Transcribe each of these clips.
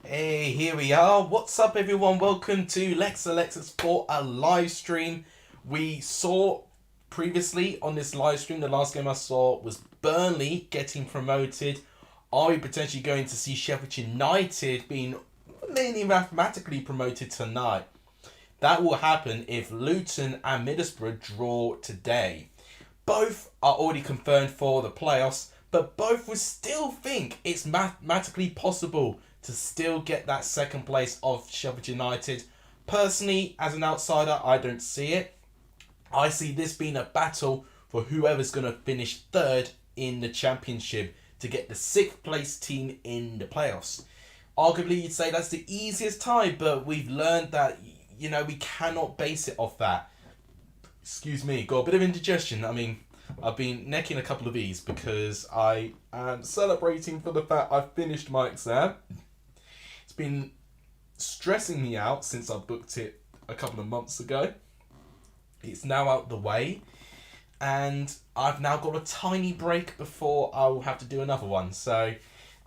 Hey, here we are. What's up, everyone? Welcome to Lex Alexis for a live stream. We saw previously on this live stream, the last game I saw was Burnley getting promoted. Are we potentially going to see Sheffield United being mainly mathematically promoted tonight? That will happen if Luton and Middlesbrough draw today. Both are already confirmed for the playoffs, but both would still think it's mathematically possible to still get that second place of Sheffield United. Personally, as an outsider, I don't see it. I see this being a battle for whoever's going to finish third in the championship to get the sixth place team in the playoffs. Arguably, you'd say that's the easiest tie, but we've learned that, we cannot base it off that. Excuse me, got a bit of indigestion. I've been necking a couple of these because I am celebrating for the fact I finished my exam. It's been stressing me out since I booked it a couple of months ago. It's now out the way, and I've now got a tiny break before I will have to do another one. So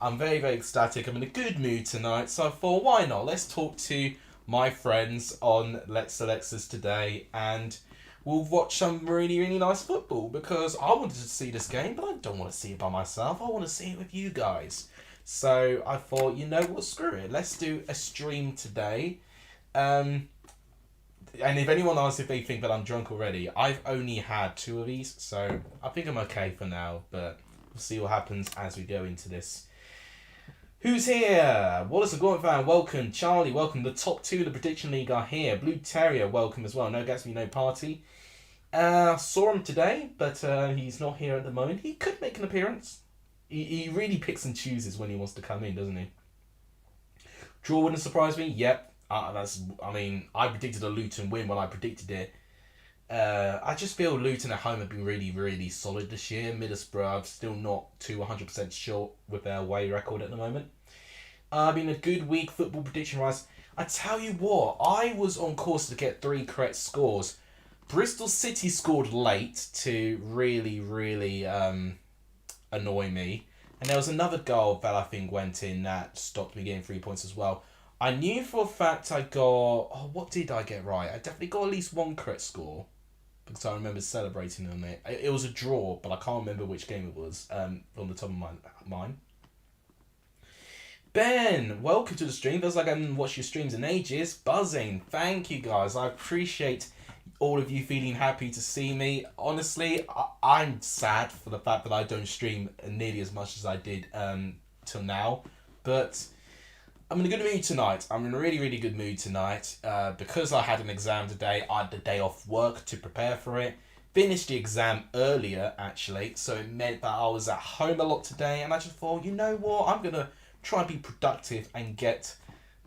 I'm very, very ecstatic. I'm in a good mood tonight, so I thought, why not? Let's talk to my friends on Let's Alexis today, and we'll watch some really, really nice football, because I wanted to see this game, but I don't want to see it by myself. I want to see it with you guys. So I thought, you know what, screw it. Let's do a stream today. And if anyone asks if they think that I'm drunk already, I've only had 2 of these, so I think I'm okay for now, but we'll see what happens as we go into this. Who's here? Wallace the Gauntlet fan, welcome. Charlie, welcome. The top 2 of the Prediction League are here. Blue Terrier, welcome as well. No Gatsby, no party. Saw him today, but he's not here at the moment. He could make an appearance. He really picks and chooses when he wants to come in, doesn't he? Draw wouldn't surprise me. Yep. I predicted a Luton win when I predicted it. I just feel Luton at home have been really, really solid this year. Middlesbrough, I'm still not too 100% sure with their away record at the moment. Been a good week football prediction-wise. I tell you what, I was on course to get 3 correct scores. Bristol City scored late to really, really annoy me. And there was another goal that I think went in that stopped me getting 3 points as well. I knew for a fact I got... Oh, what did I get right? I definitely got at least 1 correct score, because I remember celebrating on it. It was a draw, but I can't remember which game it was on the top of my mind. Ben, welcome to the stream. Feels like I haven't watched your streams in ages. Buzzing. Thank you, guys. I appreciate all of you feeling happy to see me. Honestly, I'm sad for the fact that I don't stream nearly as much as I did till now. But I'm in a good mood tonight. I'm in a really, really good mood tonight. Because I had an exam today, I had the day off work to prepare for it. Finished the exam earlier, actually. So it meant that I was at home a lot today. And I just thought, you know what? I'm going to try and be productive and get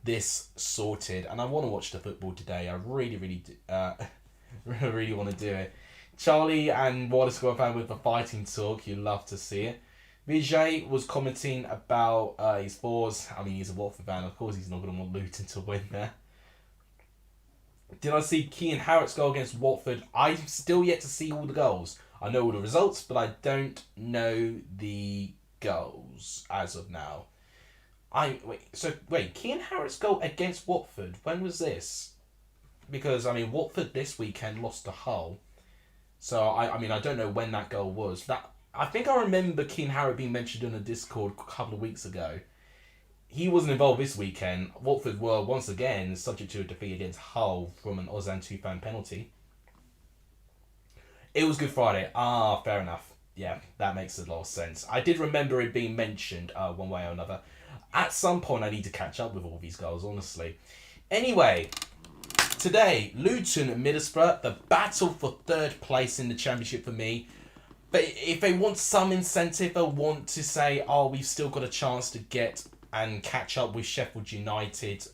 this sorted. And I want to watch the football today. I really, really do. I really want to do it. Charlie and Wallace got fan with the fighting talk. You love to see it. Vijay was commenting about his fours. He's a Watford fan. Of course, he's not going to want Luton to win there. Did I see Kean Harrett's goal against Watford? I'm still yet to see all the goals. I know all the results, but I don't know the goals as of now. Kean Harrett's goal against Watford, when was this? Because, Watford this weekend lost to Hull. So, I don't know when that goal was. I think I remember Keane Harrett being mentioned in a Discord a couple of weeks ago. He wasn't involved this weekend. Watford were, once again, subject to a defeat against Hull from an Ozan Tufan penalty. It was Good Friday. Fair enough. Yeah, that makes a lot of sense. I did remember it being mentioned one way or another. At some point, I need to catch up with all these goals, honestly. Anyway, today, Luton and Middlesbrough, the battle for third place in the championship for me. But if they want some incentive, they'll want to say, we've still got a chance to get and catch up with Sheffield United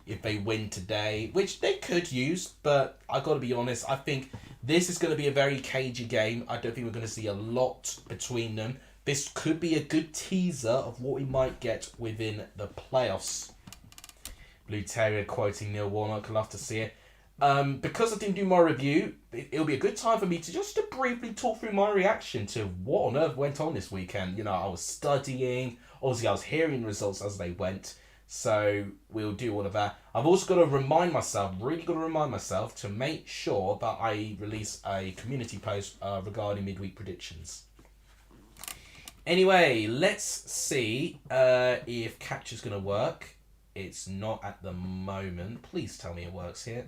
if they win today, which they could use, but I've got to be honest, I think this is going to be a very cagey game. I don't think we're going to see a lot between them. This could be a good teaser of what we might get within the playoffs. Blue Terrier quoting Neil Warnock, love to see it. Because I didn't do my review, it'll be a good time for me to briefly talk through my reaction to what on earth went on this weekend. I was studying, obviously I was hearing results as they went, So we'll do all of that. I've also got to remind myself, really got to remind myself to make sure that I release a community post regarding midweek predictions. Anyway, let's see if capture's going to work. It's not at the moment. Please tell me it works here.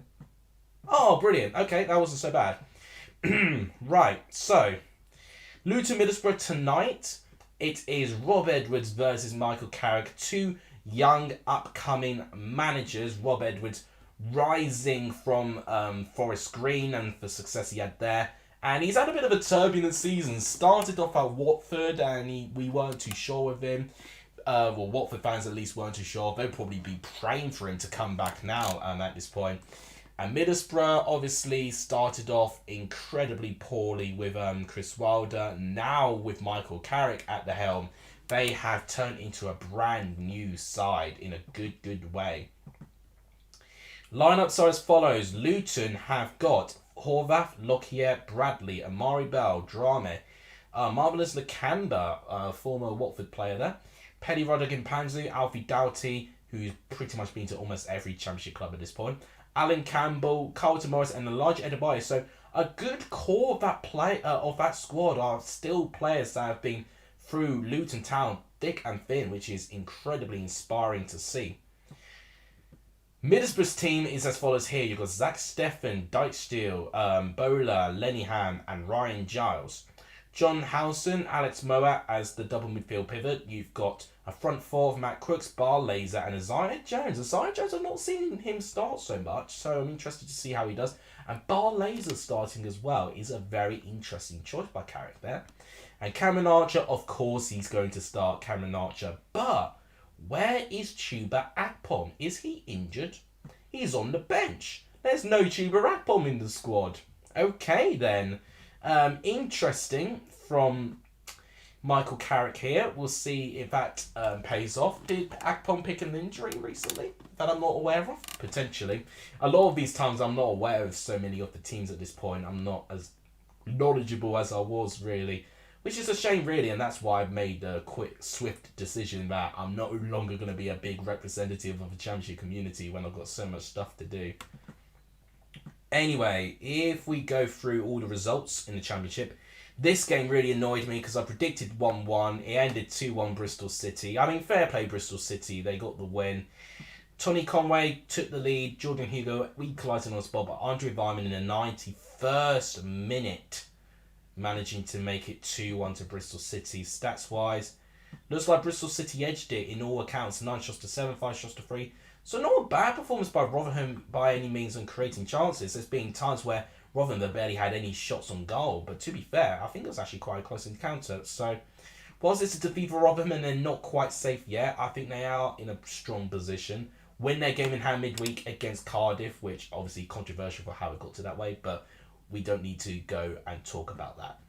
Oh, brilliant. Okay, that wasn't so bad. Right, so Luton Middlesbrough tonight. It is Rob Edwards versus Michael Carrick, two young upcoming managers. Rob Edwards rising from Forest Green and the success he had there. And he's had a bit of a turbulent season. Started off at Watford and we weren't too sure with him. Well, Watford fans at least weren't too sure. They'll probably be praying for him to come back now at this point. And Middlesbrough obviously started off incredibly poorly with Chris Wilder. Now with Michael Carrick at the helm, they have turned into a brand new side in a good way. Lineups are as follows. Luton have got Horvath, Lockyer, Bradley, Amari Bell, Drame, Marvelous Lakamba, former Watford player there, Petty Rodigan Panzu, Alfie Doughty, who's pretty much been to almost every championship club at this point, Alan Campbell, Carlton Morris, and Elijah Adebayo. So a good core of that squad are still players that have been through Luton Town thick and thin, which is incredibly inspiring to see. Middlesbrough's team is as follows here. You've got Zach Steffen, Dijksteel, Bola, Lenny Ham, and Ryan Giles. John Howson, Alex Moat as the double midfield pivot. You've got a front four of Matt Crooks, Bar Laser, and Isaiah Jones. Isaiah Jones, I've not seen him start so much, so I'm interested to see how he does. And Bar Laser starting as well is a very interesting choice by Carrick there. And Cameron Archer, of course, he's going to start Cameron Archer. But where is Chuba Akpom? Is he injured? He's on the bench. There's no Chuba Akpom in the squad. Okay, then. Interesting from Michael Carrick here. We'll see if that pays off. Did Akpom pick an injury recently that I'm not aware of? Potentially. A lot of these times I'm not aware of so many of the teams at this point. I'm not as knowledgeable as I was, really. Which is a shame, really, and that's why I've made a quick, swift decision that I'm no longer going to be a big representative of the championship community when I've got so much stuff to do. Anyway, if we go through all the results in the championship, this game really annoyed me because I predicted 1-1. It ended 2-1 Bristol City. I mean, fair play Bristol City. They got the win. Tony Conway took the lead. Jordan Hugo equalising on the spot, but Andre Weimann in the 91st minute managing to make it 2-1 to Bristol City. Stats-wise, looks like Bristol City edged it in all accounts. 9 shots to 7, 5 shots to 3. So not a bad performance by Rotherham by any means on creating chances. There's been times where Rotherham barely had any shots on goal. But to be fair, I think it was actually quite a close encounter. So whilst it's a defeat for Rotherham and they're not quite safe yet, I think they are in a strong position. Win their game in hand midweek against Cardiff, which obviously controversial for how it got to that way, but we don't need to go and talk about that.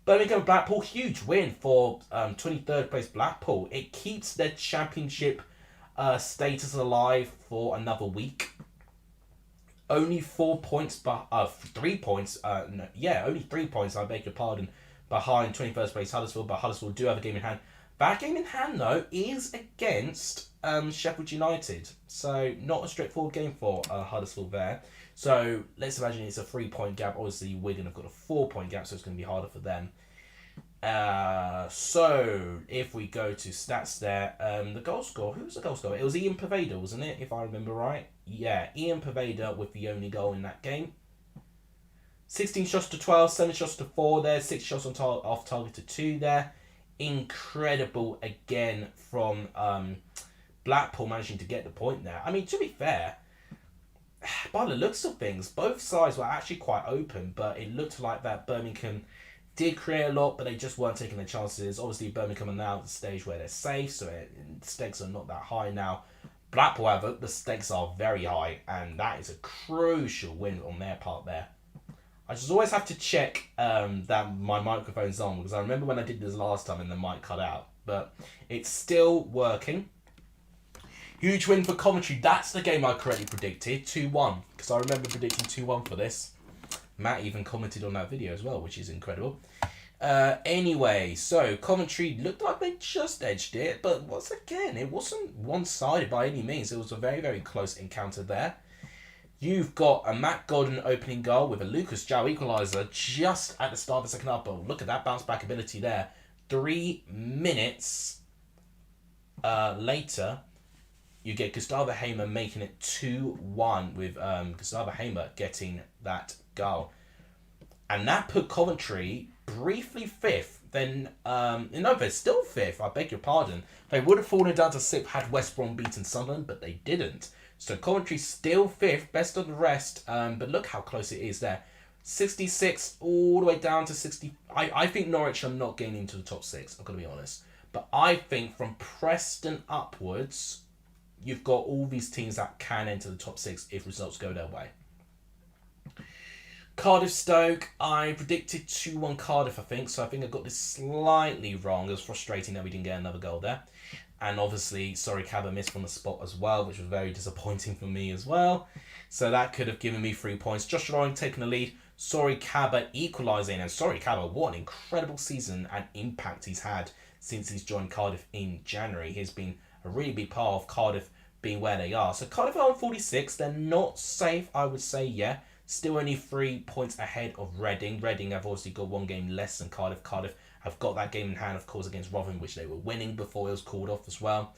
Birmingham Blackpool, huge win for 23rd place Blackpool. It keeps their championship status alive for another week. Only 3 points, only 3 points, I beg your pardon, behind 21st place Huddersfield, but Huddersfield do have a game in hand. That game in hand, though, is against Sheffield United. So, not a straightforward game for Huddersfield there. So, let's imagine it's a 3-point gap. Obviously, Wigan have got a 4-point gap, so it's going to be harder for them. So, if we go to stats there, the goal scorer, who was the goal scorer? It was Ian Pervader, wasn't it, if I remember right? Yeah, Ian Pervader with the only goal in that game. 16 shots to 12, 7 shots to 4 there, 6 shots on off target to 2 there. Incredible again from Blackpool managing to get the point there. I mean, to be fair, by the looks of things, both sides were actually quite open, but it looked like that Birmingham did create a lot, but they just weren't taking their chances. Obviously, Birmingham are now at the stage where they're safe, so the stakes are not that high now. Blackpool, however, the stakes are very high, and that is a crucial win on their part there. I just always have to check that my microphone's on, because I remember when I did this last time and the mic cut out, but it's still working. Huge win for Coventry. That's the game I correctly predicted, 2-1, because I remember predicting 2-1 for this. Matt even commented on that video as well, which is incredible. Anyway, so Coventry looked like they just edged it, but once again, it wasn't one-sided by any means. It was a very, very close encounter there. You've got a Matt Godden opening goal with a Lucas Jow equaliser just at the start of the second half. But look at that bounce back ability there. 3 minutes later, you get Gustavo Hamer making it 2-1 with Gustavo Hamer getting that goal. And that put Coventry briefly fifth. Then, no, they're still fifth. I beg your pardon. They would have fallen down to sixth had West Brom beaten Sunderland, but they didn't. So Coventry still fifth, best of the rest. But look how close it is there. 66 all the way down to 60. I think Norwich are not getting into the top six. I'm going to be honest. But I think from Preston upwards, you've got all these teams that can enter the top six if results go their way. Cardiff Stoke, I predicted 2-1 Cardiff, I think. So I think I got this slightly wrong. It was frustrating that we didn't get another goal there. And obviously, sorry, Cabba missed from the spot as well, which was very disappointing for me as well. So that could have given me 3 points. Watchalong taking the lead. Sorry, Cabba equalising. And sorry, Cabba, what an incredible season and impact he's had since he's joined Cardiff in January. He's been a really big part of Cardiff being where they are. So Cardiff are on 46. They're not safe, I would say, yeah. Still only 3 points ahead of Reading. Reading have obviously got 1 game less than Cardiff. Cardiff have got that game in hand, of course, against Rotherham, which they were winning before it was called off as well.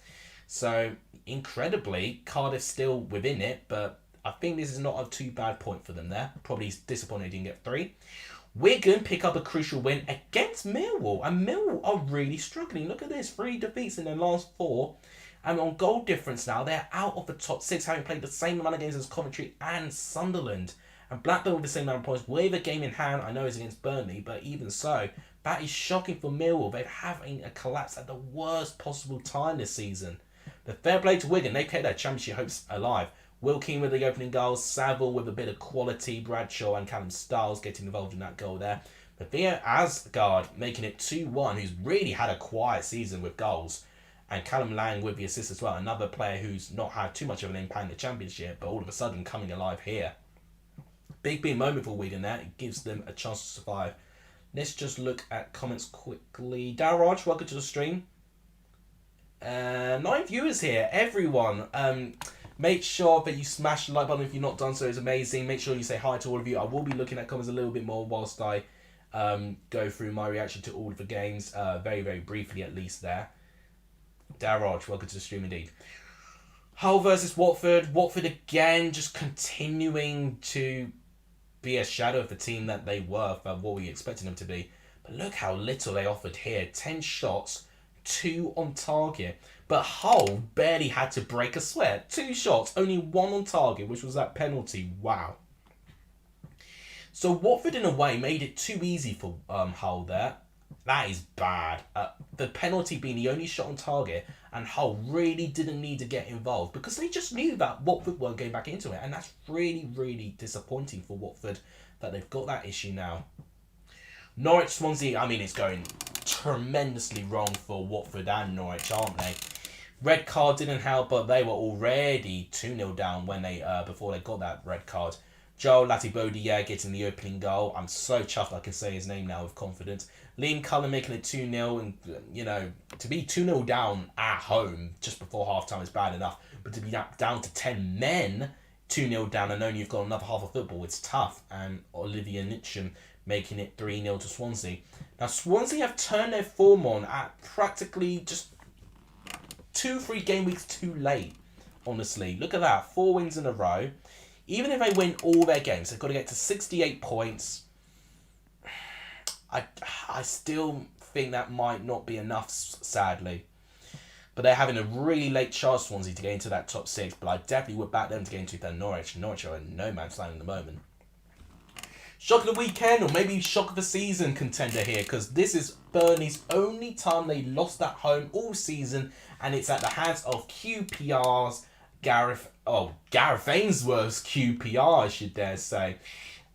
So, incredibly, Cardiff still within it, but I think this is not a too bad point for them there. Probably disappointed they didn't get 3. Wigan pick up a crucial win against Millwall, and Millwall are really struggling. Look at this, 3 defeats in their last 4. And on goal difference now, they're out of the top 6, having played the same amount of games as Coventry and Sunderland. And Blackburn with the same amount of points, with a game in hand. I know it's against Burnley, but even so, that is shocking for Millwall. They're having a collapse at the worst possible time this season. The fair play to Wigan, they kept their championship hopes alive. Will Keane with the opening goal, Saville with a bit of quality, Bradshaw and Callum Stiles getting involved in that goal there. But Theo Asgard making it 2-1, who's really had a quiet season with goals. And Callum Lang with the assist as well, another player who's not had too much of an impact in the championship, but all of a sudden coming alive here. Big moment for Wigan there. It gives them a chance to survive. Let's just look at comments quickly. Darraj, welcome to the stream. 9 viewers here. Everyone, make sure that you smash the like button if you've not done so. It's amazing. Make sure you say hi to all of you. I will be looking at comments a little bit more whilst I go through my reaction to all of the games. Very, very briefly at least there. Darraj, welcome to the stream indeed. Hull versus Watford. Watford again just continuing to be a shadow of the team that they were for what we expected them to be. But look how little they offered here. 10 shots, 2 on target. But Hull barely had to break a sweat. 2 shots, only 1 on target, which was that penalty. Wow. So Watford in a way made it too easy for Hull there. That is bad. The penalty being the only shot on target, and Hull really didn't need to get involved because they just knew that Watford weren't going back into it, and that's really, really disappointing for Watford that they've got that issue now. Norwich Swansea, I mean, it's going tremendously wrong for Watford and Norwich, aren't they? Red card didn't help, but they were already 2-0 down when they before they got that red card. Joel Latibodia getting the opening goal. I'm so chuffed I can say his name now with confidence. Liam Cullen making it 2-0, and you know, to be 2-0 down at home just before half-time is bad enough, but to be down to 10 men, 2-0 down and only you've got another half of football, it's tough. And Olivia Nitcham making it 3-0 to Swansea. Now Swansea have turned their form on at practically just 2-3 game weeks too late, honestly. Look at that, 4 wins in a row. Even if they win all their games, they've got to get to 68 points. I still think that might not be enough, sadly. But they're having a really late charge, Swansea, to get into that top 6. But I definitely would back them to get into their Norwich. Norwich are in no man's land at the moment. Shock of the weekend, or maybe shock of the season contender here. Because this is Burnley's only time they lost at home all season. And it's at the hands of QPR's Gareth Ainsworth's QPR, I should dare say.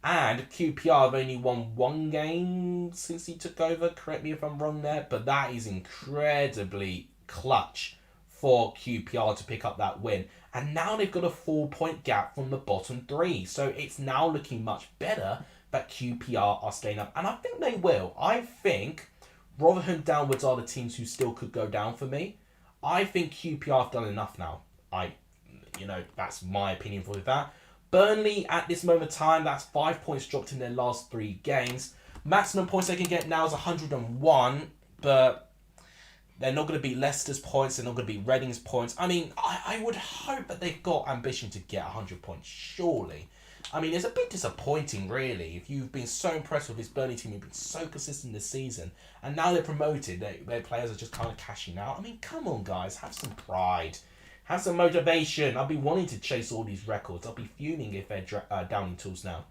And QPR have only won 1 game since he took over. Correct me if I'm wrong there. But that is incredibly clutch for QPR to pick up that win. And now they've got a 4-point gap from the bottom 3. So it's now looking much better that QPR are staying up. And I think they will. I think Rotherham downwards are the teams who still could go down for me. I think QPR have done enough now. That's my opinion for that. Burnley, at this moment of time, that's 5 points dropped in their last 3 games. Maximum points they can get now is 101, but they're not going to beat Leicester's points. They're not going to beat Reading's points. I mean, I would hope that they've got ambition to get 100 points, surely. I mean, it's a bit disappointing, really. If you've been so impressed with this Burnley team, you've been so consistent this season, and now they're promoted, their players are just kind of cashing out. I mean, come on, guys, have some pride. Have some motivation. I'll be wanting to chase all these records. I'll be fuming if they're down in tools now.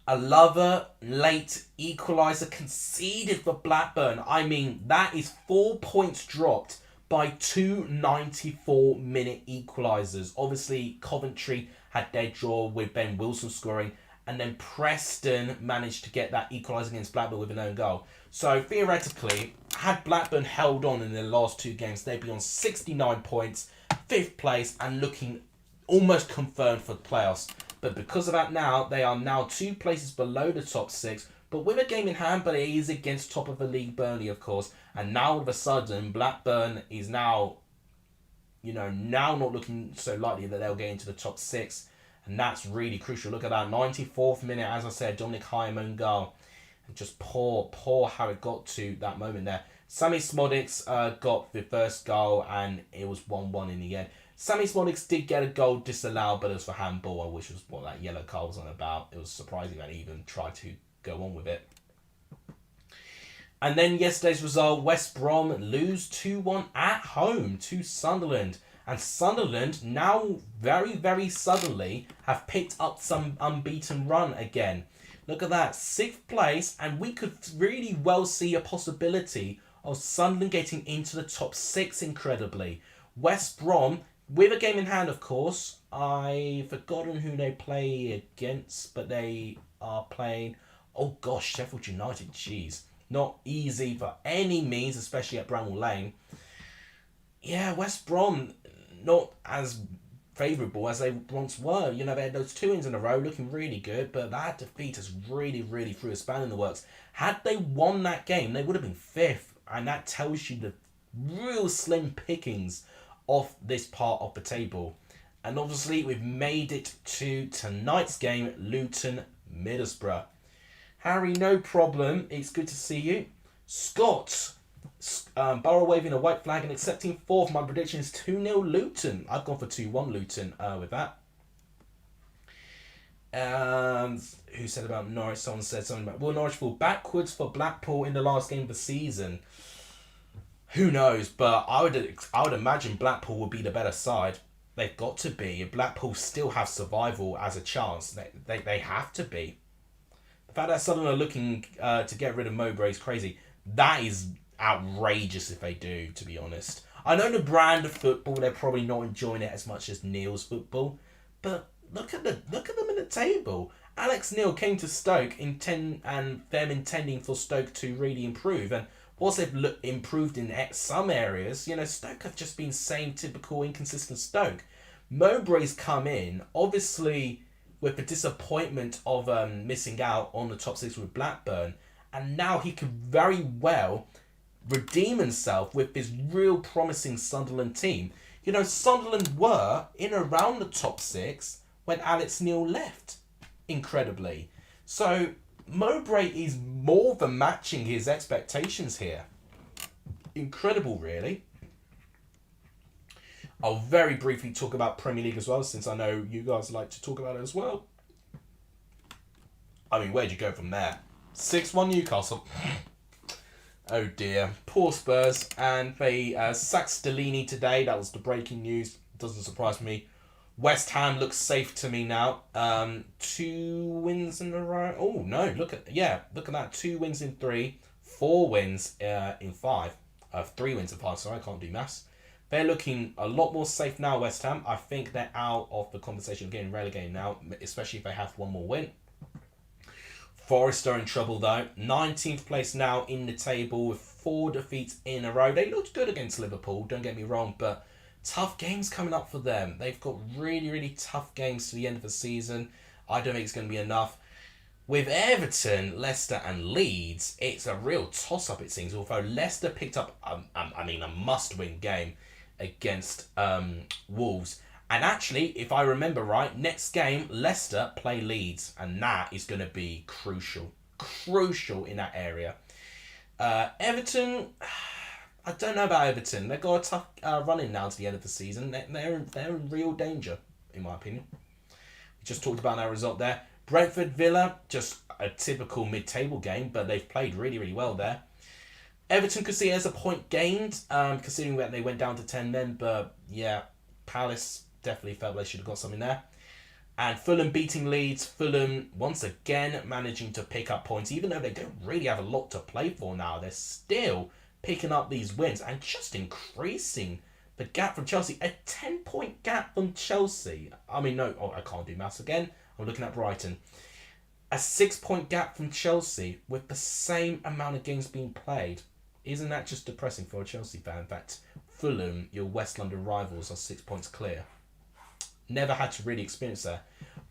Another late equaliser conceded for Blackburn. I mean, that is 4 points dropped by 2 94-minute equalisers. Obviously, Coventry had their draw with Ben Wilson scoring, and then Preston managed to get that equaliser against Blackburn with an own goal. So, theoretically, had Blackburn held on in their last 2 games, they'd be on 69 points, 5th place, and looking almost confirmed for the playoffs. But because of that now, they are now 2 places below the top 6, but with a game in hand, but it is against top of the league Burnley, of course. And now, all of a sudden, Blackburn is now not looking so likely that they'll get into the top 6. And that's really crucial. Look at that, 94th minute, as I said, Dominic Hyam goal. And just poor how it got to that moment there. Sammy Smodics got the first goal, and it was 1-1 in the end. Sammy Smodics did get a goal disallowed, but it was for handball, which was what that yellow card was on about. It was surprising that he even tried to go on with it. And then yesterday's result, West Brom lose 2-1 at home to Sunderland. And Sunderland now very, very suddenly have picked up some unbeaten run again. Look at that, 6th place, and we could really well see a possibility of Sunderland getting into the top 6 incredibly. West Brom, with a game in hand, of course. I've forgotten who they play against, but they are playing, oh gosh, Sheffield United, jeez. Not easy by any means, especially at Bramall Lane. Yeah, West Brom, not as favourable as they once were. They had those 2 wins in a row looking really good, but that defeat has really, really threw a spanner in the works. Had they won that game, they would have been 5th, and that tells you the real slim pickings of this part of the table. And obviously, we've made it to tonight's game, Luton, Middlesbrough. Harry, no problem. It's good to see you. Scott, Borough waving a white flag and accepting 4th. My prediction is 2-0 Luton. I've gone for 2-1 Luton with that. And who said about Norwich? Someone said something about, will Norwich fall backwards for Blackpool in the last game of the season? Who knows? But I would imagine Blackpool will be the better side. They've got to be. Blackpool still have survival as a chance. They have to be. The fact that Sunderland are looking to get rid of Mowbray is crazy. That is outrageous if they do, to be honest. I know the brand of football, they're probably not enjoying it as much as Neil's football, but look at them in the table. Alex Neil came to Stoke and them intending for Stoke to really improve, and whilst they've improved in some areas, Stoke have just been same typical inconsistent Stoke. Mowbray's come in, obviously with the disappointment of missing out on the top 6 with Blackburn, and now he could very well redeem himself with this real promising Sunderland team. Sunderland were in around the top 6 when Alex Neil left, incredibly. So Mowbray is more than matching his expectations here. Incredible, really. I'll very briefly talk about Premier League as well, since I know you guys like to talk about it as well. I mean, where'd you go from there? 6-1 Newcastle. Oh dear. Poor Spurs. And they sacked Stellini today. That was the breaking news. Doesn't surprise me. West Ham looks safe to me now. 2 wins in a row. Oh no, look at that. 2 wins in 3. 4 wins in 5. 3 wins in 5, sorry, I can't do maths. They're looking a lot more safe now, West Ham. I think they're out of the conversation of getting relegated now, especially if they have one more win. Forest are in trouble though. 19th place now in the table with 4 defeats in a row. They looked good against Liverpool, don't get me wrong, but tough games coming up for them. They've got really, really tough games to the end of the season. I don't think it's going to be enough. With Everton, Leicester and Leeds, it's a real toss-up it seems, although Leicester picked up, a must-win game against Wolves. And actually, if I remember right, next game, Leicester play Leeds, and that is going to be crucial. Crucial in that area. Everton, I don't know about Everton. They've got a tough run in now to the end of the season. They're in real danger, in my opinion. We just talked about our result there. Brentford Villa, just a typical mid-table game, but they've played really, really well there. Everton could see it as a point gained, considering that they went down to 10 then, but yeah, Palace definitely felt they should have got something there. And Fulham beating Leeds. Fulham, once again, managing to pick up points, even though they don't really have a lot to play for now. They're still picking up these wins and just increasing the gap from Chelsea. A 10-point gap from Chelsea. I can't do maths again. I'm looking at Brighton. A 6-point gap from Chelsea with the same amount of games being played. Isn't that just depressing for a Chelsea fan? In fact, Fulham, your West London rivals, are 6 points clear. Never had to really experience that.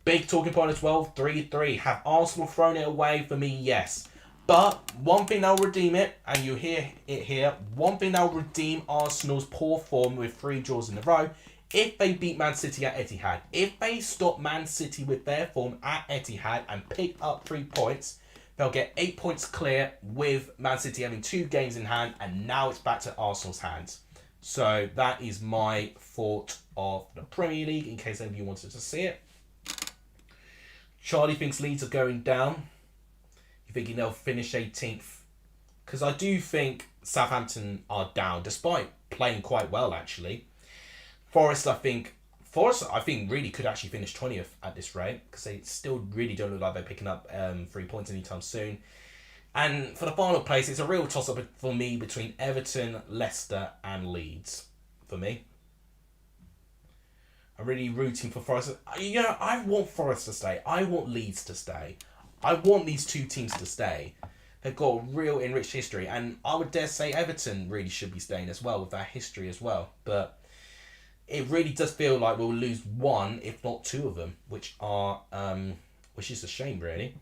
Big talking point as well, 3-3. Have Arsenal thrown it away? For me, yes. But one thing that will redeem it, and you hear it here, one thing that will redeem Arsenal's poor form with 3 draws in a row, if they beat Man City at Etihad. If they stop Man City with their form at Etihad and pick up 3 points, they'll get 8 points clear with Man City having 2 games in hand, and now it's back to Arsenal's hands. So that is my thought of the Premier League, in case any of you wanted to see it. Charlie thinks Leeds are going down. You thinking they'll finish 18th? Because I do think Southampton are down, despite playing quite well, actually. Forest, I think really could actually finish 20th at this rate, because they still really don't look like they're picking up 3 points anytime soon. And for the final place, it's a real toss-up for me between Everton, Leicester and Leeds. For me, I'm really rooting for Forest. I want Forest to stay. I want Leeds to stay. I want these 2 teams to stay. They've got a real enriched history, and I would dare say Everton really should be staying as well with that history as well. But it really does feel like we'll lose 1, if not 2 of them, which is a shame, really.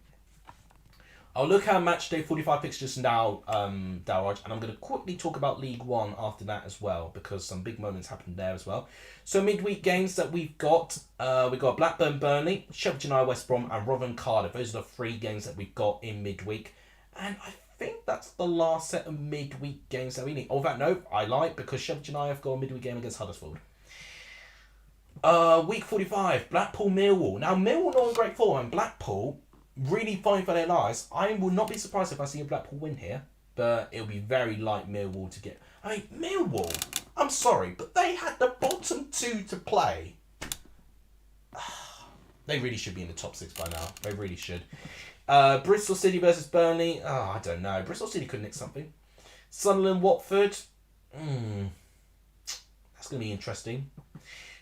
I'll look at match day 45 fixtures now, Dalraj, and I'm going to quickly talk about League One after that as well, because some big moments happened there as well. So midweek games that we've got Blackburn, Burnley, Sheffield United, West Brom, and Rotherham, Cardiff. Those are the 3 games that we've got in midweek, and I think that's the last set of midweek games that we need. On that note, I lied, because Sheffield United have got a midweek game against Huddersfield. Week 45, Blackpool, Millwall. Now Millwall not in great form, and Blackpool really fighting for their lives. I will not be surprised if I see a Blackpool win here, but it'll be very light Millwall to get. Millwall, I'm sorry, but they had the bottom 2 to play. They really should be in the top 6 by now. They really should. Bristol City versus Burnley. I don't know. Bristol City could nick something. Sunderland, Watford. That's going to be interesting.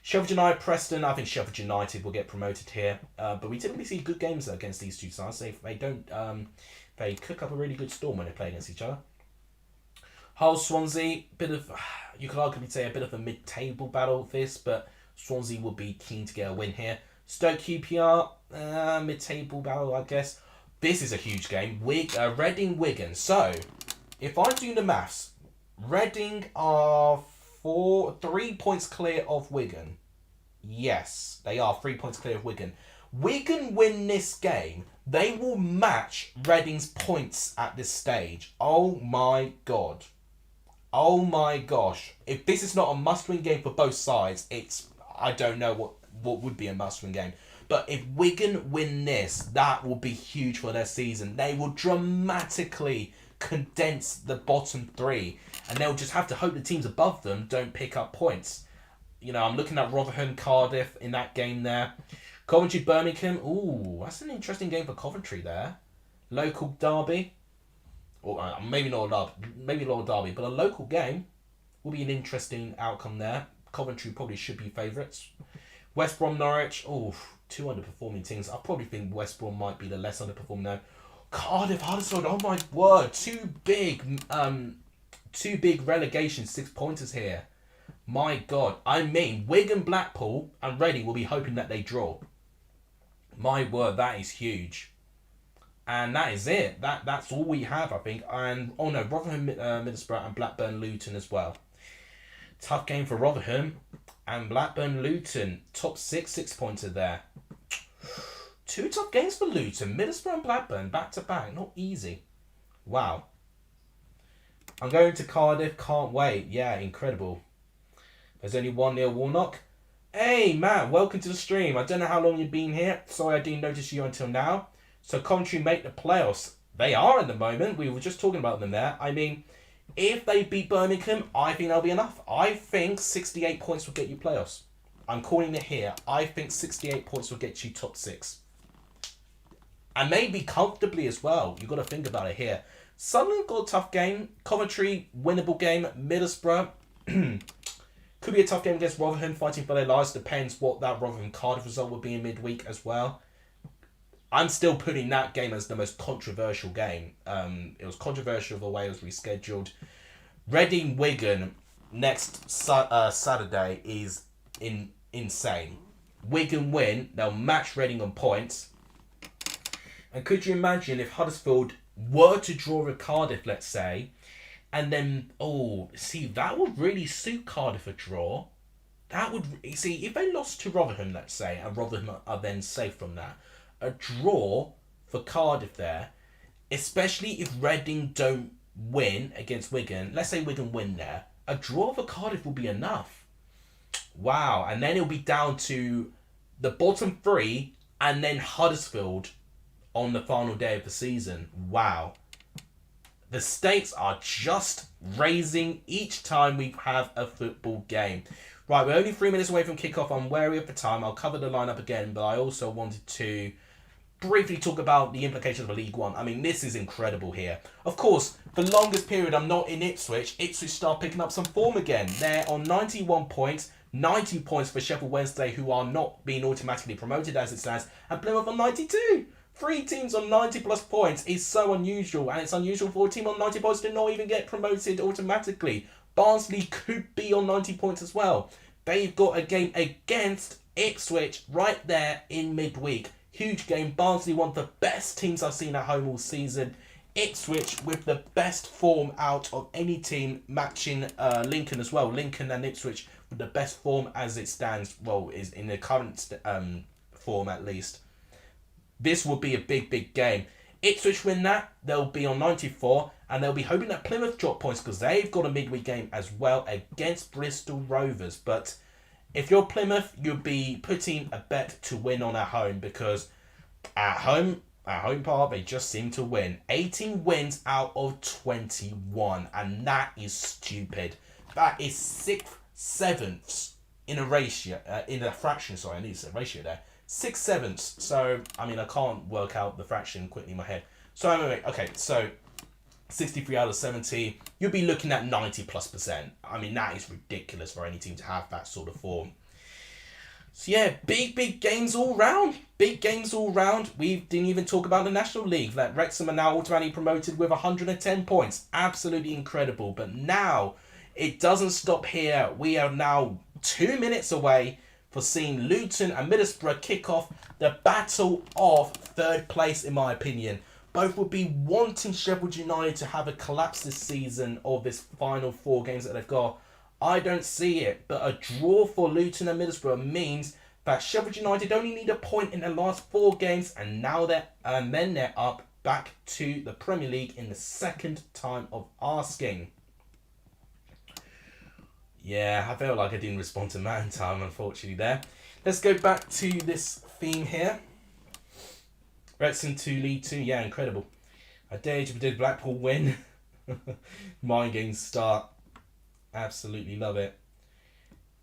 Sheffield United, Preston. I think Sheffield United will get promoted here, but we typically see good games against these 2 sides. They cook up a really good storm when they play against each other. Hull, Swansea, you could arguably say a bit of a mid-table battle of this, but Swansea will be keen to get a win here. Stoke, QPR, mid-table battle, I guess. This is a huge game. Reading, Wigan. So, if I do the maths, Reading are 3 points clear of Wigan. Yes, they are 3 points clear of Wigan. Wigan win this game, they will match Reading's points at this stage. Oh my god. Oh my gosh. If this is not a must-win game for both sides, I don't know what would be a must-win game. But if Wigan win this, that will be huge for their season. They will dramatically condense the bottom 3, and they'll just have to hope the teams above them don't pick up points. I'm looking at Rotherham, Cardiff in that game there. Coventry, Birmingham. Ooh, that's an interesting game for Coventry there. Local derby. Or maybe not a derby, but a local game will be an interesting outcome there. Coventry probably should be favourites. West Brom, Norwich. Ooh, 2 underperforming teams. I probably think West Brom might be the less underperforming though. Cardiff, Huddersfield, oh my word, 2 big relegation 6-pointers here. My god, Wigan, Blackpool and Reading will be hoping that they draw. My word, that is huge. And that is it. That's all we have, I think. And oh no, Rotherham, Middlesbrough, and Blackburn, Luton as well. Tough game for Rotherham and Blackburn, Luton. Top 6 pointer there. Two tough games for Luton. Middlesbrough and Blackburn back to back. Not easy. Wow. I'm going to Cardiff. Can't wait. Yeah, incredible. There's only 1-0 Warnock. Hey, Matt. Welcome to the stream. I don't know how long you've been here. Sorry I didn't notice you until now. So Coventry make the playoffs. They are at the moment. We were just talking about them there. I mean, if they beat Birmingham, I think that'll be enough. I think 68 points will get you playoffs. I'm calling it here. I think 68 points will get you top 6. And maybe comfortably as well. You've got to think about it here. Sunderland got a tough game. Coventry, winnable game. Middlesbrough. Could be a tough game against Rotherham, fighting for their lives. Depends what that Rotherham-Cardiff result will be in midweek as well. I'm still putting that game as the most controversial game. It was controversial the way it was rescheduled. Reading-Wigan next Saturday is insane. Wigan win, they'll match Reading on points. And could you imagine if Huddersfield were to draw with Cardiff, let's say, and then, that would really suit Cardiff a draw. That would, see, if they lost to Rotherham, let's say, and Rotherham are then safe from that, a draw for Cardiff there, especially if Reading don't win against Wigan, let's say Wigan win there, a draw for Cardiff will be enough. Wow, and then it'll be down to the bottom 3 and then Huddersfield on the final day of the season. Wow. The stakes are just raising each time we have a football game. Right, we're only 3 minutes away from kickoff. I'm wary of the time. I'll cover the lineup again, but I also wanted to briefly talk about the implications of League One. I mean, this is incredible here. Of course, the longest period I'm not in Ipswich. Ipswich start picking up some form again. They're on 91 points. 90 points for Sheffield Wednesday, who are not being automatically promoted as it stands. And Plymouth on 92. 3 teams on 90 plus points is so unusual, and it's unusual for a team on 90 points to not even get promoted automatically. Barnsley could be on 90 points as well. They've got a game against Ipswich right there in midweek. Huge game. Barnsley, one of the best teams I've seen at home all season. Ipswich with the best form out of any team, matching Lincoln as well. Lincoln and Ipswich with the best form as it stands, well, is in the current form at least. This will be a big game. Ipswich win that, they'll be on 94, and they'll be hoping that Plymouth drop points because they've got a midweek game as well against Bristol Rovers. But if you're Plymouth, you'll be putting a bet to win on at home, because at home park, they just seem to win. 18 wins out of 21, and that is stupid. That is 6/7 in a ratio, in a fraction, sorry, I need to say ratio there. 6/7. So, I mean, I can't work out the fraction quickly in my head. So, anyway, okay, so 63 out of 70, you'll be looking at 90+%. I mean, that is ridiculous for any team to have that sort of form. So, yeah, big games all round. Big games all round. We didn't even talk about the National League. That Wrexham are now automatically promoted with 110 points. Absolutely incredible. But now, it doesn't stop here. We are now 2 minutes away for seeing Luton and Middlesbrough kick off the battle of third place, in my opinion. Both would be wanting Sheffield United to have a collapse this season of this final 4 games that they've got. I don't see it, but a draw for Luton and Middlesbrough means that Sheffield United only need a point in their last 4 games, and then they're up back to the Premier League in the second time of asking. Yeah, I felt like I didn't respond to Matt in time, unfortunately, there. Let's go back to this theme here. Wrexham 2, League 2. Yeah, incredible. I dare you to predict Blackpool win. Mind games start. Absolutely love it.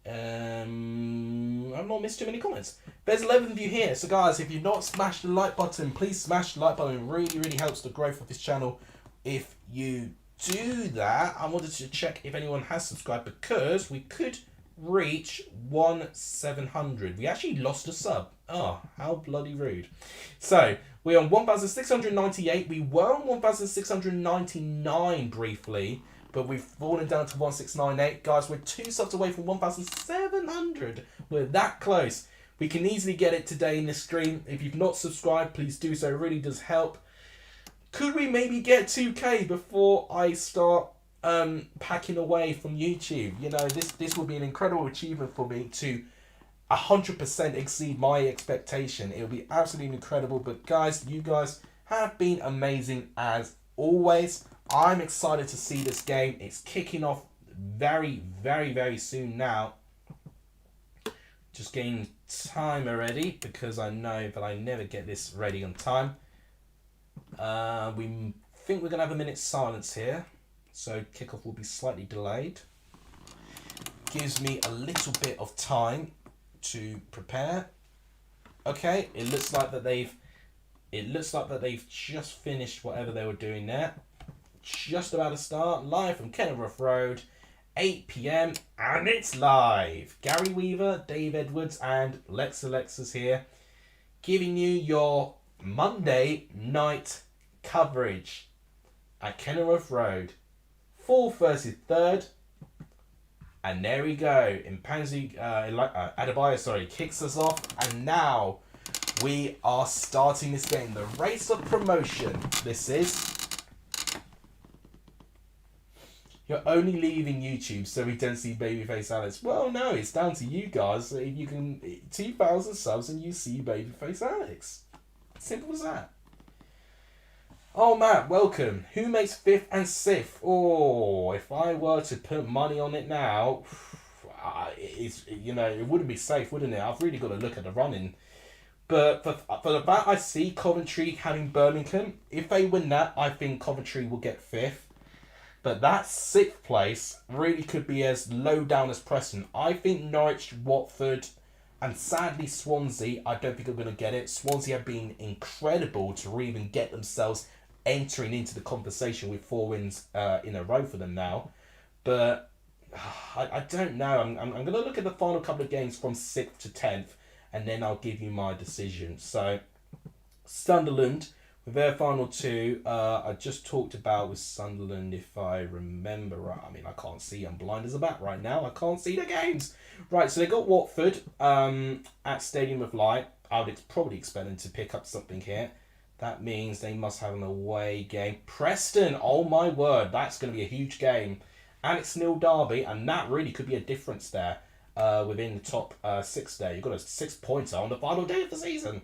I've not missed too many comments. There's 11 of you here. So, guys, if you've not smashed the like button, please smash the like button. It really helps the growth of this channel. If you do that, I wanted to check if anyone has subscribed, because we could reach 1,700. We actually lost a sub. Oh, how bloody rude. So we're on 1,698. We were on 1,699 briefly, but we've fallen down to 1,698. Guys, we're 2 subs away from 1,700. We're that close. We can easily get it today in the stream. If you've not subscribed, please do so. It really does help. Could we maybe get 2K before I start packing away from YouTube? You know, this will be an incredible achievement for me to 100% exceed my expectation. It will be absolutely incredible. But guys, you guys have been amazing as always. I'm excited to see this game. It's kicking off very, very, very soon now. Just getting timer ready because I know that I never get this ready on time. We think we're going to have a minute's silence here. So kickoff will be slightly delayed. Gives me a little bit of time to prepare. Okay, it looks like that they've just finished whatever they were doing there. Just about to start, live from Kenilworth Road, 8 PM, and it's live. Gary Weaver, Dave Edwards, and Lex Alexis here, giving you your Monday night coverage at Kenilworth Road. 4th versus 3rd. And there we go. Impanzi Adebayo, kicks us off. And now we are starting this game. The race of promotion. This is. You're only leaving YouTube so we don't see Babyface Alex. Well, no, it's down to you guys. If you can, 2,000 subs and you see Babyface Alex. Simple as that. Oh, Matt, welcome. Who makes 5th and 6th? Oh, if I were to put money on it now, it wouldn't be safe, wouldn't it? I've really got to look at the running. But for the fact I see Coventry having Birmingham, if they win that, I think Coventry will get 5th. But that 6th place really could be as low down as Preston. I think Norwich, Watford, and sadly Swansea, I don't think are going to get it. Swansea have been incredible to even get themselves entering into the conversation with 4 wins in a row for them now. But I don't know. I'm going to look at the final couple of games from 6th to 10th, and then I'll give you my decision. So, Sunderland, with their final 2, I just talked about with Sunderland, if I remember right. I mean, I can't see. I'm blind as a bat right now. I can't see the games. Right, so they got Watford at Stadium of Light. I would probably expect them to pick up something here. That means they must have an away game. Preston, oh my word, that's going to be a huge game. And it's nil derby, and that really could be a difference there within the top 6 there. You've got a 6-pointer on the final day of the season.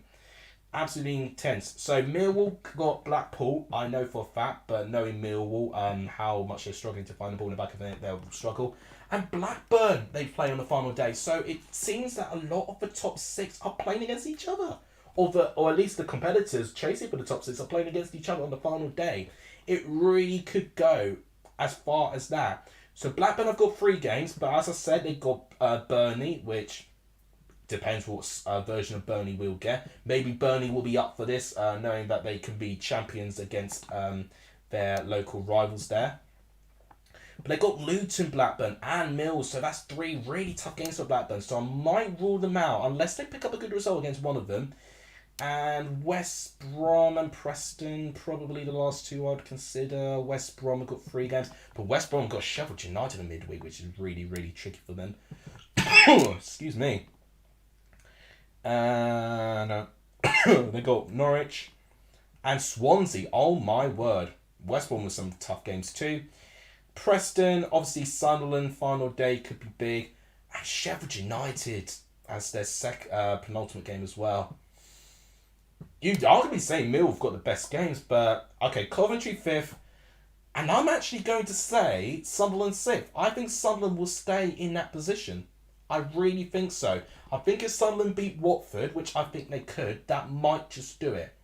Absolutely intense. So Millwall got Blackpool, I know for a fact, but knowing Millwall, how much they're struggling to find the ball in the back of the net, they'll struggle. And Blackburn, they play on the final day. So it seems that a lot of the top 6 are playing against each other. Or at least the competitors chasing for the top 6 are playing against each other on the final day. It really could go as far as that. So Blackburn have got 3 games, but as I said, they've got Burnley, which depends what version of Burnley we'll get. Maybe Burnley will be up for this, knowing that they can be champions against their local rivals there. But they got Luton, Blackburn, and Mills, so that's 3 really tough games for Blackburn. So I might rule them out, unless they pick up a good result against one of them. And West Brom and Preston, probably the last 2 I'd consider. West Brom have got 3 games, but West Brom got Sheffield United in midweek, which is really, really tricky for them. Excuse me. And they got Norwich and Swansea. Oh my word. West Brom with some tough games too. Preston, obviously Sunderland, final day could be big. And Sheffield United as their penultimate game as well. You are going to be saying Mill have got the best games, but okay, Coventry 5th. And I'm actually going to say Sunderland 6th. I think Sunderland will stay in that position. I really think so. I think if Sunderland beat Watford, which I think they could, that might just do it.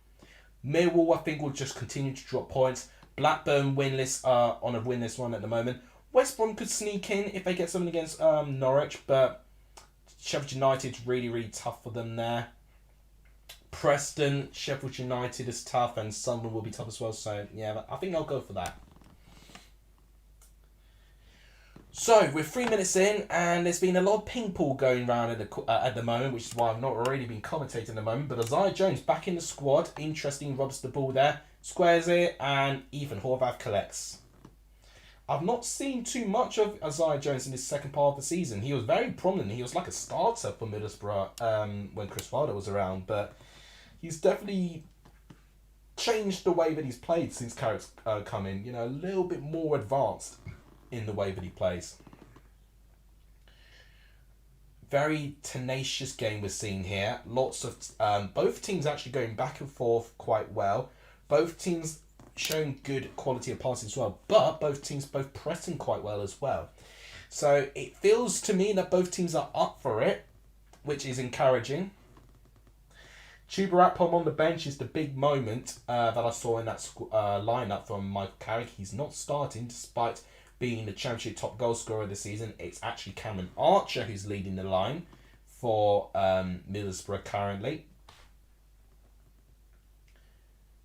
Millwall, I think, will just continue to drop points. Blackburn winless, on a winless run at the moment. West Brom could sneak in if they get something against Norwich, but Sheffield United's really, really tough for them there. Preston, Sheffield United is tough, and Sunderland will be tough as well. So, yeah, I think I'll go for that. So, we're 3 minutes in, and there's been a lot of ping pong going around at the moment, which is why I've not already been commentating at the moment. But Isaiah Jones back in the squad. Interesting, rubs the ball there. Squares it, and Ethan Horvath collects. I've not seen too much of Isaiah Jones in his second part of the season. He was very prominent. He was like a starter for Middlesbrough when Chris Wilder was around, but he's definitely changed the way that he's played since Carrick's come in. You know, a little bit more advanced in the way that he plays. Very tenacious game we're seeing here. Lots of both teams actually going back and forth quite well. Both teams showing good quality of passing as well, but both teams both pressing quite well as well. So it feels to me that both teams are up for it, which is encouraging. Chuba Akpom on the bench is the big moment that I saw in that lineup from Michael Carrick. He's not starting despite being the championship top goal scorer of the season. It's actually Cameron Archer who's leading the line for Middlesbrough currently.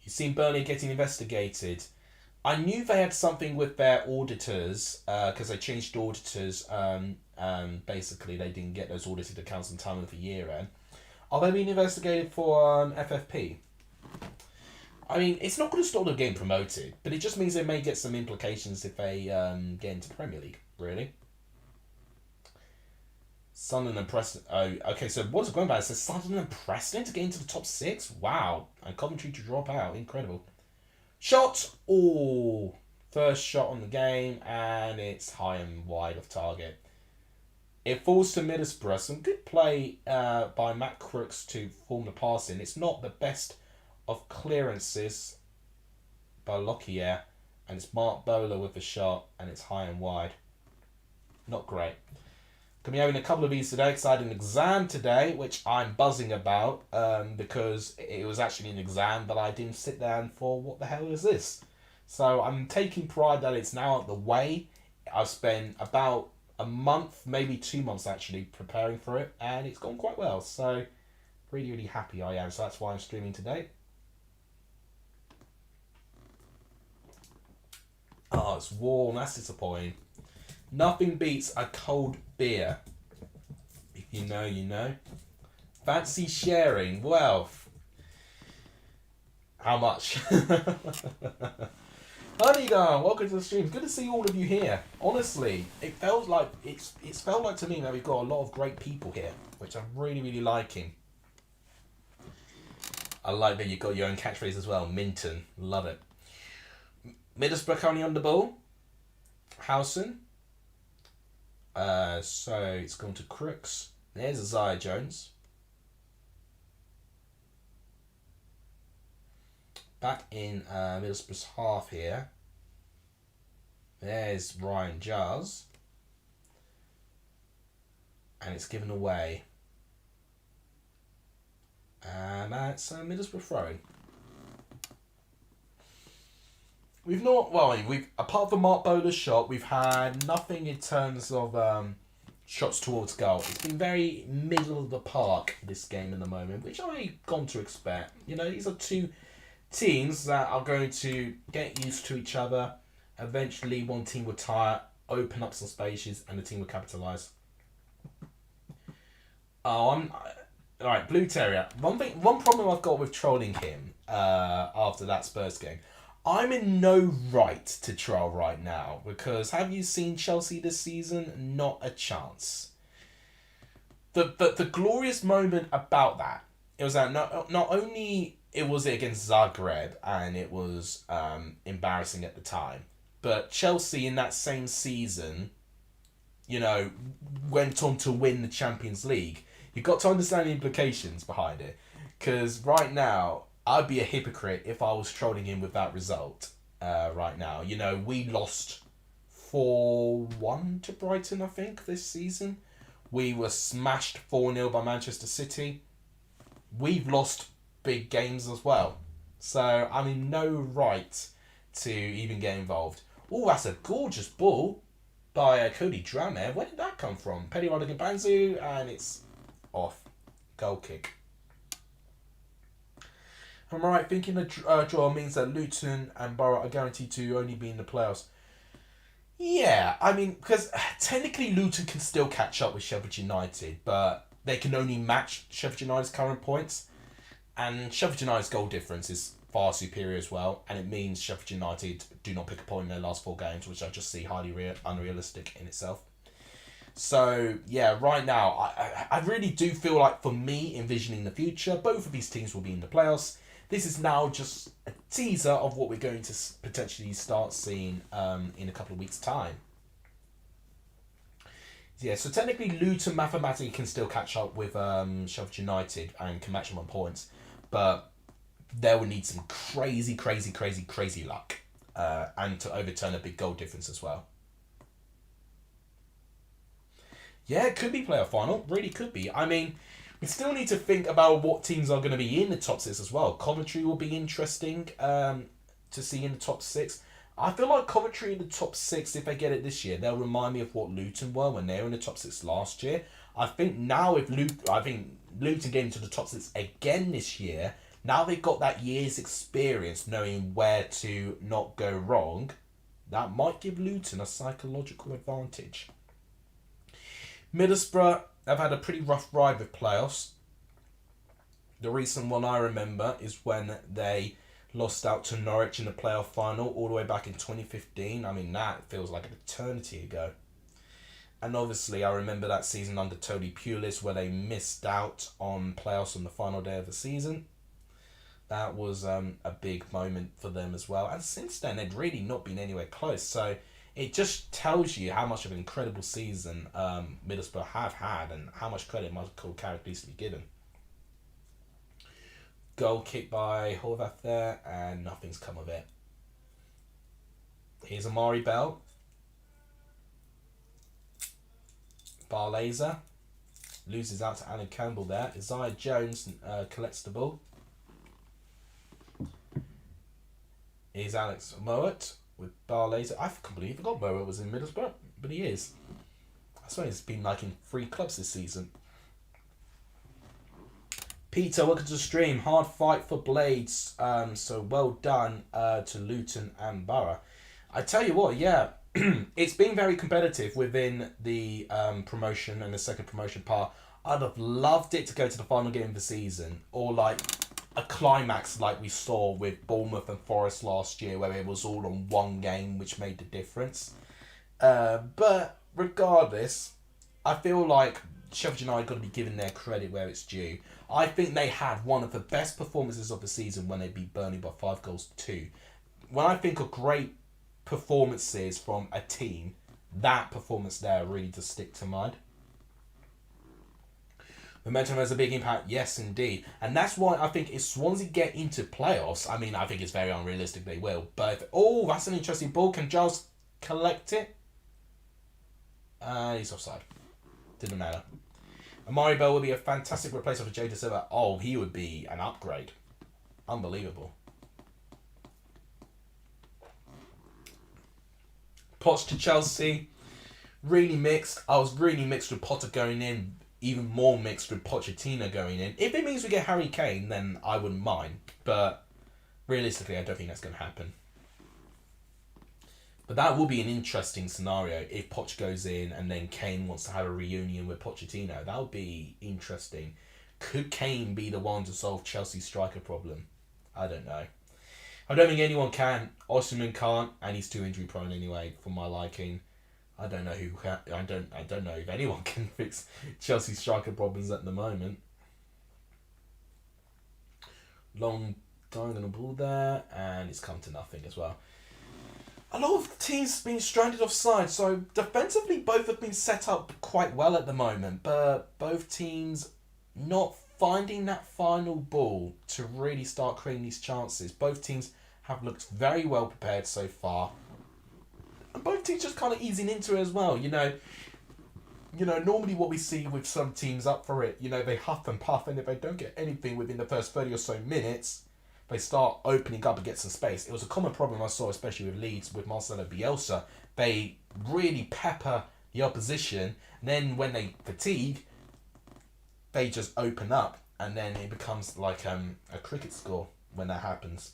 You've seen Burnley getting investigated. I knew they had something with their auditors because they changed auditors. Basically, they didn't get those audited accounts in time of the year end. Are they being investigated for FFP? I mean, it's not going to stop them getting promoted, but it just means they may get some implications if they get into Premier League, really. Sunderland and Preston. Oh, okay, so what's it going by? It says Sunderland and Preston to get into the top 6? Wow. And Coventry to drop out. Incredible. Shot. Oh, first shot on the game, and it's high and wide of target. It falls to Middlesbrough. Some good play by Matt Crooks to form the pass in. It's not the best of clearances by Lockyer, and it's Mark Bowler with the shot, and it's high and wide. Not great. Going to be having a couple of these today because I had an exam today, which I'm buzzing about because it was actually an exam, but I didn't sit down for what the hell is this. So I'm taking pride that it's now out of the way. I've spent about a month, maybe 2 months actually, preparing for it, and it's gone quite well. So really, really happy I am. So that's why I'm streaming today. Oh, it's warm. That's disappointing. Nothing beats a cold beer. If you know, you know. Fancy sharing? Well, how much? Honey down, welcome to the stream. Good to see all of you here. Honestly, it felt like it's felt like to me that we've got a lot of great people here, which I'm really, really liking. I like that you've got your own catchphrase as well. Minton. Love it. Middlesbrough currently on the ball. Howson. So it's gone to Crooks. There's Isaiah Jones. Back in Middlesbrough's half here. There's Ryan Giles. And it's given away. And that's Middlesbrough throwing. We've not, well, we've apart from Mark Bowler's shot, we've had nothing in terms of shots towards goal. It's been very middle of the park, this game in the moment, which I gone to expect. You know, these are two teams that are going to get used to each other. Eventually, one team will tire, open up some spaces, and the team will capitalise. All right, Blue Terrier. One problem I've got with trolling him after that Spurs game. I'm in no right to troll right now because have you seen Chelsea this season? Not a chance. The glorious moment about that, it was that not only it was against Zagreb and it was embarrassing at the time, but Chelsea in that same season, you know, went on to win the Champions League. You've got to understand the implications behind it, because right now I'd be a hypocrite if I was trolling him with that result right now. You know, we lost 4-1 to Brighton, I think, this season. We were smashed 4-0 by Manchester City. We've lost big games as well. So I'm in no right to even get involved. Oh, that's a gorgeous ball by Cody Dramere. Where did that come from? Petty Rodigan Banzu, and it's off. Goal kick. Am I right thinking the draw means that Luton and Borough are guaranteed to only be in the playoffs? Yeah, I mean, because technically Luton can still catch up with Sheffield United, but they can only match Sheffield United's current points. And Sheffield United's goal difference is far superior as well, and it means Sheffield United do not pick a point in their last 4 games, which I just see highly unrealistic in itself. So, yeah, right now, I really do feel like, for me, envisioning the future, both of these teams will be in the playoffs. This is now just a teaser of what we're going to potentially start seeing in a couple of weeks' time. Yeah, so technically Luton mathematically can still catch up with Sheffield United and can match them on points, but they will need some crazy luck and to overturn a big goal difference as well. Yeah, it could be playoff final. Really could be. I mean, we still need to think about what teams are going to be in the top 6 as well. Coventry will be interesting to see in the top 6. I feel like Coventry in the top 6, if they get it this year, they'll remind me of what Luton were when they were in the top 6 last year. I think now if Luton get into the top 6 again this year, now they've got that year's experience knowing where to not go wrong, that might give Luton a psychological advantage. Middlesbrough have had a pretty rough ride with playoffs. The recent one I remember is when they lost out to Norwich in the playoff final all the way back in 2015. I mean, that feels like an eternity ago. And obviously, I remember that season under Tony Pulis where they missed out on playoffs on the final day of the season. That was a big moment for them as well. And since then, they'd really not been anywhere close. So it just tells you how much of an incredible season Middlesbrough have had and how much credit Michael Carrick needs to be given. Goal kicked by Horvath there, and nothing's come of it. Here's Amari Bell. Barlaser loses out to Alan Campbell there. Isaiah Jones collects the ball. Here's Alex Mowat with Barlaser. I completely forgot Mowat was in Middlesbrough, but he is. I swear he's been like in 3 clubs this season. Peter, welcome to the stream. Hard fight for Blades. So well done to Luton and Borough. I tell you what, yeah, it's been very competitive within the promotion and the second promotion part. I'd have loved it to go to the final game of the season, or like a climax like we saw with Bournemouth and Forest last year, where it was all on one game, which made the difference. But regardless, I feel like Sheffield United got to be given their credit where it's due. I think they had one of the best performances of the season when they beat Burnley by 5-2. When I think of great performances from a team, that performance there really does stick to mind. Momentum has a big impact, yes indeed. And that's why I think if Swansea get into playoffs, I mean, I think it's very unrealistic they will. But if, that's an interesting ball. Can Giles collect it? He's offside. Didn't matter. Amari Bell would be a fantastic replacement for Jay De Silva. Oh, he would be an upgrade. Unbelievable. Poch to Chelsea. Really mixed. I was really mixed with Potter going in. Even more mixed with Pochettino going in. If it means we get Harry Kane, then I wouldn't mind. But realistically, I don't think that's going to happen. But that will be an interesting scenario if Poch goes in and then Kane wants to have a reunion with Pochettino. That would be interesting. Could Kane be the one to solve Chelsea's striker problem? I don't know. I don't think anyone can. Osimhen can't, and he's too injury prone anyway, for my liking. I don't know who can. I don't know if anyone can fix Chelsea's striker problems at the moment. Long going on the ball there, and it's come to nothing as well. A lot of teams have been stranded offside, so defensively both have been set up quite well at the moment, but both teams not finding that final ball to really start creating these chances. Both teams have looked very well prepared so far. And both teams just kind of easing into it as well. You know, normally what we see with some teams up for it, they huff and puff, and if they don't get anything within the first 30 or so minutes, they start opening up and get some space. It was a common problem I saw, especially with Leeds, with Marcelo Bielsa. They really pepper the opposition, and then when they fatigue, they just open up, and then it becomes like a cricket score when that happens.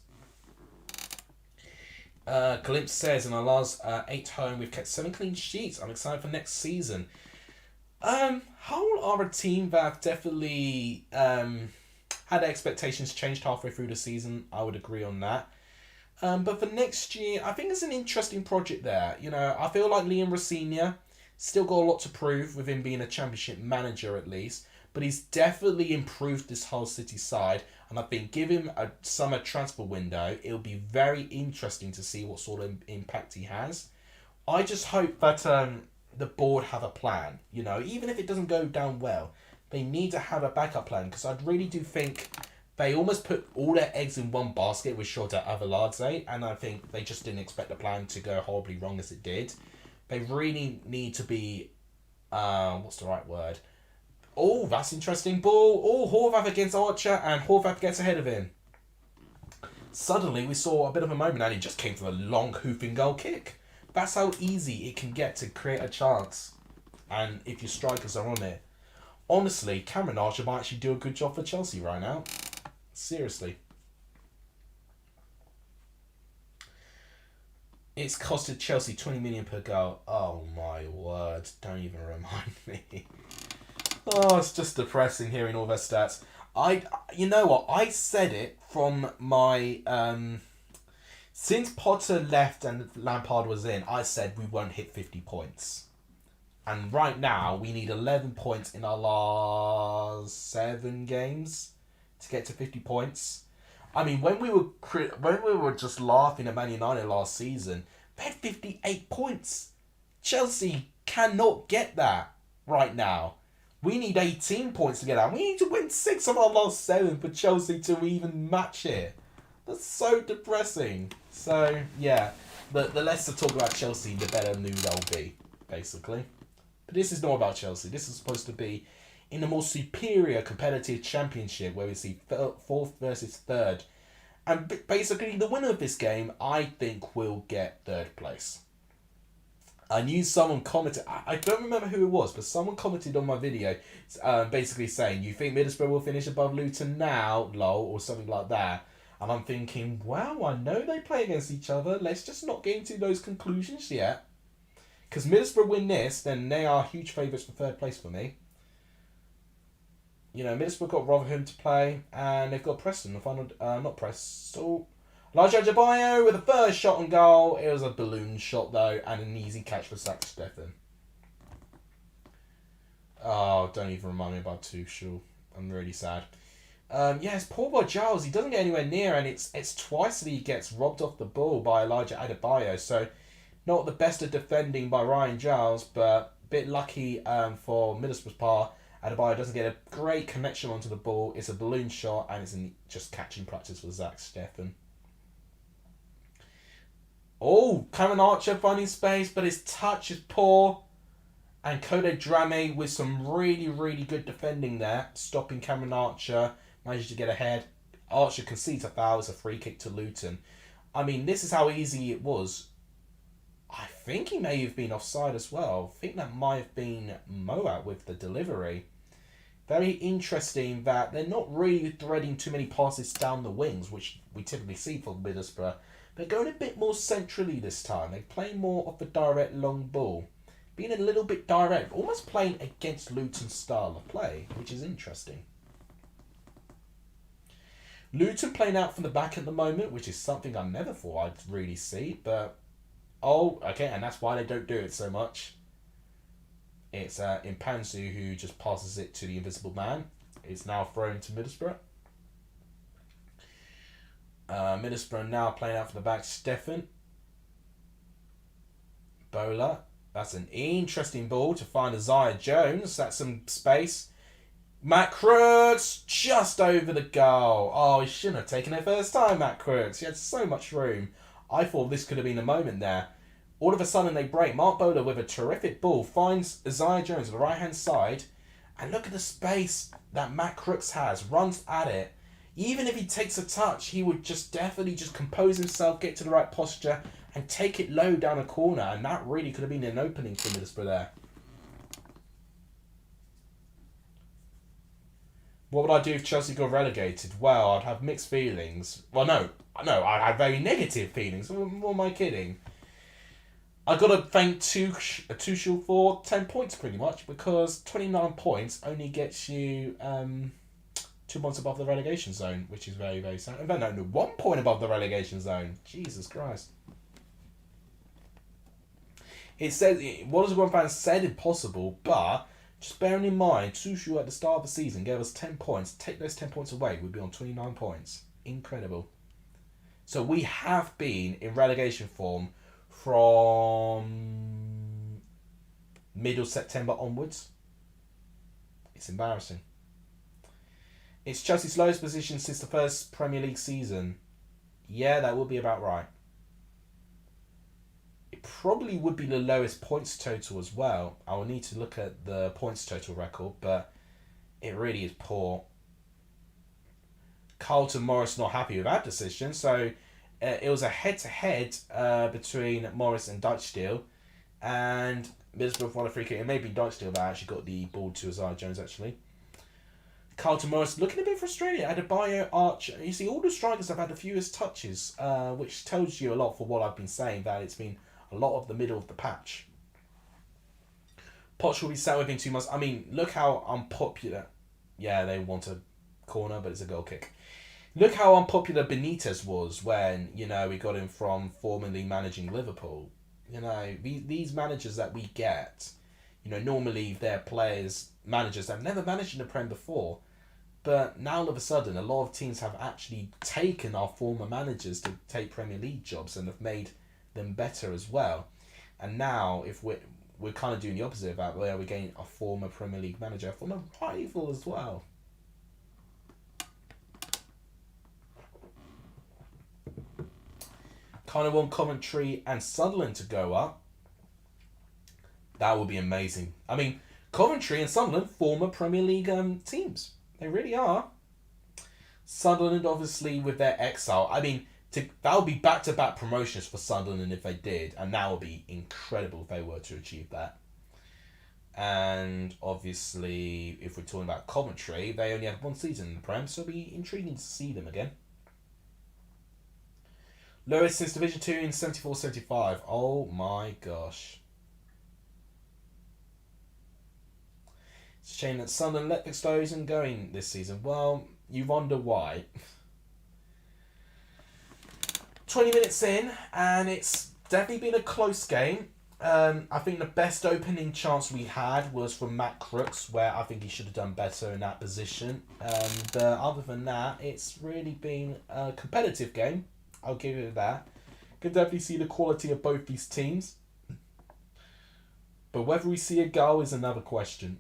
Glimpse says, in our last 8 home, we've kept 7 clean sheets. I'm excited for next season. Hull are a team that definitely Had expectations changed halfway through the season, I would agree on that. But for next year, I think it's an interesting project there. You know, I feel like Liam Rosenior still got a lot to prove with him being a championship manager at least. But he's definitely improved this whole City side. And I think give him a summer transfer window, it'll be very interesting to see what sort of impact he has. I just hope that the board have a plan. You know, even if it doesn't go down well, they need to have a backup plan. Because I really do think they almost put all their eggs in one basket with Shota Avaladze, and I think they just didn't expect the plan to go horribly wrong as it did. They really need to be, what's the right word? Oh, that's interesting ball. Oh, Horvath against Archer, and Horvath gets ahead of him. Suddenly, we saw a bit of a moment, and he just came for a long hoofing goal kick. That's how easy it can get to create a chance, and if your strikers are on it. Honestly, Cameron Archer might actually do a good job for Chelsea right now. Seriously. It's costed Chelsea 20 million per goal. Oh my word. Don't even remind me. Oh, it's just depressing hearing all their stats. You know what? I said it from my... since Potter left and Lampard was in, I said we won't hit 50 points. And right now, we need 11 points in our last 7 games to get to 50 points. I mean, when we were just laughing at Man United last season, they had 58 points. Chelsea cannot get that right now. We need 18 points to get that. We need to win 6 of our last 7 for Chelsea to even match it. That's so depressing. So, yeah, the less to talk about Chelsea, the better mood I'll be, basically. But this is not about Chelsea. This is supposed to be in a more superior competitive championship where we see 4th versus 3rd. And basically, the winner of this game, I think, will get 3rd place. I knew someone commented, I don't remember who it was, but someone commented on my video basically saying, you think Middlesbrough will finish above Luton now, lol, or something like that. And I'm thinking, well, I know they play against each other. Let's just not get into those conclusions yet. Because Middlesbrough win this, then they are huge favourites for 3rd place for me. You know, Middlesbrough got Rotherham to play, and they've got Preston. The final, not Preston. Elijah Adebayo with the first shot on goal. It was a balloon shot, though, and an easy catch for Zach Steffen. Oh, don't even remind me about Tuchel. I'm really sad. It's poor boy Giles. He doesn't get anywhere near, and it's twice that he gets robbed off the ball by Elijah Adebayo. So, not the best of defending by Ryan Giles, but a bit lucky for Middlesbrough's part. Adebayo doesn't get a great connection onto the ball. It's a balloon shot, and it's just catching practice for Zach Steffen. Oh, Cameron Archer finding space, but his touch is poor. And Kode Drame with some really, really good defending there, stopping Cameron Archer, managed to get ahead. Archer concedes a foul, it's a free kick to Luton. I mean, this is how easy it was. I think he may have been offside as well. I think that might have been Moat with the delivery. Very interesting that they're not really threading too many passes down the wings, which we typically see for Middlesbrough. They're going a bit more centrally this time. They play more of the direct long ball. Being a little bit direct, almost playing against Luton's style of play, which is interesting. Luton playing out from the back at the moment, which is something I never thought I'd really see, but... Oh, okay, and that's why they don't do it so much. It's Impansu who just passes it to the invisible man. It's now thrown to Middlesbrough. Middlesbrough now playing out from the back. Steffen. Bowler. That's an interesting ball to find Isaiah Jones. That's some space. Matt Crooks just over the goal. Oh, he shouldn't have taken it first time, Matt Crooks. He had so much room. I thought this could have been a moment there. All of a sudden they break. Mark Bowler with a terrific ball finds Isaiah Jones on the right-hand side. And look at the space that Matt Crooks has. Runs at it. Even if he takes a touch, he would just definitely just compose himself, get to the right posture, and take it low down a corner. And that really could have been an opening for Middlesbrough there. What would I do if Chelsea got relegated? Well, I'd have mixed feelings. Well, no, I'd have very negative feelings. What am I kidding? I've got to thank Tuchel for 10 points pretty much, because 29 points only gets you 2 points above the relegation zone, which is very, very sad. In fact, no, 1 point above the relegation zone. Jesus Christ. It says, Watchalong fans said impossible, but just bearing in mind, Sushu at the start of the season gave us 10 points. Take those 10 points away, we'd be on 29 points. Incredible. So we have been in relegation form from middle September onwards. It's embarrassing. It's Chelsea's lowest position since the first Premier League season. Yeah, that would be about right. It probably would be the lowest points total as well. I will need to look at the points total record, but it really is poor. Carlton Morris not happy with that decision, so it was a head-to-head between Morris and Dychdale, and Middlesbrough won a free kick. It may be Dychdale that actually got the ball to Isaiah Jones, actually. Carlton Morris looking a bit frustrated. Adebayo, Archer. You see, all the strikers have had the fewest touches, which tells you a lot for what I've been saying, that it's been a lot of the middle of the patch. Poch will be sat within 2 months. I mean, look how unpopular. Yeah, they want a corner, but it's a goal kick. Look how unpopular Benitez was when, we got him from formerly managing Liverpool. These managers that we get, normally they're managers that have never managed in the Prem before. But now all of a sudden, a lot of teams have actually taken our former managers to take Premier League jobs and have made them better as well. And now, if we're kind of doing the opposite of that, where we're getting a former Premier League manager, a former rival as well. Kind of want Coventry and Sunderland to go up. That would be amazing. I mean, Coventry and Sunderland, former Premier League teams. They really are. Sunderland, obviously, with their exile. I mean, that would be back-to-back promotions for Sunderland if they did. And that would be incredible if they were to achieve that. And obviously, if we're talking about Coventry, they only had one season in the Prem, so it'll be intriguing to see them again. Lowest since Division 2 in 74-75. Oh my gosh. It's a shame that Sunderland let Explosion going this season. Well, you wonder why. 20 minutes in, and it's definitely been a close game. I think the best opening chance we had was from Matt Crooks, where I think he should have done better in that position. And other than that, it's really been a competitive game. I'll give it that. Can definitely see the quality of both these teams. But whether we see a goal is another question.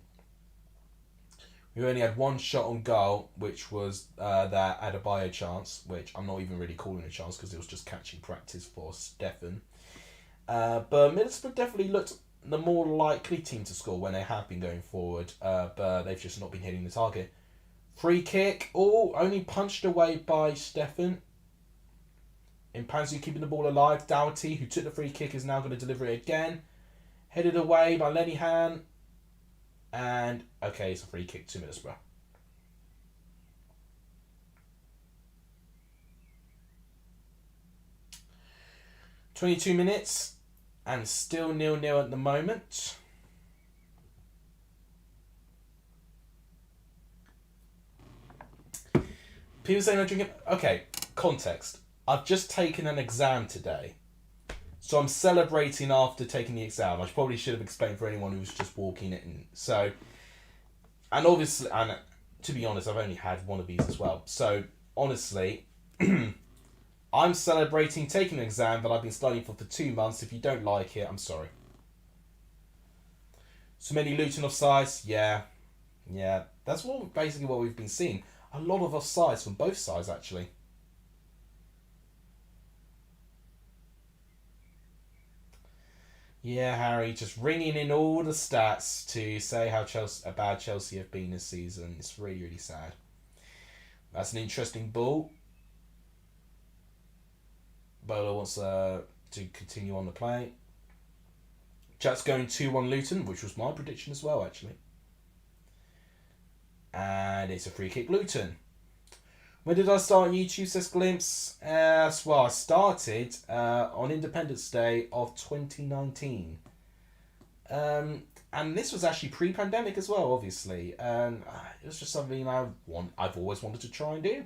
We only had one shot on goal, which was that Adebayo chance, which I'm not even really calling a chance because it was just catching practice for Stefan. But Middlesbrough definitely looked the more likely team to score when they have been going forward, but they've just not been hitting the target. Free kick, only punched away by Stefan. Impanzu keeping the ball alive. Doughty, who took the free kick, is now going to deliver it again. Headed away by Lenihan. And, okay, it's a free kick to Middlesbrough. "22 minutes, and still 0-0 at the moment. People saying I'm drinking... Okay, context. I've just taken an exam today. So I'm celebrating after taking the exam. I probably should have explained for anyone who was just walking in. So, and obviously, and to be honest, I've only had one of these as well. So, honestly, I'm celebrating taking an exam that I've been studying for 2 months. If you don't like it, I'm sorry. So many Luton offsides. Yeah. That's basically what we've been seeing. A lot of offsides from both sides, actually. Yeah, Harry, just ringing in all the stats to say how bad Chelsea have been this season. It's really, really sad. That's an interesting ball. Bowler wants to continue on the play. Chat's going 2-1 Luton, which was my prediction as well, actually. And it's a free kick Luton. When did I start YouTube, says Glimpse? Well, I started on Independence Day of 2019. And this was actually pre-pandemic as well, obviously. And it was just something I've always wanted to try and do.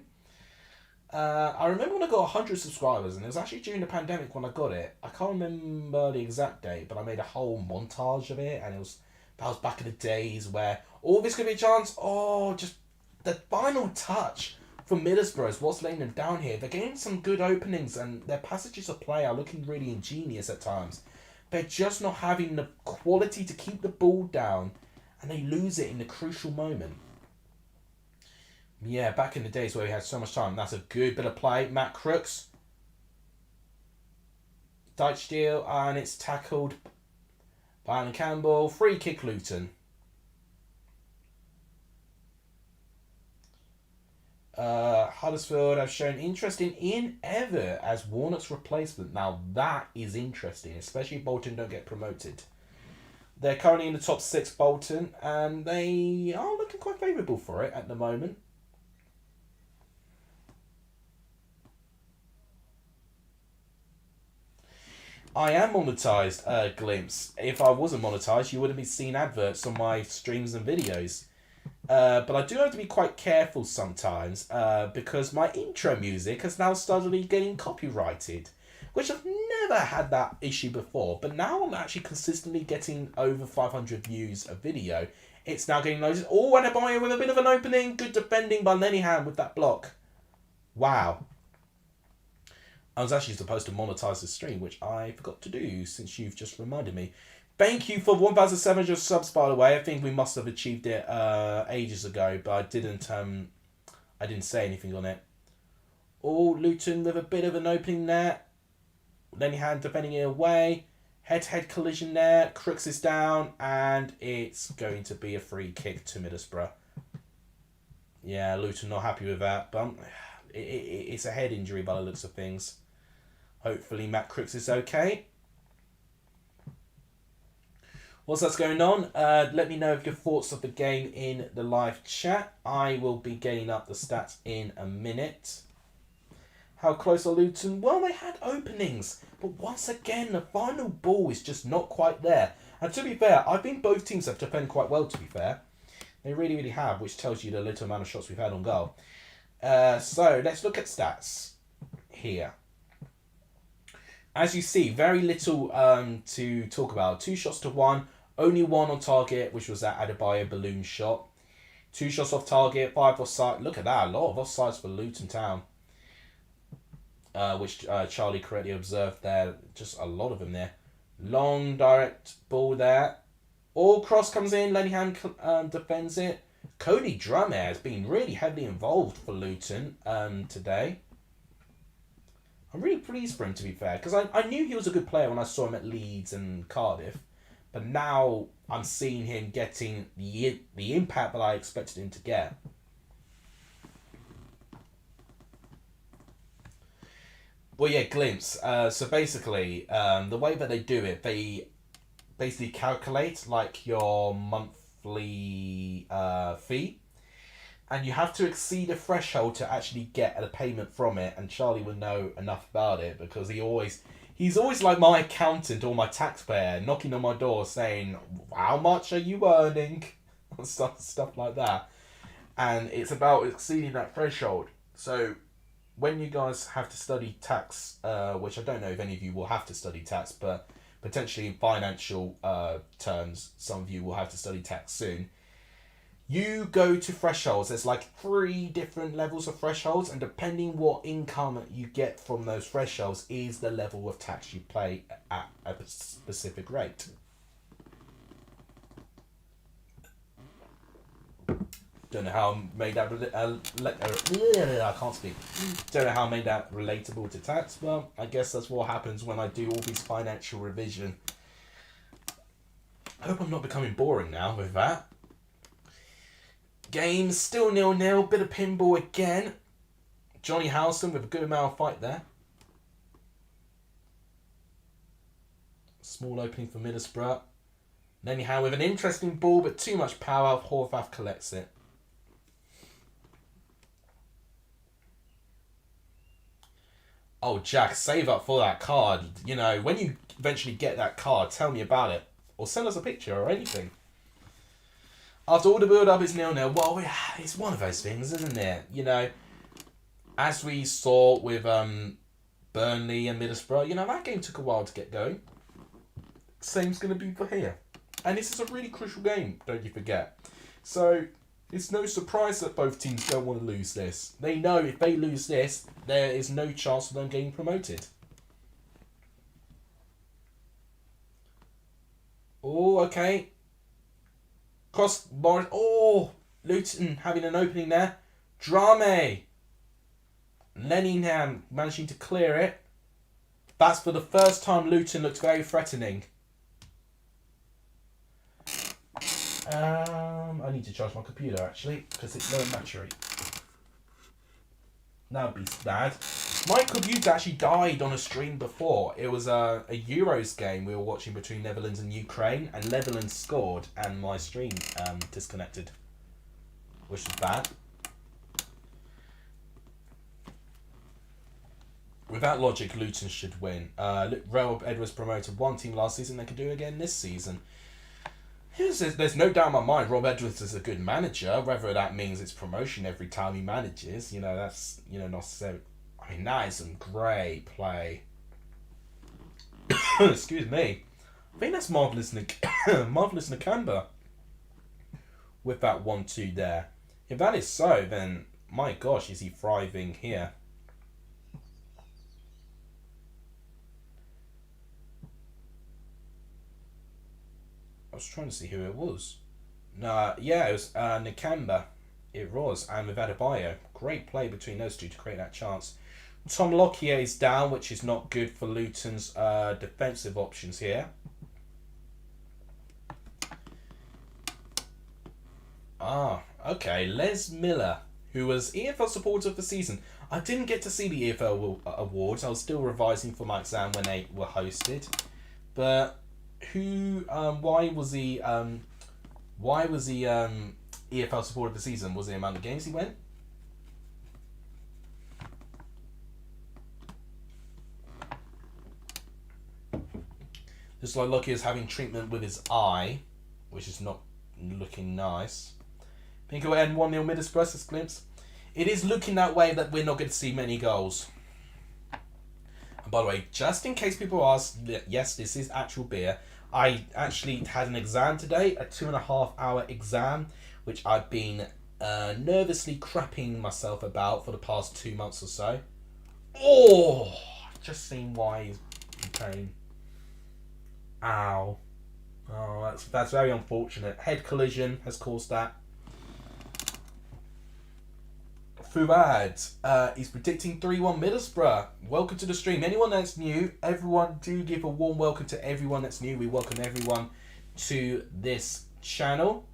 I remember when I got 100 subscribers, and it was actually during the pandemic when I got it. I can't remember the exact date, but I made a whole montage of it, and that was back in the days where all this could be a chance. Oh, just the final touch for Middlesbrough is what's laying them down here. They're getting some good openings, and their passages of play are looking really ingenious at times. They're just not having the quality to keep the ball down, and they lose it in the crucial moment. Yeah, back in the days where we had so much time. That's a good bit of play. Matt Crooks. Dyche deal, and it's tackled by Alan Campbell. Free kick Luton. Huddersfield have shown interest in Ian Ever as Warnock's replacement. Now that is interesting, especially if Bolton don't get promoted. They're currently in the top 6, Bolton, and they are looking quite favourable for it at the moment. I am monetized, Glimpse. If I wasn't monetized, you wouldn't be seeing adverts on my streams and videos. But I do have to be quite careful sometimes because my intro music has now started getting copyrighted, which I've never had that issue before. But now I'm actually consistently getting over 500 views a video. It's now getting noticed. Oh, and Adebayo with a bit of an opening. Good defending by Lenihan with that block. Wow. I was actually supposed to monetize the stream, which I forgot to do since you've just reminded me. Thank you for 1,700 subs, by the way. I think we must have achieved it ages ago, but I didn't say anything on it. Oh, Luton with a bit of an opening there. Lenihan defending it away. Head-to-head collision there. Crooks is down, and it's going to be a free kick to Middlesbrough. Yeah, Luton not happy with that, but it's a head injury by the looks of things. Hopefully Matt Crooks is okay. Whilst that's going on, let me know your thoughts of the game in the live chat. I will be getting up the stats in a minute. How close are Luton? Well, they had openings, but once again, the final ball is just not quite there. And to be fair, I think both teams have defended quite well, to be fair. They really, really have, which tells you the little amount of shots we've had on goal. So, let's look at stats here. As you see, very little to talk about. 2 shots to 1. Only 1 on target, which was that Adebayo balloon shot. 2 shots off target, 5 offside. Look at that. A lot of offsides for Luton Town. Which Charlie correctly observed there. Just a lot of them there. Long direct ball there. All cross comes in. Lenihan defends it. Cody Drummond has been really heavily involved for Luton today. I'm really pleased for him, to be fair, because I knew he was a good player when I saw him at Leeds and Cardiff, but now I'm seeing him getting the impact that I expected him to get. Well, yeah, Glimpse. So basically, the way that they do it, they basically calculate like your monthly fee. And you have to exceed a threshold to actually get a payment from it. And Charlie would know enough about it because he's always like my accountant or my taxpayer knocking on my door saying, how much are you earning? stuff like that. And it's about exceeding that threshold. So when you guys have to study tax, which I don't know if any of you will have to study tax, but potentially in financial terms, some of you will have to study tax soon. You go to thresholds. There's like 3 different levels of thresholds, and depending what income you get from those thresholds is the level of tax you pay at a specific rate. Don't know how I made that I can't speak. Don't know how I made that relatable to tax. Well, I guess that's what happens when I do all these financial revision. I hope I'm not becoming boring now with that. Game still 0-0, bit of pinball again. Johnny Howson with a good amount of fight there. Small opening for Middlesbrough. Lenihan with an interesting ball, but too much power. Horvath collects it. Oh, Jack, save up for that card. You know, when you eventually get that card, tell me about it. or send us a picture or anything. After all the build-up is 0-0. Well, it's one of those things, isn't it? You know, as we saw with Burnley and Middlesbrough, you know, that game took a while to get going. Same's going to be for here. And this is a really crucial game, don't you forget. So, it's no surprise that both teams don't want to lose this. They know if they lose this, there is no chance of them getting promoted. Oh, okay. Cross Morris. Oh, Luton having an opening there. Drame. Lenningham managing to clear it. That's for the first time Luton looked very threatening. I need to charge my computer actually because it's low battery. That would be bad. My computer actually died on a stream before. It was a Euros game we were watching between Netherlands and Ukraine, and Netherlands scored, and my stream disconnected, which is bad. With that logic, Luton should win. Rob Edwards promoted one team last season. They could do it again this season. There's no doubt in my mind Rob Edwards is a good manager. Whether that means it's promotion every time he manages, you know, that's, you know, not so. I mean, that is some great play. Excuse me. I think that's Marvellous Nakamba with that 1-2 there. If that is so, then my gosh, is he thriving here. I was trying to see who it was. No, yeah, it was Nakamba. It was, and with Adebayo. Great play between those two to create that chance. Tom Lockyer is down, which is not good for Luton's defensive options here. Ah, okay. Les Miller, who was EFL Supporter of the Season. I didn't get to see the EFL awards. I was still revising for my exam when they were hosted. But why was he EFL Supporter of the Season? Was it the amount of games he went? Just like Lucky is having treatment with his eye, which is not looking nice. Pinko and 1-0 Middlesbrough, this glimpse. It is looking that way that we're not going to see many goals. And by the way, just in case people ask, yes, this is actual beer. I actually had an exam today, a 2.5-hour exam, which I've been nervously crapping myself about for the past 2 months or so. Oh, just seen why he's in pain. Ow. Oh, that's very unfortunate. Head collision has caused that. Fuad is predicting 3-1 Middlesbrough. Welcome to the stream. Anyone that's new, everyone do give a warm welcome to everyone that's new. We welcome everyone to this channel.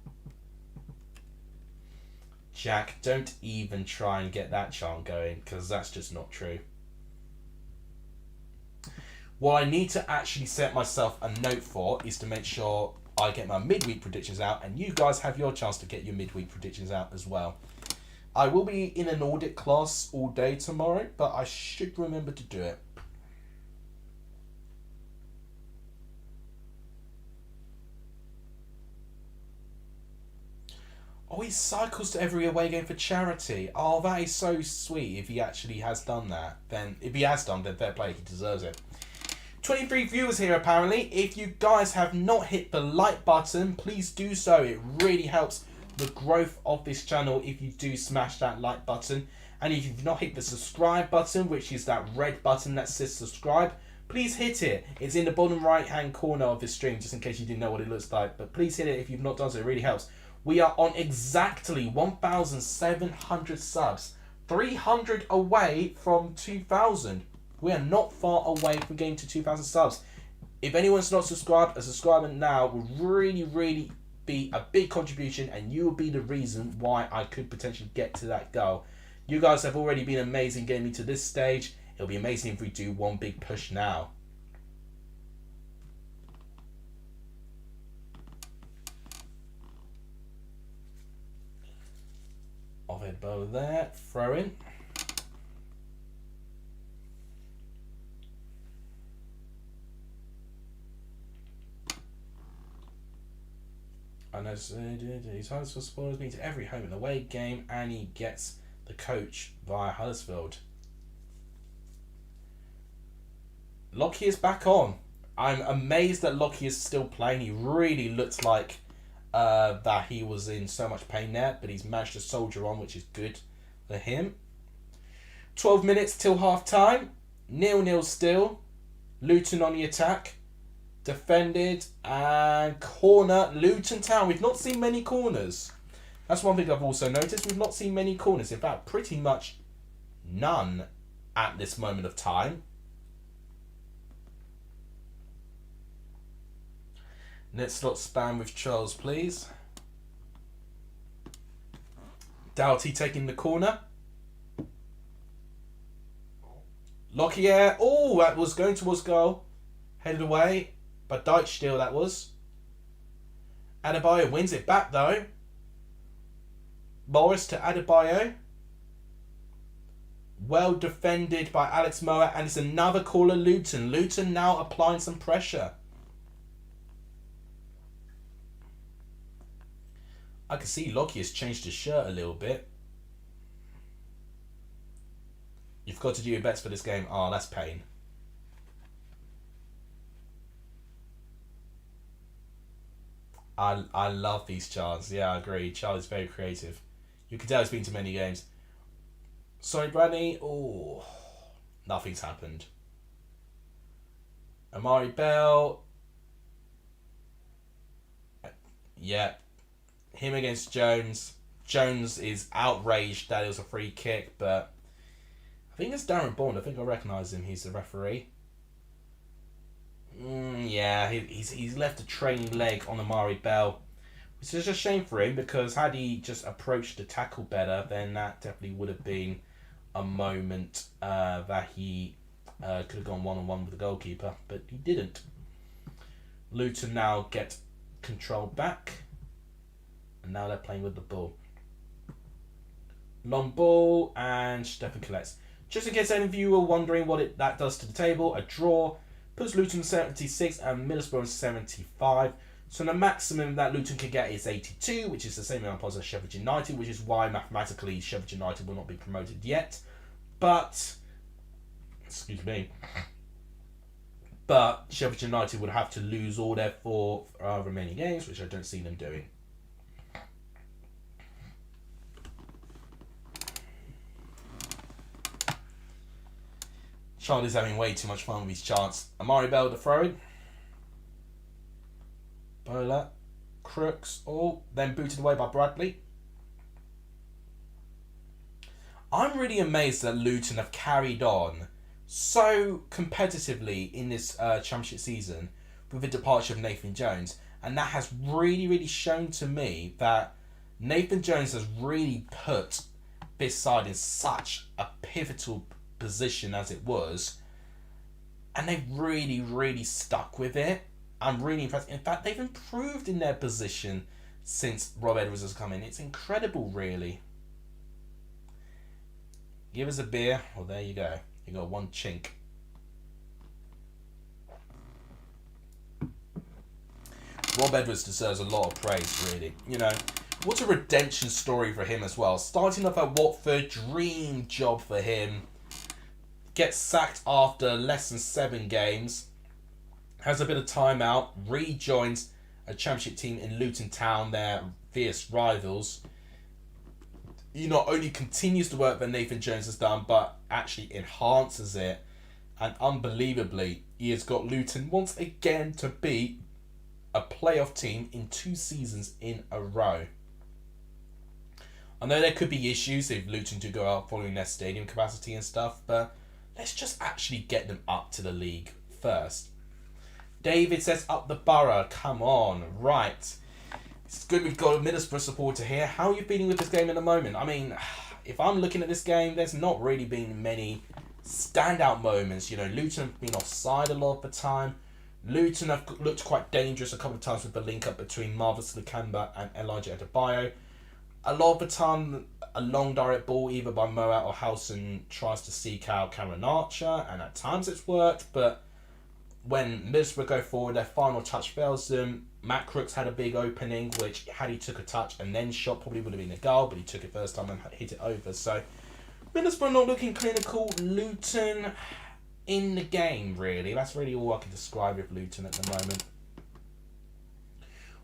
Jack, don't even try and get that chant going, because that's just not true. What I need to actually set myself a note for is to make sure I get my midweek predictions out, and you guys have your chance to get your midweek predictions out as well. I will be in an audit class all day tomorrow, but I should remember to do it. Oh, he cycles to every away game for charity. Oh, that is so sweet if he actually has done that. Then, if he has done, then fair play, he deserves it. 23 viewers here apparently. If you guys have not hit the like button, please do so. It really helps the growth of this channel if you do smash that like button. And if you've not hit the subscribe button, which is that red button that says subscribe, please hit it. It's in the bottom right hand corner of this stream, just in case you didn't know what it looks like. But please hit it if you've not done so, it really helps. We are on exactly 1,700 subs. 300 away from 2,000. We are not far away from getting to 2,000 subs. If anyone's not subscribed, a subscriber now will really, really be a big contribution, and you will be the reason why I could potentially get to that goal. You guys have already been amazing getting me to this stage. It'll be amazing if we do one big push now. Ovid bow there, throw in. And he's Huddersfield supporters been to every home and away game, and he gets the coach via Huddersfield. Lockie is back on. I'm amazed that Lockie is still playing. He really looks like that he was in so much pain there, but he's managed to soldier on, which is good for him. 12 minutes till half time. 0-0 still. Luton on the attack. Defended and corner. Luton Town. We've not seen many corners. That's one thing I've also noticed. We've not seen many corners. In fact, pretty much none at this moment of time. Let's not spam with Charles, please. Doughty taking the corner. Lockyer. Oh, that was going towards goal. Headed away. But Dyche that was. Adebayo wins it back though. Morris to Adebayo. Well defended by Alex Moa, and it's another caller, Luton. Luton now applying some pressure. I can see Lockie has changed his shirt a little bit. You've got to do your bets for this game. Oh, that's pain. I love these charts. Yeah, I agree. Charlie's very creative. You can tell he's been to many games. Sorry, Bradley. Oh, nothing's happened. Amari Bell. Yeah. Him against Jones. Jones is outraged that it was a free kick, but I think it's Darren Bond. I think I recognise him. He's the referee. Yeah, he's left a trailing leg on Amari Bell, which is a shame for him, because had he just approached the tackle better, then that definitely would have been a moment that he could have gone one-on-one with the goalkeeper, but he didn't. Luton now get control back, and now they're playing with the ball. Long ball, and Stefan collects. Just in case any of you were wondering what that does to the table, a draw puts Luton 76 and Middlesbrough 75. So the maximum that Luton can get is 82, which is the same amount as Sheffield United, which is why mathematically Sheffield United will not be promoted yet. But, excuse me, but Sheffield United would have to lose all their 4 remaining games, which I don't see them doing. Charlie's having way too much fun with his chants. Amari Bell the throw. Bowler. Crooks. Oh, then booted away by Bradley. I'm really amazed that Luton have carried on so competitively in this championship season with the departure of Nathan Jones. And that has really, really shown to me that Nathan Jones has really put this side in such a pivotal position as it was, and they've really, really stuck with it. I'm really impressed. In fact, they've improved in their position since Rob Edwards has come in. It's incredible, really. Give us a beer. Well, there you go. You got one chink. Rob Edwards deserves a lot of praise, really. You know, what a redemption story for him as well. Starting off at Watford, dream job for him. Gets sacked after less than 7 games. Has a bit of time out. Rejoins a championship team in Luton Town, their fierce rivals. He not only continues the work that Nathan Jones has done, but actually enhances it. And unbelievably, he has got Luton once again to be a playoff team in 2 seasons in a row. I know there could be issues if Luton do go out following their stadium capacity and stuff, but let's just actually get them up to the league first. David says up the borough. Come on. Right. It's good we've got a Middlesbrough supporter here. How are you feeling with this game at the moment? I mean, if I'm looking at this game, there's not really been many standout moments. You know, Luton have been offside a lot of the time. Luton have looked quite dangerous a couple of times with the link up between Marvelous Lukamba and Elijah Adebayo. A lot of the time, a long direct ball either by Moat or Howson tries to seek out Cameron Archer, and at times it's worked, but when Middlesbrough go forward, their final touch fails them. Matt Crooks had a big opening, which had he took a touch and then shot probably would have been a goal, but he took it first time and hit it over. So Middlesbrough not looking clinical. Luton in the game, really. That's really all I can describe with Luton at the moment.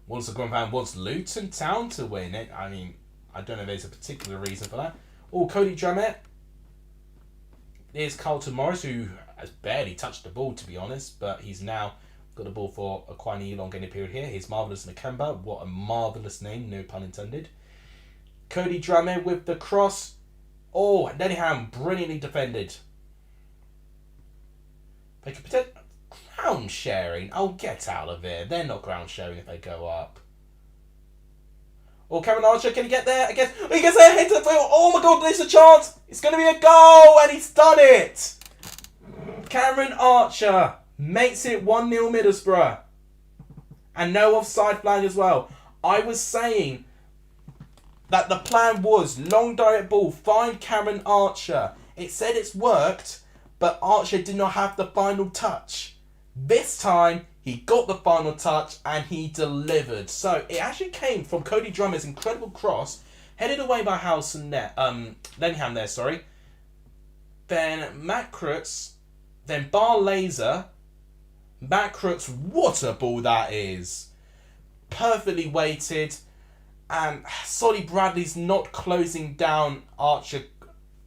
Wants the Grand fan wants Luton Town to win it. I mean, I don't know if there's a particular reason for that. Oh, Cody Drummett. Here's Carlton Morris, who has barely touched the ball, to be honest, but he's now got the ball for quite an elongated period here. Here's Marvellous Nakamba. What a marvellous name, no pun intended. Cody Drummett with the cross. Oh, Denningham brilliantly defended. They could protect ground sharing. Oh, get out of there. They're not ground sharing if they go up. Oh, Cameron Archer, can he get there? I guess he gets there, hits the field. Oh my god, there's a chance. It's going to be a goal, and he's done it. Cameron Archer makes it 1-0 Middlesbrough. And no offside flag as well. I was saying that the plan was long direct ball, find Cameron Archer. It said it's worked, but Archer did not have the final touch. This time, he got the final touch and he delivered. So it actually came from Cody Drummer's incredible cross, headed away by Denningham there, sorry. Then Matt Crooks, then Bar Laser. Matt Crooks, what a ball that is. Perfectly weighted. And Solly Bradley's not closing down Archer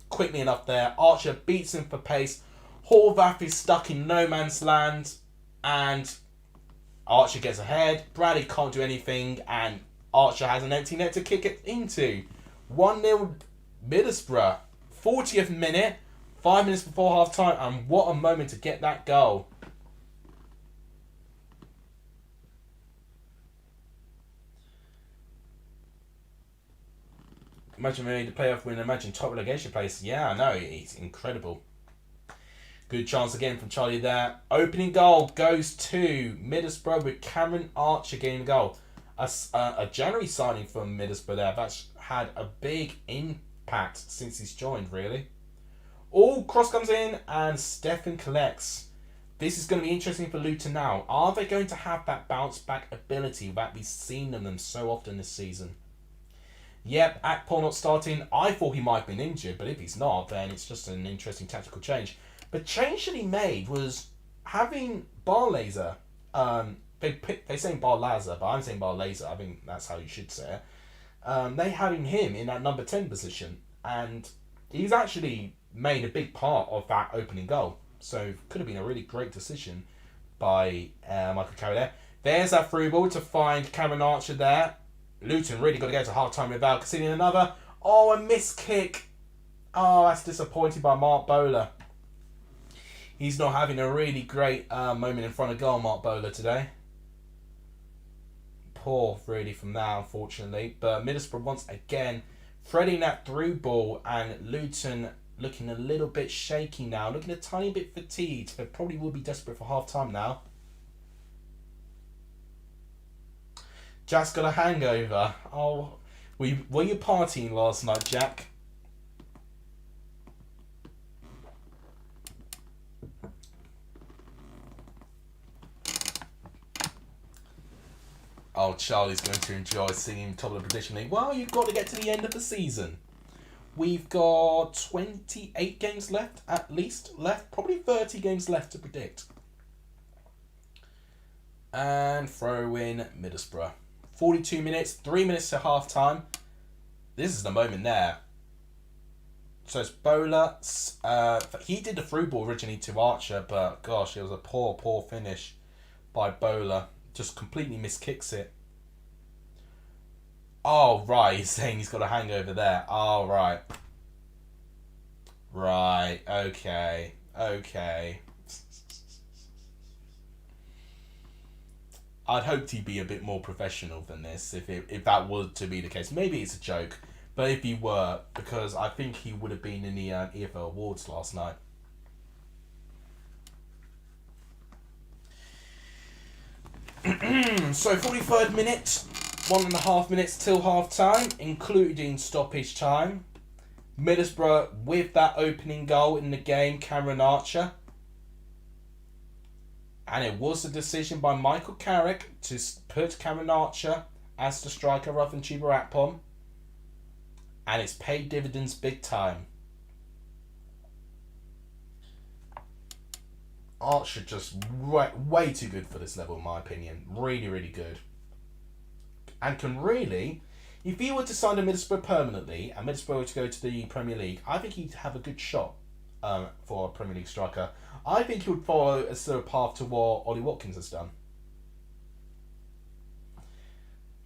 quickly enough there. Archer beats him for pace. Horvath is stuck in no man's land. And Archer gets ahead. Bradley can't do anything. And Archer has an empty net to kick it into. 1-0 Middlesbrough. 40th minute. 5 minutes before half time. And what a moment to get that goal. Imagine we made the playoff win. Imagine top relegation place. Yeah, I know. It's incredible. Good chance again from Charlie there. Opening goal goes to Middlesbrough with Cameron Archer getting the goal. A January signing from Middlesbrough there. That's had a big impact since he's joined, really. Oh, cross comes in and Stefan collects. This is going to be interesting for Luton now. Are they going to have that bounce back ability that we've seen in them so often this season? Yep, Akpol not starting. I thought he might have been injured, but if he's not, then it's just an interesting tactical change. The change that he made was having Bar Laser. They saying Bar Laser, but I'm saying Bar Laser. I think that's how you should say it. They having him in that number 10 position, and he's actually made a big part of that opening goal. So could have been a really great decision by Michael Carey there. There's that through ball to find Cameron Archer there. Luton really got to go to half time without conceding another. Oh, a missed kick. Oh, that's disappointing by Mark Bowler. He's not having a really great moment in front of goal, Mark Bowler, today. Poor, really, from now, unfortunately. But Middlesbrough once again threading that through ball, and Luton looking a little bit shaky now, looking a tiny bit fatigued. They probably will be desperate for half time now. Jack's got a hangover. Oh, were you partying last night, Jack? Oh, Charlie's going to enjoy singing top of the prediction league. Well, you've got to get to the end of the season. We've got 28 games left, at least left. Probably 30 games left to predict. And throw in Middlesbrough. 42 minutes, 3 minutes to half time. This is the moment there. So it's Bowler. He did the through ball originally to Archer, but gosh, it was a poor finish by Bowler. Just completely miskicks it. Oh, right. He's saying he's got a hangover there. Oh, right. Right. Okay. I'd hoped he'd be a bit more professional than this if that was to be the case. Maybe it's a joke, but if he were, because I think he would have been in the EFL Awards last night. So 43rd minute, 1.5 minutes till half time, including stoppage time. Middlesbrough with that opening goal in the game, Cameron Archer. And it was a decision by Michael Carrick to put Cameron Archer as the striker rather than Chuba Akpom. And it's paid dividends big time. Archer just way too good for this level, in my opinion. Really, really good. And can really, if he were to sign to Middlesbrough permanently, and Middlesbrough were to go to the Premier League, I think he'd have a good shot for a Premier League striker. I think he would follow a sort of path to what Ollie Watkins has done.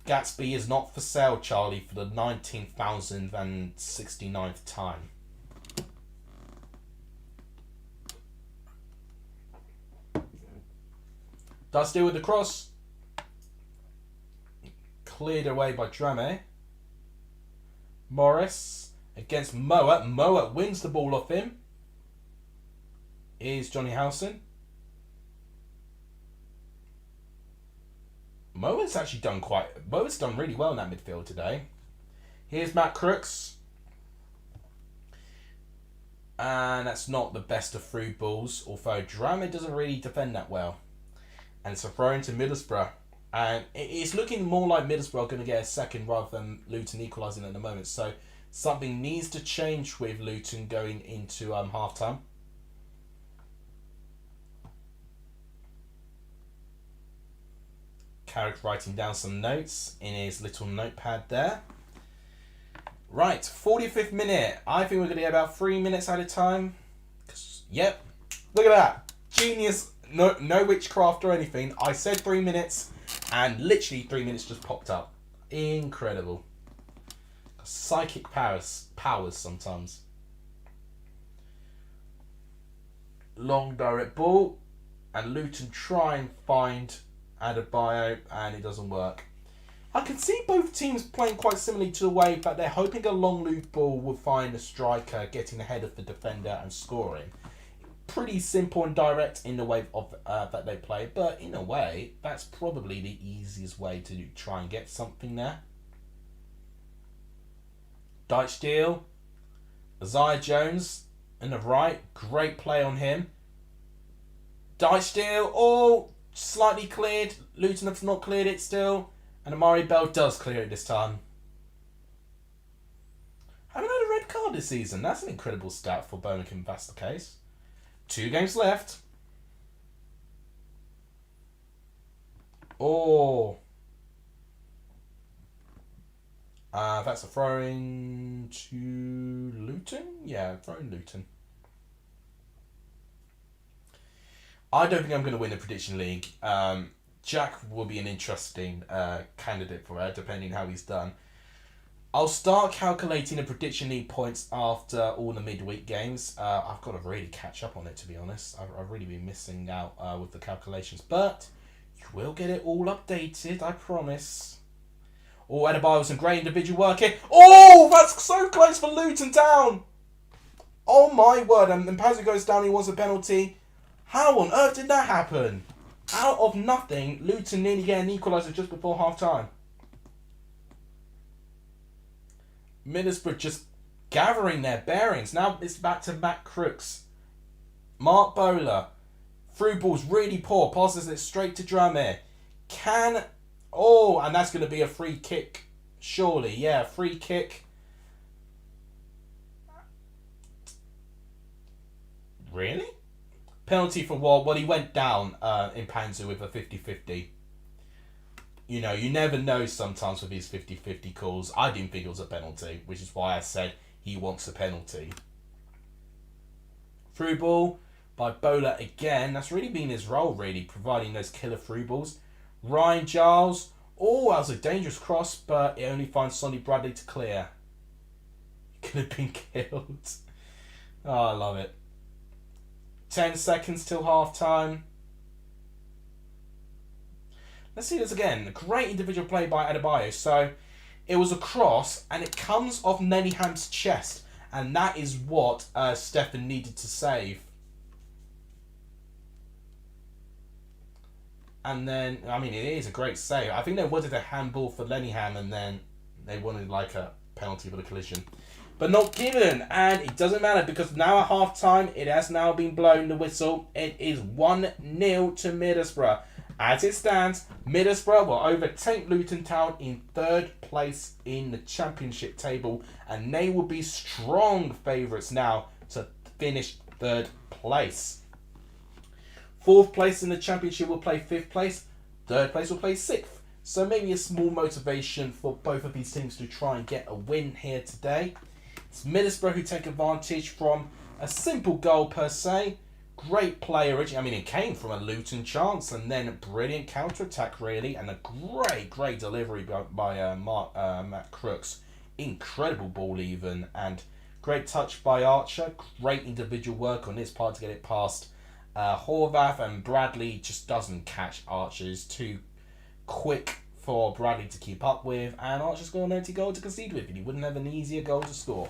Gatsby is not for sale, Charlie, for the 19,069th time. Does deal with the cross. Cleared away by Drame. Morris against Moat. Moat wins the ball off him. Is Johnny Howson. Moat's actually done Moat's done really well in that midfield today. Here's Matt Crooks. And that's not the best of through balls, although Drame doesn't really defend that well. And it's a throw into Middlesbrough. And it's looking more like Middlesbrough are going to get a second rather than Luton equalising at the moment. So something needs to change with Luton going into half-time. Carrick writing down some notes in his little notepad there. Right, 45th minute. I think we're going to get about 3 minutes at a time. Yep, look at that. Genius. No witchcraft or anything. I said 3 minutes, and literally 3 minutes just popped up. Incredible. Psychic powers sometimes. Long direct ball, and Luton try and find Adebayo, and it doesn't work. I can see both teams playing quite similarly to the way that they're hoping a long loop ball will find a striker getting ahead of the defender and scoring. Pretty simple and direct in the way of that they play, but in a way, that's probably the easiest way to try and get something there. Dyche Isaiah Jones in the right, great play on him. Dyche slightly cleared. Luton have not cleared it still, and Amari Bell does clear it this time. Haven't had a red card this season. That's an incredible stat for Birmingham if that's the case. 2 games left. That's a throw-in to Luton? Yeah, throw-in Luton. I don't think I'm going to win the Prediction League. Jack will be an interesting candidate for it, depending how he's done. I'll start calculating the Prediction League points after all the midweek games. I've got to really catch up on it, to be honest. I've really been missing out with the calculations. But you will get it all updated, I promise. Adebayo with some great individual work here. That's so close for Luton Town. Oh my word. And Pazzi goes down, he wants a penalty. How on earth did that happen? Out of nothing, Luton nearly get an equaliser just before half-time. Middlesbrough just gathering their bearings. Now it's back to Matt Crooks. Mark Bowler. Through ball's really poor. Passes it straight to Drame. And that's going to be a free kick. Surely. Yeah, free kick. Really? Penalty for what? Well, he went down in Panzu with a 50-50. You know, you never know sometimes with these 50-50 calls. I didn't think it was a penalty, which is why I said he wants a penalty. Through ball by Bowler again. That's really been his role, really, providing those killer through balls. Ryan Giles. That was a dangerous cross, but it only finds Sonny Bradley to clear. He could have been killed. I love it. 10 seconds till half-time. Let's see this again. A great individual play by Adebayo. So, it was a cross, and it comes off Nellyham's chest. And that is what Stefan needed to save. And then, it is a great save. I think they wanted a handball for Lenihan, and then they wanted like a penalty for the collision. but not given. And it doesn't matter because now at half time, it has now been blown the whistle. It is 1-0 to Middlesbrough. As it stands, Middlesbrough will overtake Luton Town in third place in the championship table, and they will be strong favourites now to finish third place. Fourth place in the championship will play fifth place. Third place will play sixth. So maybe a small motivation for both of these teams to try and get a win here today. It's Middlesbrough who take advantage from a simple goal per se. Great play originally. I mean, it came from a Luton chance and then a brilliant counter-attack, really. And a great delivery by Matt Crooks. Incredible ball even. And great touch by Archer. Great individual work on his part to get it past Horvath. And Bradley just doesn't catch Archer. It's too quick for Bradley to keep up with. And Archer's got an empty goal to concede with. And he wouldn't have an easier goal to score.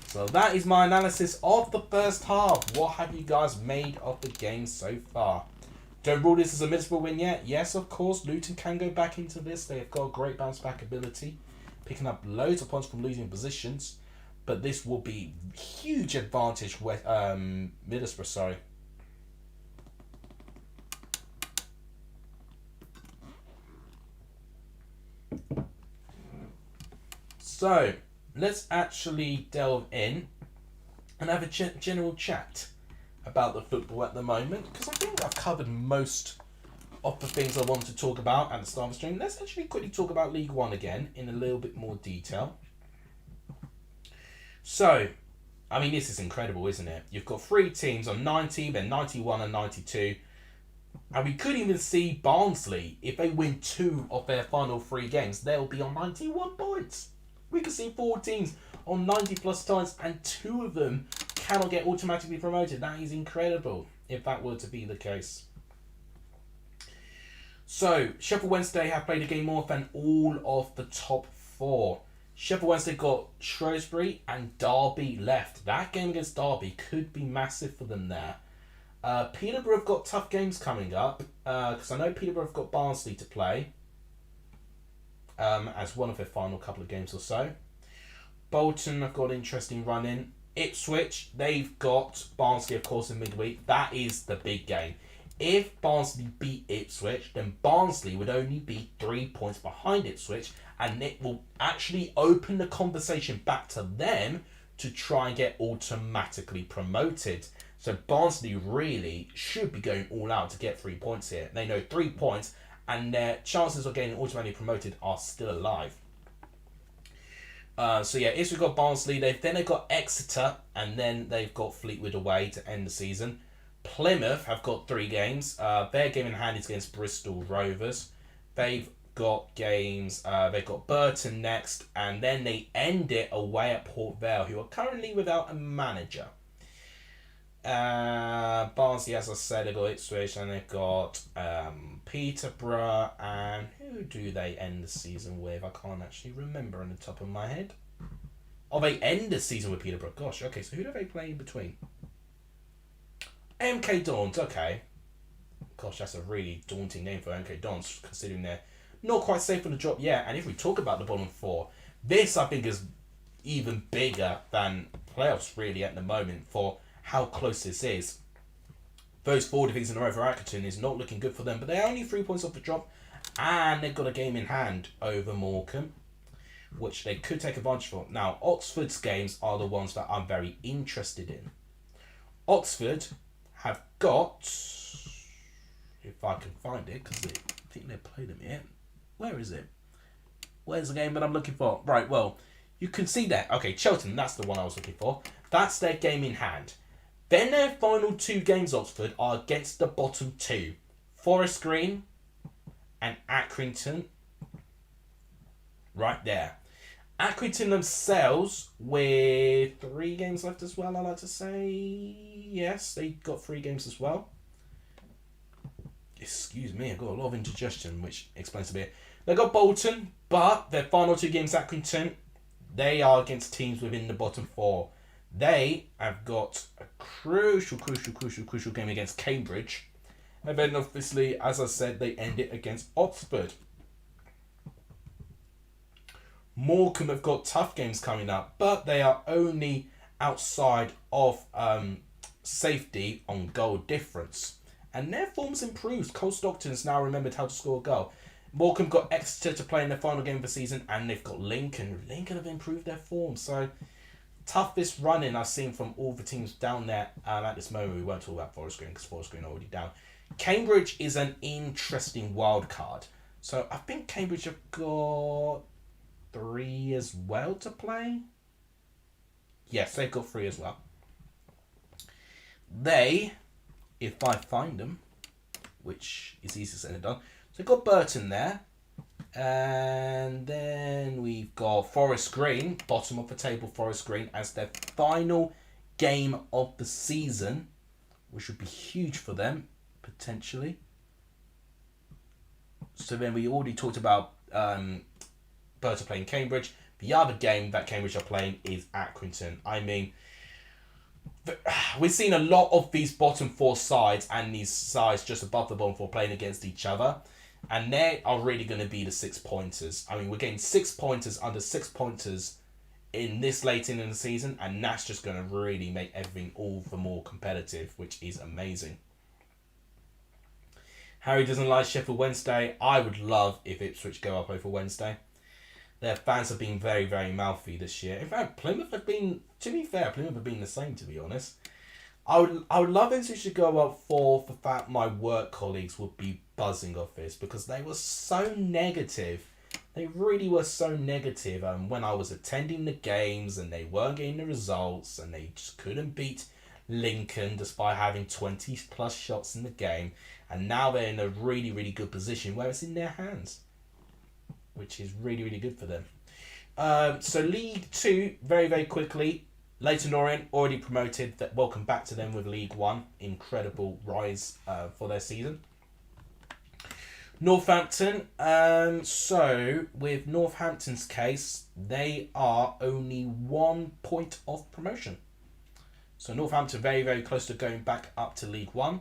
So that is my analysis of the first half. What have you guys made of the game so far? Don't rule this as a Middlesbrough win yet. Yes, of course, Luton can go back into this. They have got a great bounce back ability, picking up loads of points from losing positions. But this will be huge advantage with Middlesbrough. Sorry. So let's actually delve in and have a general chat about the football at the moment, because I think I've covered most of the things I wanted to talk about at the start of the stream. Let's actually quickly talk about League One again in a little bit more detail. So, I mean, this is incredible, isn't it? You've got 3 teams on 90, then 91 and 92. And we could even see Barnsley, if they win 2 of their final 3 games, they'll be on 91 points. We could see 4 teams on 90 plus points and 2 of them cannot get automatically promoted. That is incredible if that were to be the case. So, Sheffield Wednesday have played a game more than all of the top 4. Sheffield Wednesday got Shrewsbury and Derby left. That game against Derby could be massive for them there. Peterborough have got tough games coming up, because I know Peterborough have got Barnsley to play as one of their final couple of games or so. Bolton have got an interesting run in. Ipswich, they've got Barnsley, of course, in midweek. That is the big game. If Barnsley beat Ipswich, then Barnsley would only be 3 points behind Ipswich, and it will actually open the conversation back to them to try and get automatically promoted. So Barnsley really should be going all out to get 3 points here. They know 3 points and their chances of getting automatically promoted are still alive. So yeah, Ipswich got Barnsley, they've got Exeter, and then they've got Fleetwood away to end the season. Plymouth have got 3 games. Their game in hand is against Bristol Rovers. They've got games, they've got Burton next, and then they end it away at Port Vale, who are currently without a manager. Barnsley, as I said, they've got Ipswich, and they've got Peterborough, and who do they end the season with? I can't actually remember on the top of my head. Oh, they end the season with Peterborough. Gosh, okay, so who do they play in between? MK Dons, okay. Gosh, that's a really daunting name for MK Dons, considering they're not quite safe on the drop yet. And if we talk about the bottom 4, this I think is even bigger than playoffs really at the moment for how close this is. Those 4 defeats in a row for Accrington is not looking good for them, but they're only 3 points off the drop, and they've got a game in hand over Morecambe, which they could take advantage of. Now, Oxford's games are the ones that I'm very interested in. Oxford have got, if I can find it, because I think they played them yet. Where is it? Where's the game that I'm looking for? Right, well, you can see that. Okay, Cheltenham, that's the one I was looking for. That's their game in hand. Then their final 2 games, Oxford, are against the bottom 2. Forest Green and Accrington. Right there. Accrington themselves with 3 games left as well, I like to say. Yes, they got 3 games as well. Excuse me, I've got a lot of indigestion, which explains a bit. They got Bolton, but their final 2 games, Accrington, they are against teams within the bottom 4. They have got a crucial game against Cambridge. And then obviously, as I said, they end it against Oxford. Morecambe have got tough games coming up, but they are only outside of safety on goal difference. And their form's improved. Cole Stockton's now remembered how to score a goal. Morecambe got Exeter to play in their final game of the season, and they've got Lincoln. Lincoln have improved their form. So, toughest running I've seen from all the teams down there at this moment. We won't talk about Forest Green because Forest Green are already down. Cambridge is an interesting wild card. So, I think Cambridge have got 3 as well to play. Yes, they've got 3 as well. They, if I find them, which is easier said than done. So we've got Burton there. And then we've got Forest Green, bottom of the table, Forest Green, as their final game of the season, which would be huge for them, potentially. So then we already talked about Burton playing Cambridge. The other game that Cambridge are playing is Accrington. I mean, we've seen a lot of these bottom 4 sides and these sides just above the bottom 4 playing against each other. And they are really going to be the 6-pointers. I mean, we're getting 6-pointers under 6-pointers in this late in the season. And that's just going to really make everything all the more competitive, which is amazing. Harry doesn't like Sheffield Wednesday. I would love if Ipswich go up over Wednesday. Their fans have been very, very mouthy this year. In fact, Plymouth have been, to be fair, Plymouth have been the same, to be honest. I would love Ipswich to go up for the fact my work colleagues would be buzzing off this because they were so negative. They really were so negative when I was attending the games and they weren't getting the results and they just couldn't beat Lincoln despite having 20 plus shots in the game. And now they're in a really, really good position where it's in their hands, which is really, really good for them. So League 2, very, very quickly. Leyton Orient already promoted. Welcome back to them with League 1. Incredible rise for their season. Northampton. So with Northampton's case, they are only 1 point off promotion. So Northampton very, very close to going back up to League 1.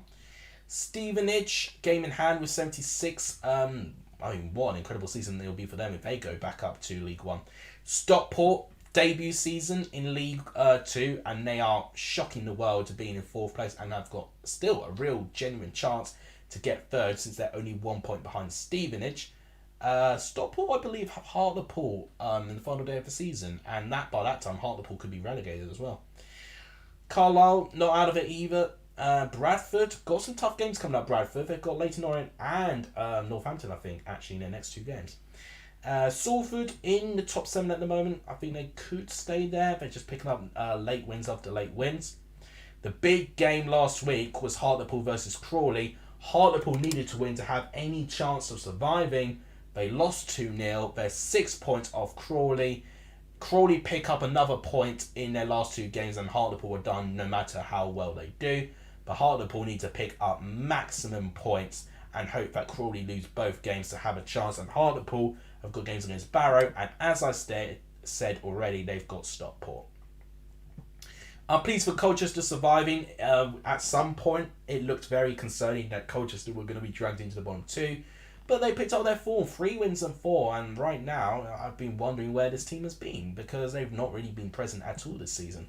Stevenage, game in hand with 76. I mean, what an incredible season it'll be for them if they go back up to League 1. Stockport, debut season in League 2, and they are shocking the world to being in 4th place and have got still a real genuine chance to get 3rd since they're only 1 point behind Stevenage. Stockport, I believe, have Hartlepool in the final day of the season, and that by that time Hartlepool could be relegated as well. Carlisle, not out of it either. Bradford, got some tough games coming up, Bradford. They've got Leyton Orient and Northampton, I think, actually, in their next 2 games. Salford in the top 7 at the moment. I think they could stay there. They're just picking up late wins after late wins. The big game last week was Hartlepool versus Crawley. Hartlepool needed to win to have any chance of surviving. They lost 2-0. They're 6 points off Crawley. Crawley pick up another point in their last 2 games and Hartlepool are done no matter how well they do. But Hartlepool need to pick up maximum points and hope that Crawley lose both games to have a chance. And Hartlepool have got games against Barrow, and as I said already, they've got Stockport. I'm pleased for Colchester surviving. At some point, it looked very concerning that Colchester were going to be dragged into the bottom 2, but they picked up their form, 3 wins and 4, and right now, I've been wondering where this team has been, because they've not really been present at all this season.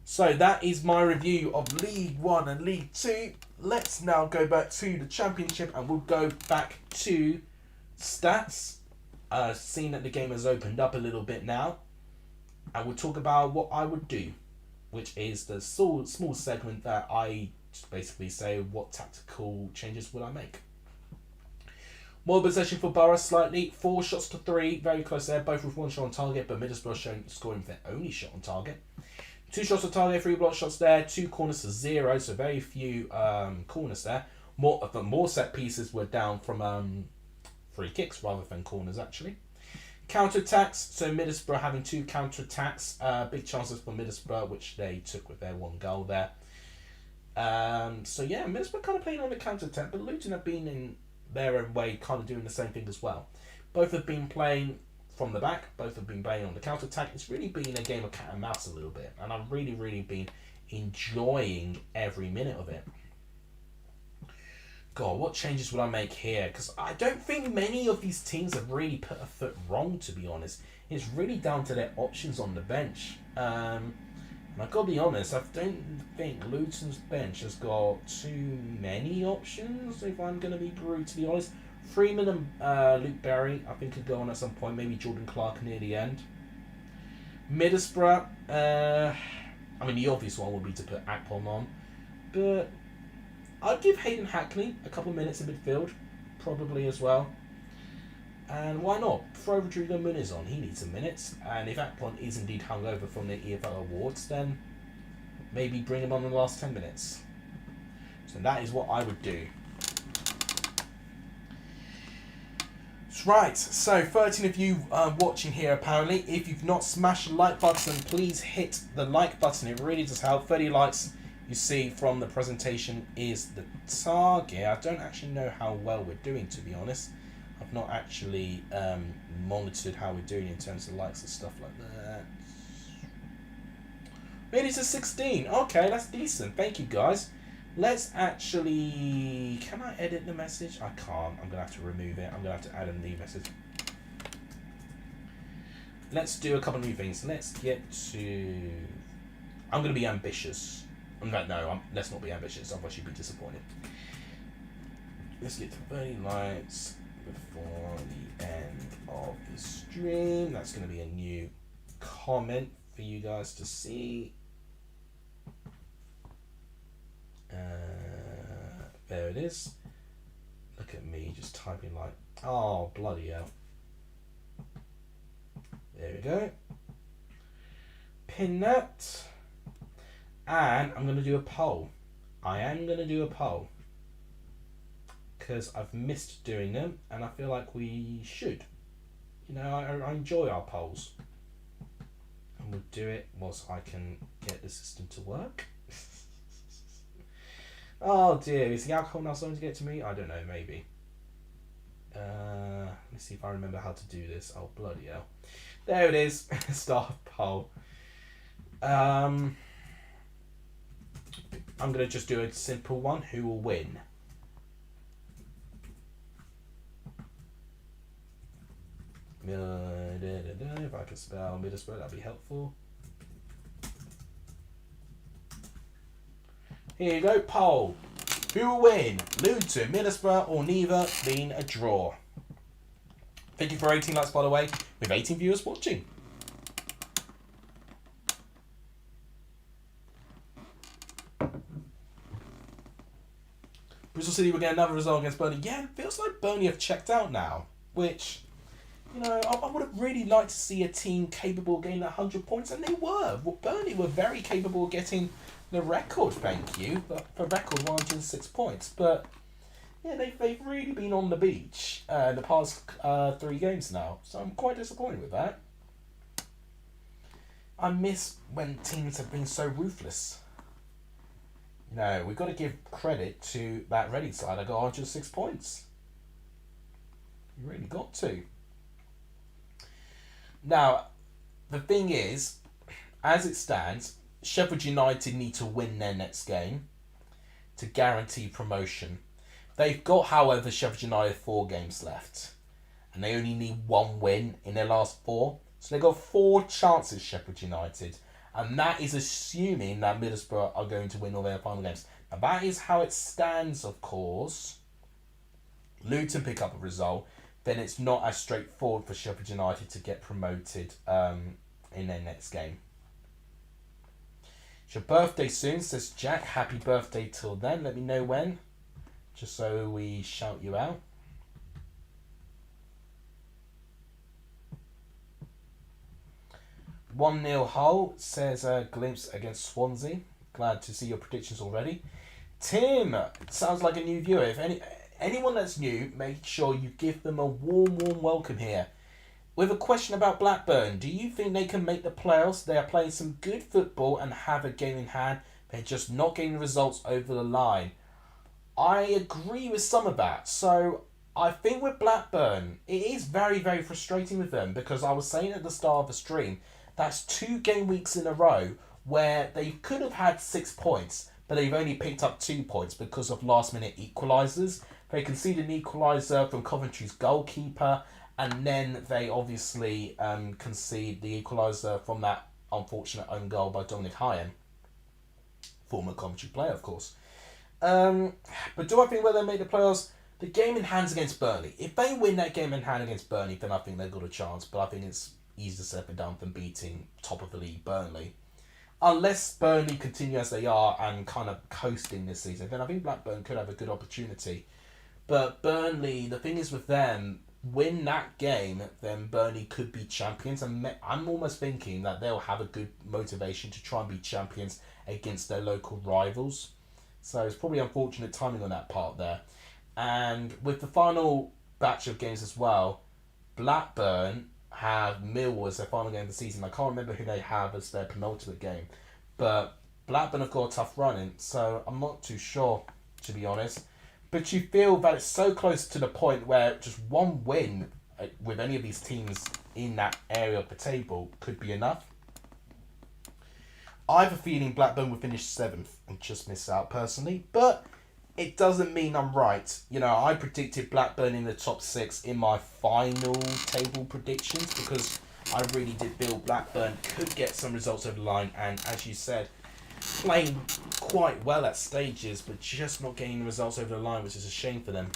So that is my review of League 1 and League 2. Let's now go back to the Championship and we'll go back to stats. Seeing that the game has opened up a little bit now. And we'll talk about what I would do, which is the small segment that I just basically say what tactical changes would I make. More possession for Borough slightly. 4 shots to 3. Very close there, both with 1 shot on target, but Middlesbrough scoring their only shot on target. 2 shots on target, 3 block shots there, 2 corners to 0, so very few corners there. More set pieces were down from free kicks rather than corners actually. Counter-attacks, so Middlesbrough having 2 counter-attacks, big chances for Middlesbrough, which they took with their 1 goal there. So yeah, Middlesbrough kind of playing on the counter-attack, but Luton have been in their own way kind of doing the same thing as well. Both have been playing from the back, both have been playing on the counter-attack. It's really been a game of cat and mouse a little bit, and I've really, really been enjoying every minute of it. God, what changes would I make here? Because I don't think many of these teams have really put a foot wrong, to be honest. It's really down to their options on the bench. And I've got to be honest, I don't think Luton's bench has got too many options, if I'm going to be brutally honest. Freeman and Luke Berry, I think, could go on at some point. Maybe Jordan Clark near the end. Middlesbrough, I mean, the obvious one would be to put Akpom on. But I'd give Hayden Hackley a couple of minutes in midfield, probably as well. And why not? Throw Rodrigo Muniz on. He needs some minutes. And if Akpom is indeed hungover from the EFL Awards, then maybe bring him on in the last 10 minutes. So that is what I would do. Right, so 13 of you watching here apparently. If you've not smashed the like button, please hit the like button. It really does help. 30 likes, you see from the presentation, is the target. I don't actually know how well we're doing, to be honest. I've not actually monitored how we're doing in terms of likes and stuff like that. Maybe it's a 16. Okay, that's decent. Thank you, guys. Let's actually... Can I edit the message? I can't. I'm going to have to remove it. I'm going to have to add a new message. Let's do a couple of new things. Let's get to... I'm going to be ambitious. Let's not be ambitious. Otherwise you'd be disappointed. Let's get to 30 likes before the end of the stream. That's going to be a new comment for you guys to see. There it is. Look at me just typing like, oh, bloody hell. There we go. Pin that. And I'm going to do a poll. I am going to do a poll. Because I've missed doing them. And I feel like we should. You know, I enjoy our polls. And we'll do it whilst I can get the system to work. Oh dear, is the alcohol now starting to get to me? I don't know, maybe. Let me see if I remember how to do this. Oh, bloody hell. There it is. Start poll. I'm going to just do a simple one. Who will win? If I can spell Middlesbrough, that'd be helpful. Here you go, poll. Who will win? Luton, Middlesbrough, or neither, being a draw? Thank you for 18 likes, by the way, with 18 viewers watching. Bristol City will get another result against Burnley. Yeah, it feels like Burnley have checked out now, which, you know, I would have really liked to see a team capable of getting 100 points, and they were. Burnley were very capable of getting the record, thank you, but for record 106 points. But yeah, they've really been on the beach the past 3 games now, so I'm quite disappointed with that. I miss when teams have been so ruthless. No, we've got to give credit to that Reading side. I got 106 points. You really got to. Now, the thing is, as it stands, Sheffield United need to win their next game to guarantee promotion. They've got, however, Sheffield United 4 games left. And they only need 1 win in their last 4. So they've got 4 chances, Sheffield United. And that is assuming that Middlesbrough are going to win all their final games. Now that is how it stands, of course. Luton pick up a result. Then it's not as straightforward for Sheffield United to get promoted in their next game. It's your birthday soon, says Jack. Happy birthday till then. Let me know when, just so we shout you out. One 0 Hull, says Glimpse against Swansea. Glad to see your predictions already. Tim, sounds like a new viewer. If anyone that's new, make sure you give them a warm welcome here. With a question about Blackburn, do you think they can make the playoffs? They are playing some good football and have a game in hand. They're just not getting the results over the line. I agree with some of that. So I think with Blackburn, it is very, very frustrating with them, because I was saying at the start of the stream, that's 2 game weeks in a row where they could have had 6 points, but they've only picked up 2 points because of last-minute equalisers. They conceded an equaliser from Coventry's goalkeeper, and then they obviously concede the equaliser from that unfortunate own goal by Dominic Hyen, former Coventry player, of course. But do I think whether they make the playoffs? The game in hand's against Burnley. If they win that game in hand against Burnley, then I think they've got a chance. But I think it's easier said than done from beating top of the league Burnley. Unless Burnley continue as they are and kind of coasting this season, then I think Blackburn could have a good opportunity. But Burnley, the thing is with them, win that game, then Burnley could be champions. And I'm almost thinking that they'll have a good motivation to try and be champions against their local rivals. So it's probably unfortunate timing on that part there. And with the final batch of games as well, Blackburn have Millwall as their final game of the season. I can't remember who they have as their penultimate game. But Blackburn have got a tough run-in, so I'm not too sure, to be honest. But you feel that it's so close to the point where just one win with any of these teams in that area of the table could be enough. I have a feeling Blackburn will finish 7th and just miss out personally, but it doesn't mean I'm right. You know, I predicted Blackburn in the top 6 in my final table predictions because I really did feel Blackburn could get some results over the line, and as you said, playing quite well at stages, but just not getting results over the line, which is a shame for them.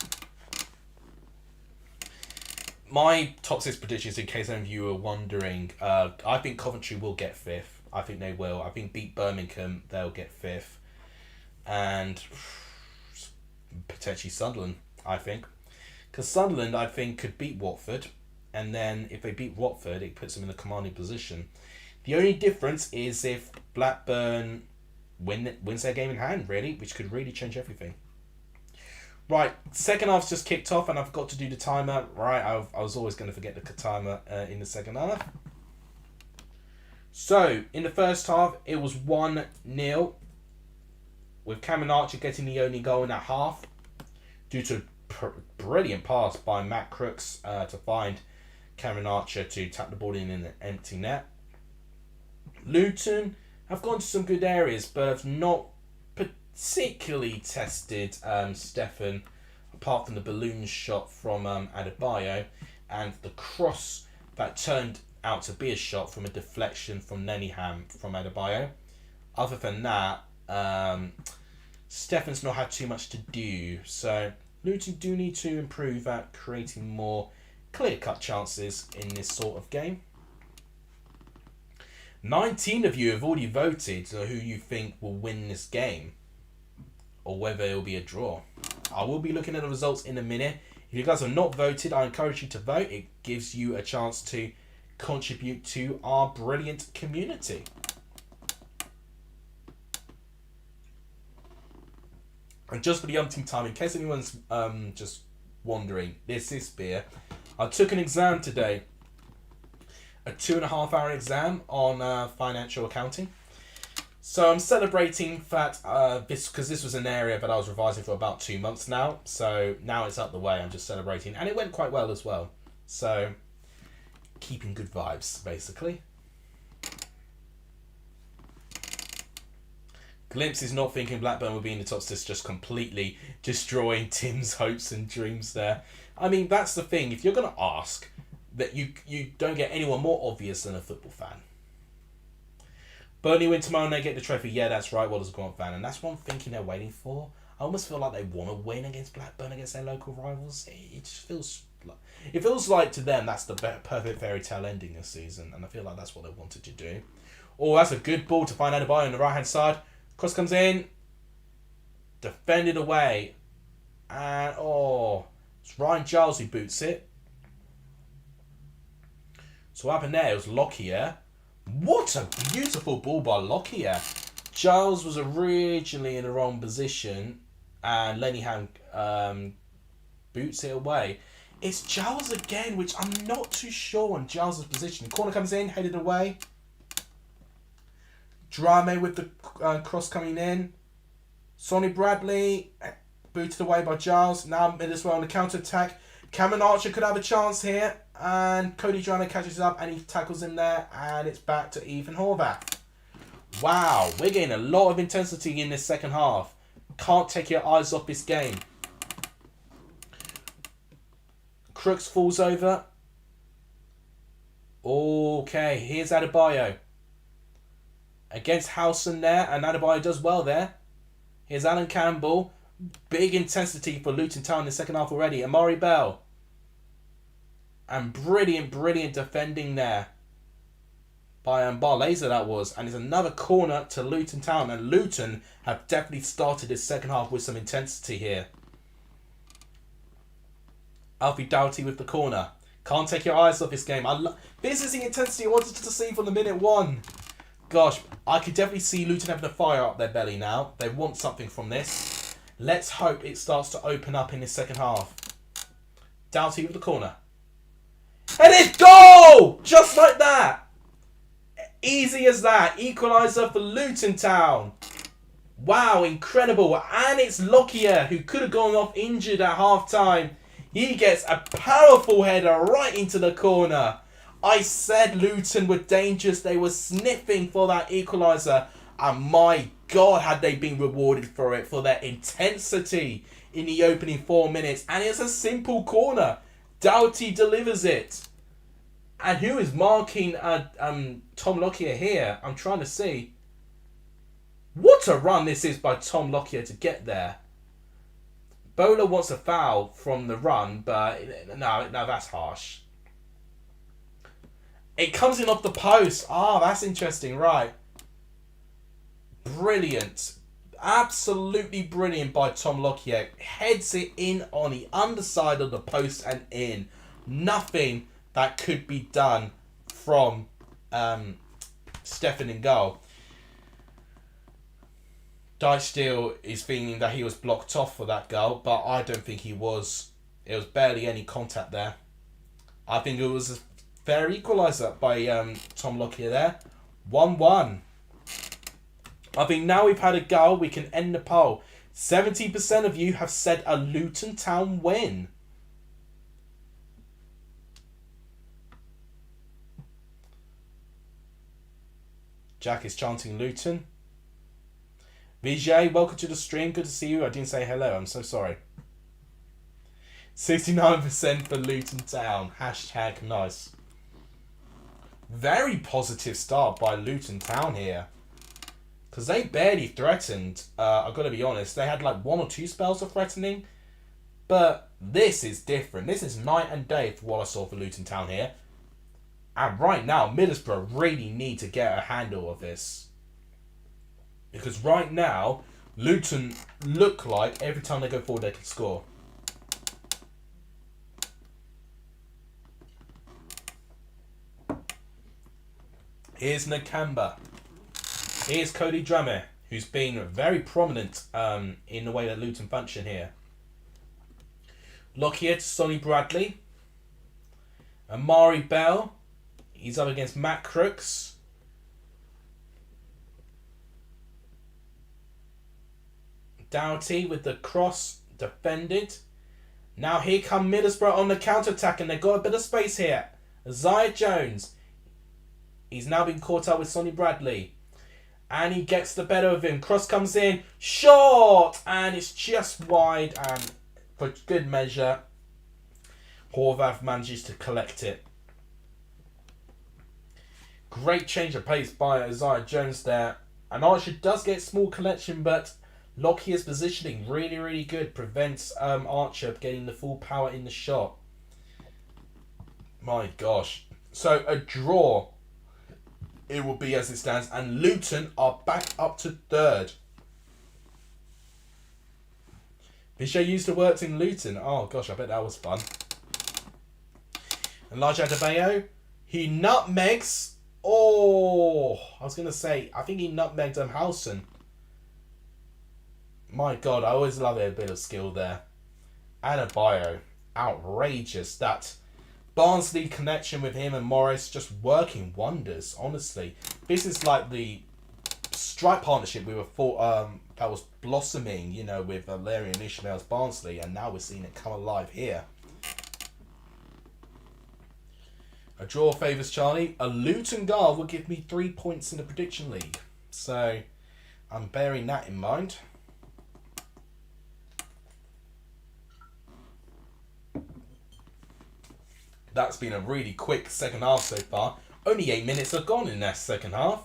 My top 6 predictions, in case any of you are wondering, I think Coventry will get 5th. I think they will. I think beat Birmingham, they'll get 5th. And potentially Sunderland, I think. Because Sunderland, I think, could beat Watford. And then if they beat Watford, it puts them in a commanding position. The only difference is if Blackburn wins their game in hand, really, which could really change everything. Right, second half's just kicked off and I forgot to do the timer. Right, I was always going to forget the timer in the second half. So, in the first half, it was 1-0, with Cameron Archer getting the only goal in that half, due to a brilliant pass by Matt Crooks to find Cameron Archer to tap the ball in an empty net. Luton have gone to some good areas, but have not particularly tested Stefan, apart from the balloon shot from Adebayo, and the cross that turned out to be a shot from a deflection from Nenningham from Adebayo. Other than that, Stefan's not had too much to do, so Luton do need to improve at creating more clear-cut chances in this sort of game. 19 of you have already voted on who you think will win this game, or whether it will be a draw. I will be looking at the results in a minute. If you guys have not voted, I encourage you to vote. It gives you a chance to contribute to our brilliant community. And just for the umpteenth time, in case anyone's just wondering, this is Beer. I took an exam today, a 2.5-hour exam on financial accounting. So I'm celebrating that because this was an area that I was revising for about 2 months now. So now it's out the way, I'm just celebrating. And it went quite well as well. So keeping good vibes, basically. Glimpse is not thinking Blackburn will be in the top 6, just completely destroying Tim's hopes and dreams there. I mean, that's the thing. If you're going to ask, that you don't get anyone more obvious than a football fan. Burnley win tomorrow and they get the trophy. Yeah, that's right. What is a Grant fan? And that's what I'm thinking they're waiting for. I almost feel like they want to win against Blackburn, against their local rivals. It just feels like to them that's the perfect fairy tale ending this season, and I feel like that's what they wanted to do. Oh, that's a good ball to find Adebayo on the right hand side. Cross comes in, defended away, and it's Ryan Giles who boots it. So what happened there? It was Lockyer. What a beautiful ball by Lockyer. Giles was originally in the wrong position, and Lenningham boots it away. It's Giles again, which I'm not too sure on Giles' position. Corner comes in, headed away. Drame with the cross coming in. Sonny Bradley booted away by Giles. Now Middlesbrough on the counter-attack. Cameron Archer could have a chance here. And Cody Drame catches up and he tackles him there. And it's back to Ethan Horvath. Wow, we're getting a lot of intensity in this second half. Can't take your eyes off this game. Crooks falls over. Okay, here's Adebayo. Against Howson there, and Adebayo does well there. Here's Alan Campbell. Big intensity for Luton Town in the second half already. Amari Bell. And brilliant defending there by Barlaser, that was. And it's another corner to Luton Town. And Luton have definitely started this second half with some intensity here. Alfie Doughty with the corner. Can't take your eyes off this game. This is the intensity I wanted to see from the minute one. Gosh, I could definitely see Luton having a fire up their belly now. They want something from this. Let's hope it starts to open up in this second half. Doughty with the corner. And it's goal! Just like that. Easy as that. Equaliser for Luton Town. Wow, incredible. And it's Lockyer, who could have gone off injured at half-time. He gets a powerful header right into the corner. I said Luton were dangerous. They were sniffing for that equaliser. And my God, had they been rewarded for it, for their intensity in the opening 4 minutes. And it's a simple corner. Doughty delivers it. And who is marking Tom Lockyer here? I'm trying to see. What a run this is by Tom Lockyer to get there. Bowler wants a foul from the run, but no, that's harsh. It comes in off the post. Ah, that's interesting, right. Brilliant. Absolutely brilliant by Tom Lockyer. Heads it in on the underside of the post and in. Nothing that could be done from Stefan in goal. Dijksteel is feeling that he was blocked off for that goal, but I don't think he was. It was barely any contact there. I think it was a fair equaliser by Tom Lockyer there. 1-1. I think now we've had a goal, we can end the poll. 70% of you have said a Luton Town win. Jack is chanting Luton. Vijay, welcome to the stream. Good to see you. I didn't say hello. I'm so sorry. 69% for Luton Town. Hashtag nice. Very positive start by Luton Town here. Because they barely threatened. I've got to be honest. They had like 1 or 2 spells of threatening. But this is different. This is night and day for what I saw for Luton Town here. And right now, Middlesbrough really need to get a handle of this. Because right now, Luton look like every time they go forward they can score. Here's Nakamba. Here's Cody Drummond, who's been very prominent in the way that Luton function here. Lockyer to Sonny Bradley. Amari Bell. He's up against Matt Crooks. Doughty with the cross defended. Now here come Middlesbrough on the counter-attack, and they've got a bit of space here. Isaiah Jones. He's now been caught up with Sonny Bradley. And he gets the better of him. Cross comes in. Short! And it's just wide. And for good measure, Horvath manages to collect it. Great change of pace by Isaiah Jones there. And Archer does get small collection, but Lockyer's positioning really, really good. Prevents Archer getting the full power in the shot. My gosh. So a draw it will be as it stands. And Luton are back up to 3rd. Bichet used to work in Luton. Oh gosh, I bet that was fun. And Large Adebayo. He nutmegs. Oh, I was going to say, I think he nutmegged Howson. My God, I always love a bit of skill there. Adebayo, outrageous. That Barnsley connection with him and Morris just working wonders, honestly. This is like the strike partnership we were that was blossoming, you know, with Larry and Ishmael's Barnsley, and now we're seeing it come alive here. A draw favours Charlie. A Luton goal will give me 3 points in the prediction league. So I'm bearing that in mind. That's been a really quick second half so far. Only 8 minutes have gone in that second half.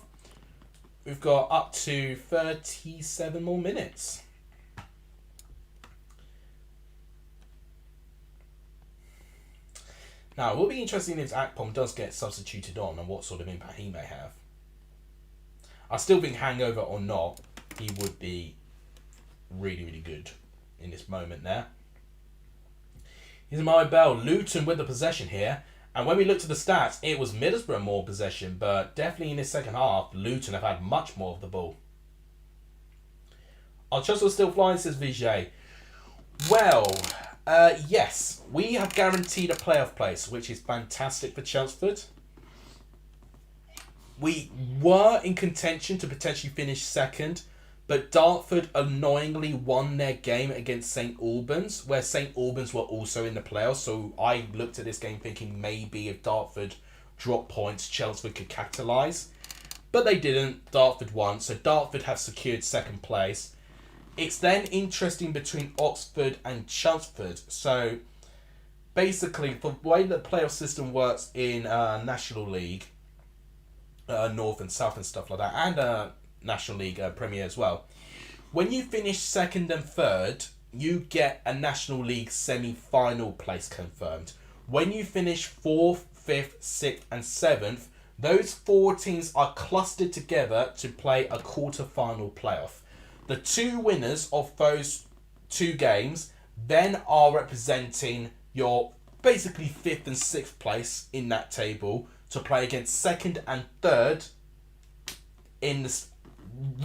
We've got up to 37 more minutes. Now, it will be interesting if Akpom does get substituted on and what sort of impact he may have. I still think hangover or not, he would be really, really good in this moment there. Here's my bell. Luton with the possession here. And when we looked at the stats, it was Middlesbrough more possession, but definitely in this second half, Luton have had much more of the ball. Are Chelsea still flying, says Vijay? Well, yes. We have guaranteed a playoff place, which is fantastic for Chelmsford. We were in contention to potentially finish second, but Dartford annoyingly won their game against St Albans, where St Albans were also in the playoffs. So I looked at this game thinking maybe if Dartford dropped points, Chelmsford could capitalise. But they didn't. Dartford won. So Dartford have secured second place. It's then interesting between Oxford and Chelmsford. So basically, the way the playoff system works in National League, North and South and stuff like that, and National League Premier as well. When you finish second and third, you get a National League semi-final place confirmed. When you finish 4th, 5th, 6th and 7th, those 4 teams are clustered together to play a quarter-final playoff. The 2 winners of those 2 games then are representing your basically 5th and 6th place in that table to play against 2nd and 3rd in the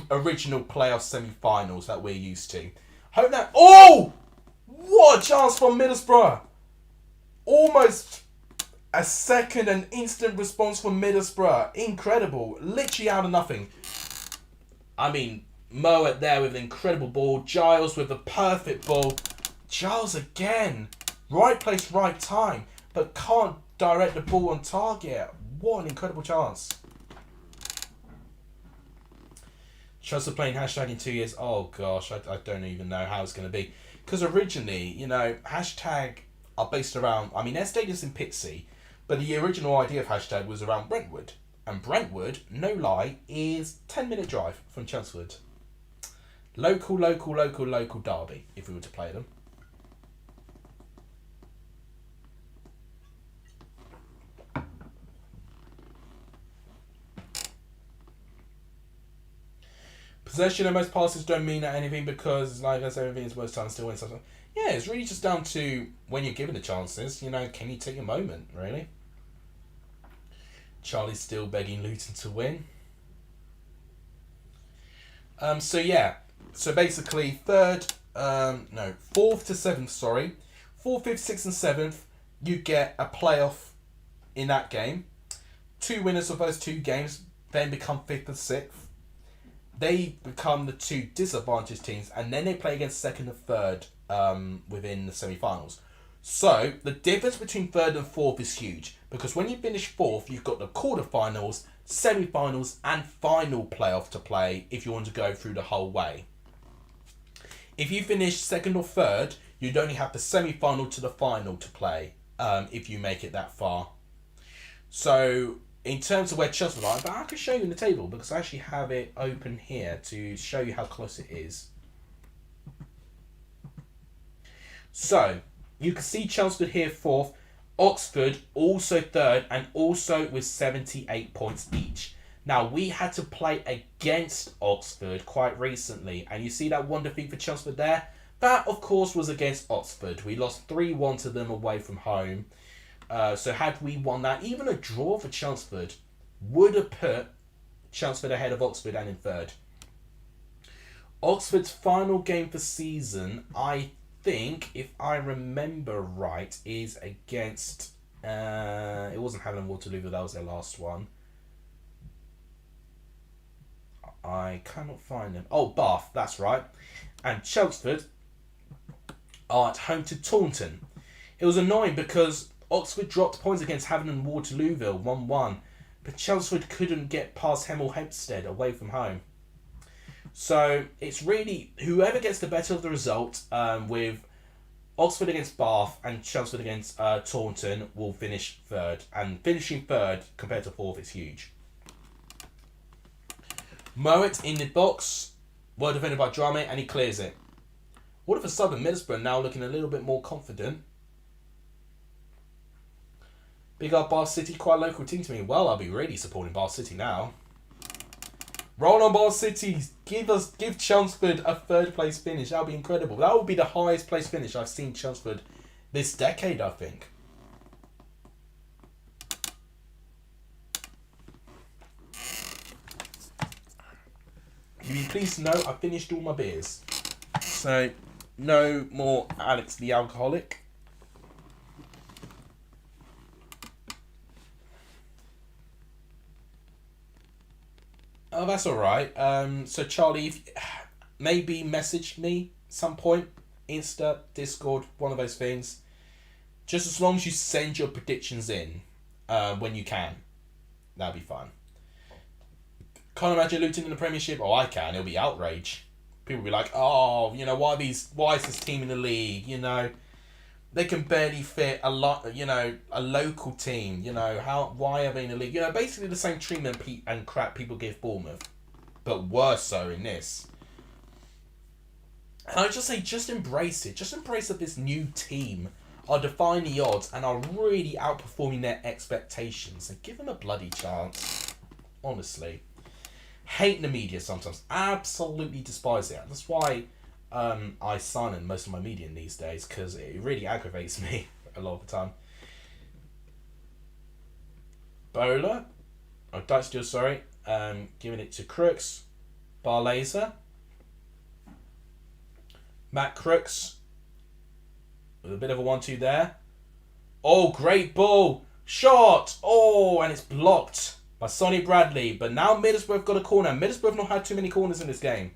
original playoff semi-finals that we're used to. Hope that... Oh! What a chance from Middlesbrough! Almost a second and instant response from Middlesbrough. Incredible. Literally out of nothing. I mean, Moet there with an incredible ball. Giles with the perfect ball. Giles again. Right place, right time. But can't direct the ball on target. What an incredible chance. Chelsea playing hashtag in 2 years. Oh gosh, I don't even know how it's going to be. Because originally, you know, hashtag are based around... I mean, their stadium's in Pitsea, but the original idea of hashtag was around Brentwood. And Brentwood, no lie, is 10-minute drive from Chelmsford. Local derby, if we were to play them. Possession and most passes don't mean anything because, like I said, everything is worth time still win something. Yeah, it's really just down to when you're given the chances. You know, can you take a moment, really? Charlie's still begging Luton to win. So yeah. So basically, 4th to 7th, sorry. 4th, 5th, 6th and 7th, you get a playoff in that game. 2 winners of those 2 games then become 5th and 6th. They become the 2 disadvantaged teams, and then they play against 2nd and 3rd within the semi-finals. So the difference between 3rd and 4th is huge, because when you finish 4th, you've got the quarterfinals, semi-finals, and final playoff to play if you want to go through the whole way. If you finish 2nd or 3rd, you'd only have the semi-final to the final to play if you make it that far. So in terms of where Chelsea are, but I can show you in the table because I actually have it open here to show you how close it is. So you can see Chelmsford here 4th, Oxford also 3rd, and also with 78 points each. Now we had to play against Oxford quite recently, and you see that one defeat for Chelmsford there? That of course was against Oxford. We lost 3-1 to them away from home. So had we won that, even a draw for Chelmsford would have put Chelmsford ahead of Oxford and in 3rd. Oxford's final game for season, I think, if I remember right, is against... it wasn't Havant Waterloo, but that was their last one. I cannot find them. Oh, Bath, that's right. And Chelmsford are at home to Taunton. It was annoying because Oxford dropped points against Havant and Waterlooville 1-1, but Chelmsford couldn't get past Hemel Hempstead away from home. So it's really whoever gets the better of the result with Oxford against Bath and Chelmsford against Taunton will finish third. And finishing third compared to fourth is huge. Mowat in the box, well defended by Drame, and he clears it. All of a sudden, Middlesbrough now looking a little bit more confident. Big up Bath City, quite a local team to me. Well, I'll be really supporting Bath City now. Roll on Bath City. Give Chelmsford a third place finish. That would be incredible. That would be the highest place finish I've seen Chelmsford this decade, I think. You'd be pleased to know I finished all my beers. So, no more Alex the Alcoholic. Oh, that's alright. So Charlie, if, maybe message me some point. Insta, Discord, one of those things. Just as long as you send your predictions in when you can. That'll be fine. Can't imagine Luton in the Premiership. Oh, I can. It'll be outrage. People will be like, oh, why is this team in the league? They can barely fit a local team. Why are they in the league? Basically the same treatment and crap people give Bournemouth, but worse so in this. And I just say, just embrace it. Just embrace that this new team are defying the odds and are really outperforming their expectations. And give them a bloody chance. Honestly. Hate the media sometimes. Absolutely despise it. That's why I silence most of my media in these days, because it really aggravates me a lot of the time. Bowler. Oh, Dyke Steel, sorry. Giving it to Crooks. Barlaser. Matt Crooks. With a bit of a 1-2 there. Oh, great ball. Shot. Oh, and it's blocked by Sonny Bradley. But now Middlesbrough have got a corner. Middlesbrough have not had too many corners in this game.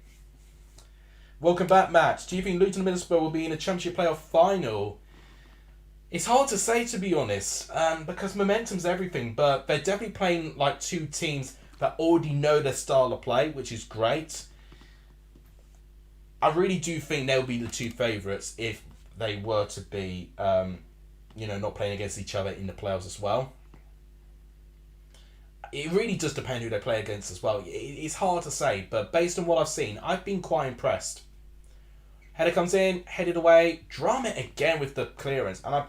Welcome back, Matt. Do you think Luton and Middlesbrough will be in a Championship playoff final? It's hard to say, to be honest, because momentum's everything. But they're definitely playing like two teams that already know their style of play, which is great. I really do think they'll be the two favourites if they were to be, not playing against each other in the playoffs as well. It really does depend who they play against as well. It's hard to say, but based on what I've seen, I've been quite impressed. Header comes in, headed away. Drama again with the clearance. And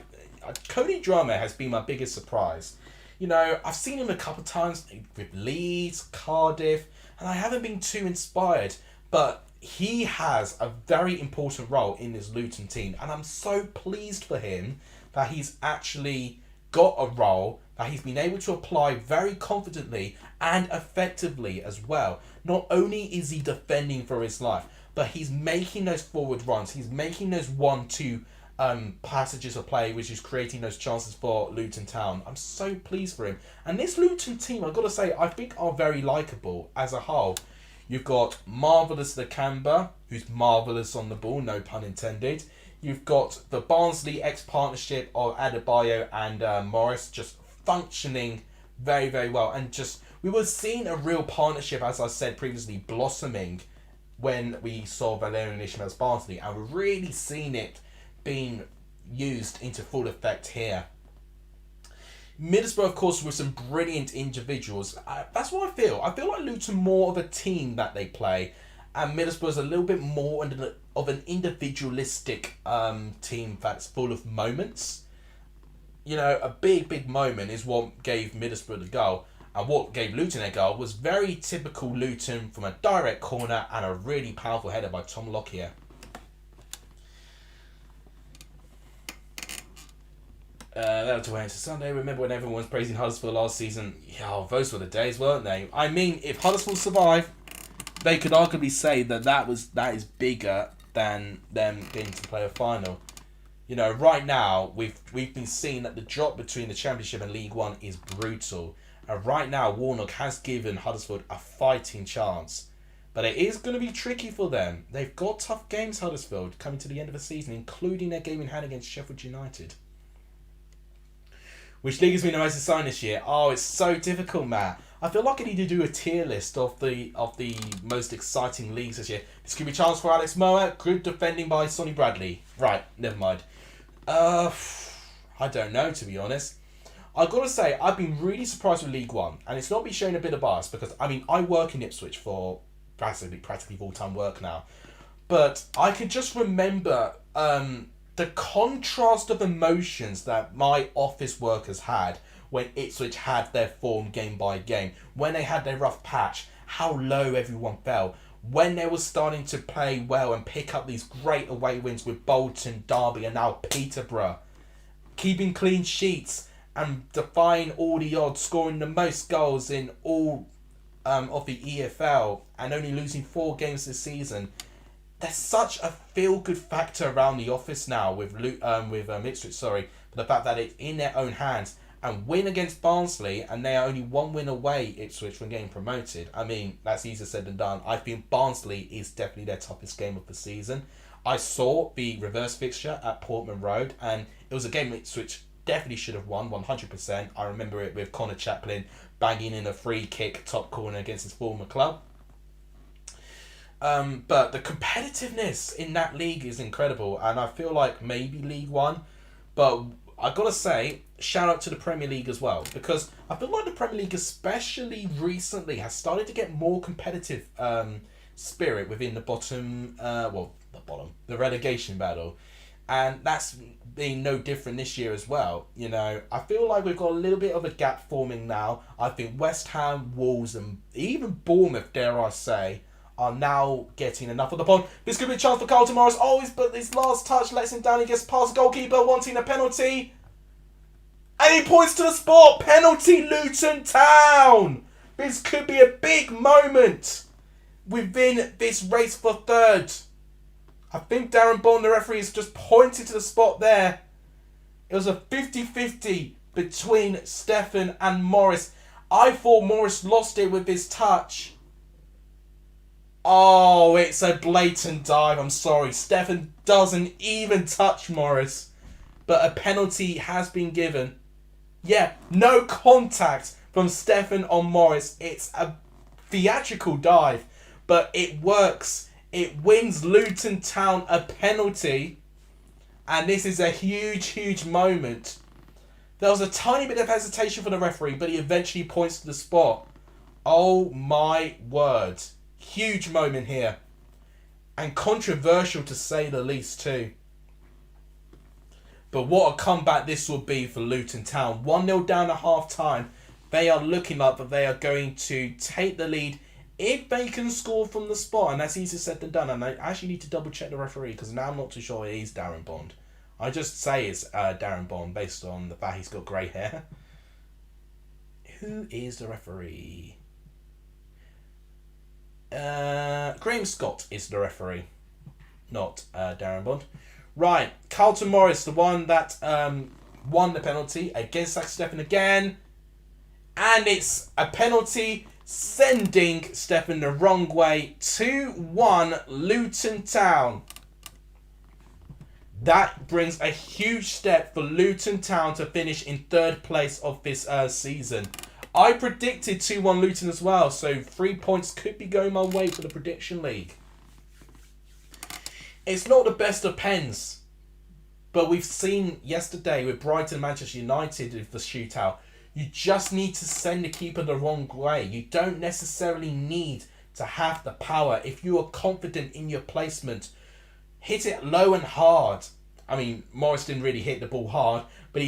Cody Drama has been my biggest surprise. I've seen him a couple of times with Leeds, Cardiff, and I haven't been too inspired. But he has a very important role in this Luton team. And I'm so pleased for him that he's actually got a role that he's been able to apply very confidently and effectively as well. Not only is he defending for his life, but he's making those forward runs. He's making those 1-2 passages of play, which is creating those chances for Luton Town. I'm so pleased for him. And this Luton team, I've got to say, I think are very likeable as a whole. You've got Marvellous Lakamba, who's marvellous on the ball, no pun intended. You've got the Barnsley ex-partnership of Adebayo and Morris just functioning very, very well. And just, we were seeing a real partnership, as I said previously, blossoming when we saw Valerian Ishmael's Barnsley. And we're really seeing it being used into full effect here. Middlesbrough, of course, with some brilliant individuals. That's what I feel. I feel like Luton more of a team that they play. And Middlesbrough's a little bit more of an individualistic team that's full of moments. A big moment is what gave Middlesbrough the goal. And what gave Luton a goal was very typical Luton from a direct corner and a really powerful header by Tom Lockyer. That was Wednesday, Sunday. Remember when everyone was praising Huddersfield last season? Yeah, those were the days, weren't they? I mean, if Huddersfield survive, they could arguably say that is bigger than them getting to play a final. Right now we've been seeing that the drop between the Championship and League One is brutal. And right now Warnock has given Huddersfield a fighting chance. But it is going to be tricky for them. They've got tough games, Huddersfield, coming to the end of the season, including their game in hand against Sheffield Which league has been the most exciting this year? Oh, it's so difficult, Matt. I feel like I need to do a tier list of the most exciting leagues this year. This could be a chance for Alex Moa. Good defending by Sonny Bradley. Right, never mind. I don't know, to be honest. I've got to say, I've been really surprised with League One, and it's not me showing a bit of bias because I work in Ipswich for practically full-time work now, but I can just remember the contrast of emotions that my office workers had when Ipswich had their form game by game, when they had their rough patch, how low everyone fell, when they were starting to play well and pick up these great away wins with Bolton, Derby, and now Peterborough, keeping clean sheets and defying all the odds, scoring the most goals in all of the EFL, and only losing 4 games this season. There's such a feel-good factor around the office now with Ipswich, for the fact that it's in their own hands. And win against Barnsley, and they are only 1 win away, Ipswich, from getting promoted. I mean, that's easier said than done. I think Barnsley is definitely their toughest game of the season. I saw the reverse fixture at Portman Road, and it was a game Ipswich definitely should have won, 100%. I remember it with Connor Chaplin banging in a free kick top corner against his former club. But the competitiveness in that league is incredible, and I feel like maybe League One, but I've got to say, shout out to the Premier League as well, because I feel like the Premier League, especially recently, has started to get more competitive spirit within the the relegation battle. And that's been no different this year as well. You know, I feel like we've got a little bit of a gap forming now. I think West Ham, Wolves, and even Bournemouth, dare I say, are now getting enough of the pond. This could be a chance for Carlton Morris. But his last touch lets him down. He gets past the goalkeeper, wanting a penalty. And he points to the spot. Penalty, Luton Town. This could be a big moment within this race for third. I think Darren Bond, the referee, has just pointed to the spot there. It was a 50-50 between Stefan and Morris. I thought Morris lost it with his touch. Oh, it's a blatant dive. I'm sorry. Stefan doesn't even touch Morris. But a penalty has been given. Yeah, no contact from Stefan on Morris. It's a theatrical dive, but it works. It wins Luton Town a penalty. And this is a huge, huge moment. There was a tiny bit of hesitation from the referee, but he eventually points to the spot. Oh my word. Huge moment here. And controversial to say the least too. But what a comeback this will be for Luton Town. 1-0 down at half time. They are looking like that they are going to take the lead if they can score from the spot. And that's easier said than done. And I actually need to double check the referee, because now I'm not too sure it is Darren Bond. I just say it's Darren Bond based on the fact he's got grey hair. Who is the referee? Graham Scott is the referee, not Darren Bond. Right, Carlton Morris, the one that won the penalty against Zach Stefan again. And it's a penalty sending Stefan the wrong way. 2-1 Luton Town. That brings a huge step for Luton Town to finish in third place of this season. I predicted 2-1 Luton as well, so 3 points could be going my way for the prediction league. It's not the best of pens, but we've seen yesterday with Brighton and Manchester United with the shootout. You just need to send the keeper the wrong way. You don't necessarily need to have the power. If you are confident in your placement, hit it low and hard. I mean, Morris didn't really hit the ball hard, but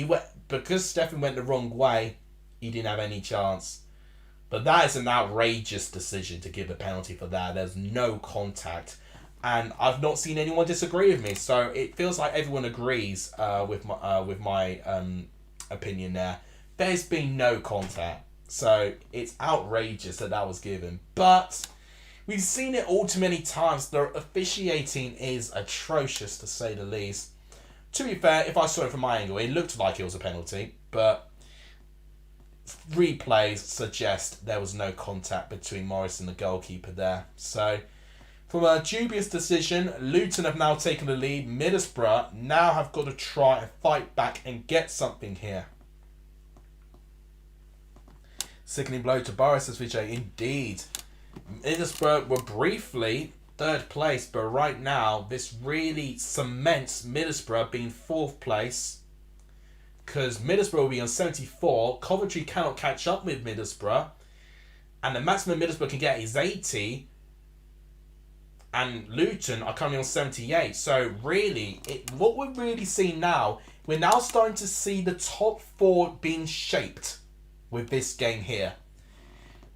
because Stefan went the wrong way, he didn't have any chance. But that is an outrageous decision to give a penalty for that. There's no contact. And I've not seen anyone disagree with me. So it feels like everyone agrees with my opinion there. There's been no contact. So it's outrageous that was given. But we've seen it all too many times. The officiating is atrocious, to say the least. To be fair, if I saw it from my angle, it looked like it was a penalty. But replays suggest there was no contact between Morris and the goalkeeper there. So, from a dubious decision, Luton have now taken the lead. Middlesbrough now have got to try and fight back and get something here. Sickening blow to Boris, says Vijay. Indeed. Middlesbrough were briefly third place, but right now this really cements Middlesbrough being fourth place, because Middlesbrough will be on 74. Coventry cannot catch up with Middlesbrough, and the maximum Middlesbrough can get is 80, and Luton are currently on 78. So really, what we're really seeing now, we're now starting to see the top four being shaped with this game here.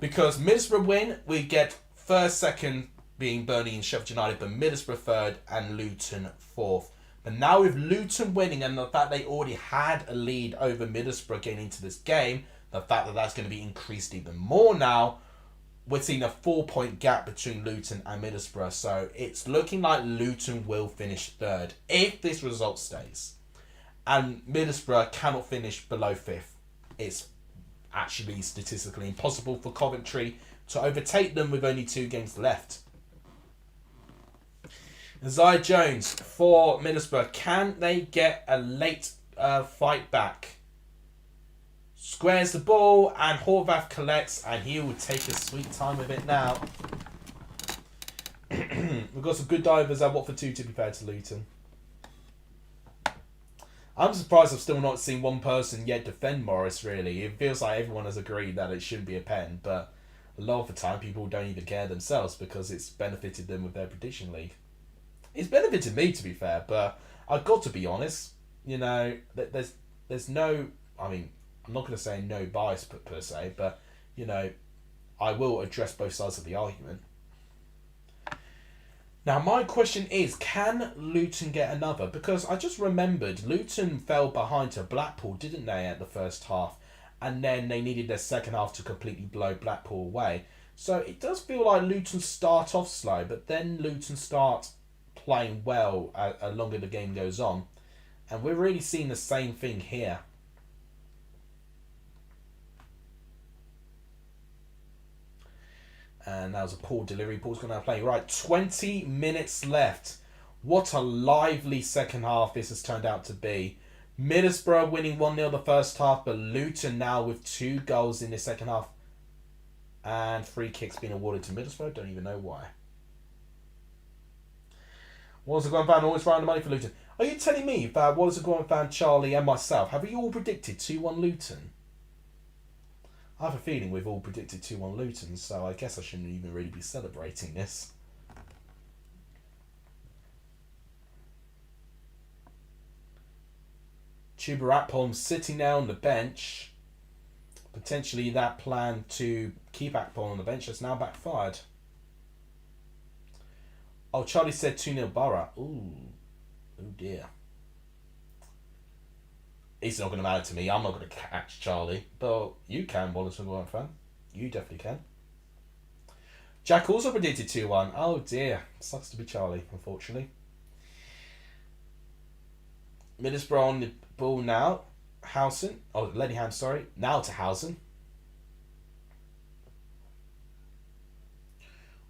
Because Middlesbrough win, we get first, second being Burnley and Sheffield United, but Middlesbrough third and Luton fourth. But now with Luton winning and the fact they already had a lead over Middlesbrough getting into this game, the fact that that's going to be increased even more now, we're seeing a 4-point gap between Luton and Middlesbrough. So it's looking like Luton will finish third if this result stays. And Middlesbrough cannot finish below fifth. It's actually statistically impossible for Coventry to overtake them with only 2 games left. Zaya Jones for Middlesbrough. Can they get a late fight back? Squares the ball and Horvath collects, and he will take a sweet time with it now. We've got some good divers at Watford 2, to be fair to Luton. I'm surprised I've still not seen one person yet defend Morris, really. It feels like everyone has agreed that it shouldn't be a pen, but a lot of the time people don't even care themselves because it's benefited them with their prediction league. It's benefited me, to be fair, but I've got to be honest. You know, there's no... I mean, I'm not going to say no bias per se, but, you know, I will address both sides of the argument. Now, my question is, can Luton get another? Because I just remembered Luton fell behind to Blackpool, didn't they, at the first half? And then they needed their second half to completely blow Blackpool away. So it does feel like Luton start off slow, but then Luton start playing well as longer the game goes on. And we're really seeing the same thing here. And that was a poor delivery. Paul's going to play. Right, 20 minutes left. What a lively second half this has turned out to be. Middlesbrough winning 1-0 the first half, but Luton now with 2 goals in the second half. And free kicks being awarded to Middlesbrough. Don't even know why. Wallace and Gordon fan always find the money for Luton. Are you telling me that Wallace and Gordon fan, Charlie and myself, have we all predicted 2-1 Luton? I have a feeling we've all predicted 2-1 Luton, so I guess I shouldn't even really be celebrating this. Chuba Akpom sitting there on the bench. Potentially that plan to keep Akpom on the bench has now backfired. Oh, Charlie said 2-0 Borough. Ooh. Oh dear. It's not going to matter to me. I'm not going to catch Charlie. But you can, Wallace and Gordon fan. You definitely can. Jack also predicted 2-1. Oh dear. Sucks to be Charlie, unfortunately. Middlesbrough on the ball now. Housen. Oh, Lenningham, sorry. Now to Housen.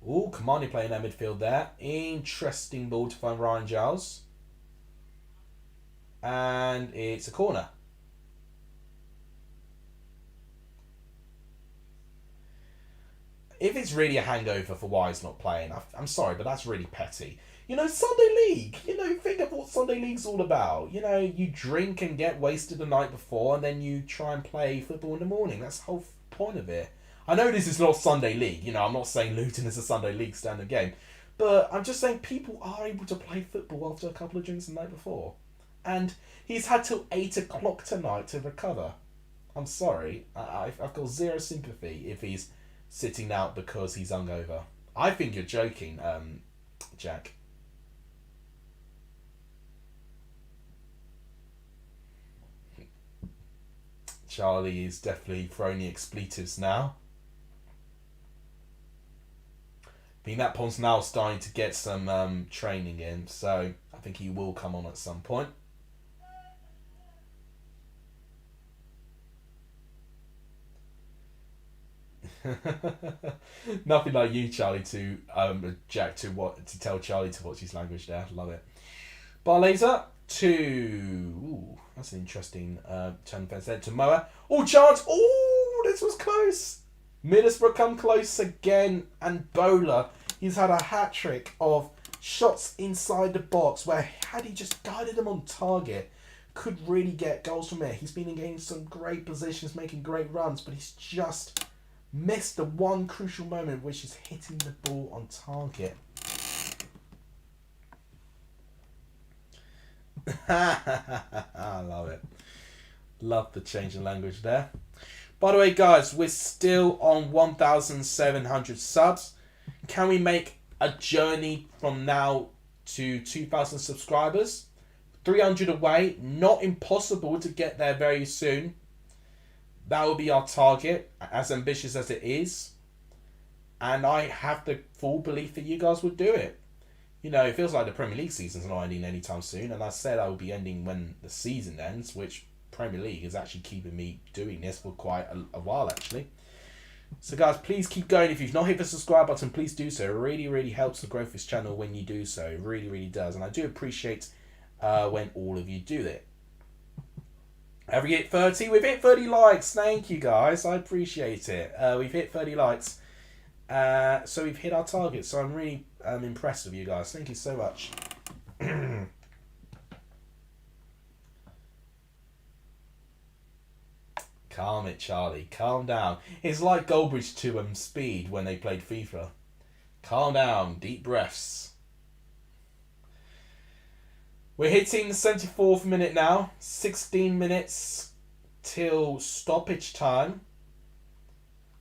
Ooh, Kamani playing that midfield there. Interesting ball to find Ryan Giles. And it's a corner. If it's really a hangover for why he's not playing, I'm sorry, but that's really petty. You know, Sunday League. You know, think of what Sunday League's all about. You know, you drink and get wasted the night before, and then you try and play football in the morning. That's the whole point of it. I know this is not Sunday League. You know, I'm not saying Luton is a Sunday League standard game. But I'm just saying people are able to play football after a couple of drinks the night before. And he's had till 8 o'clock tonight to recover. I'm sorry. I've got zero sympathy if he's sitting out because he's hungover. I think you're joking, Jack. Charlie is definitely throwing the expletives now. I think that Pon's now starting to get some training in, so I think he will come on at some point. Nothing like you, Charlie, to Jack to tell Charlie to watch his language there. Love it. Bar laser to that's an interesting turn fence there to Moa. Oh, chance! Oh, this was close. Middlesbrough come close again, and Bowler, he's had a hat-trick of shots inside the box where had he just guided them on target, could really get goals from there. He's been in some great positions, making great runs, but he's just missed the one crucial moment, which is hitting the ball on target. I love it. Love the change in language there. By the way, guys, we're still on 1,700 subs. Can we make a journey from now to 2,000 subscribers? 300 away. Not impossible to get there very soon. That will be our target, as ambitious as it is. And I have the full belief that you guys will do it. You know, it feels like the Premier League season's not ending anytime soon. And I said I will be ending when the season ends, which Premier League is actually keeping me doing this for quite a while, actually. So guys, please keep going. If you've not hit the subscribe button, please do so. It really, really helps the growth of this channel when you do so. It really, really does. And I do appreciate when all of you do it. Have we hit 30? We've hit 30 likes. Thank you, guys. I appreciate it. We've hit 30 likes. So we've hit our target. So I'm really impressed with you guys. Thank you so much. Calm it, Charlie. Calm down. It's like Goldbridge to Speed when they played FIFA. Calm down. Deep breaths. We're hitting the 74th minute now. 16 minutes till stoppage time.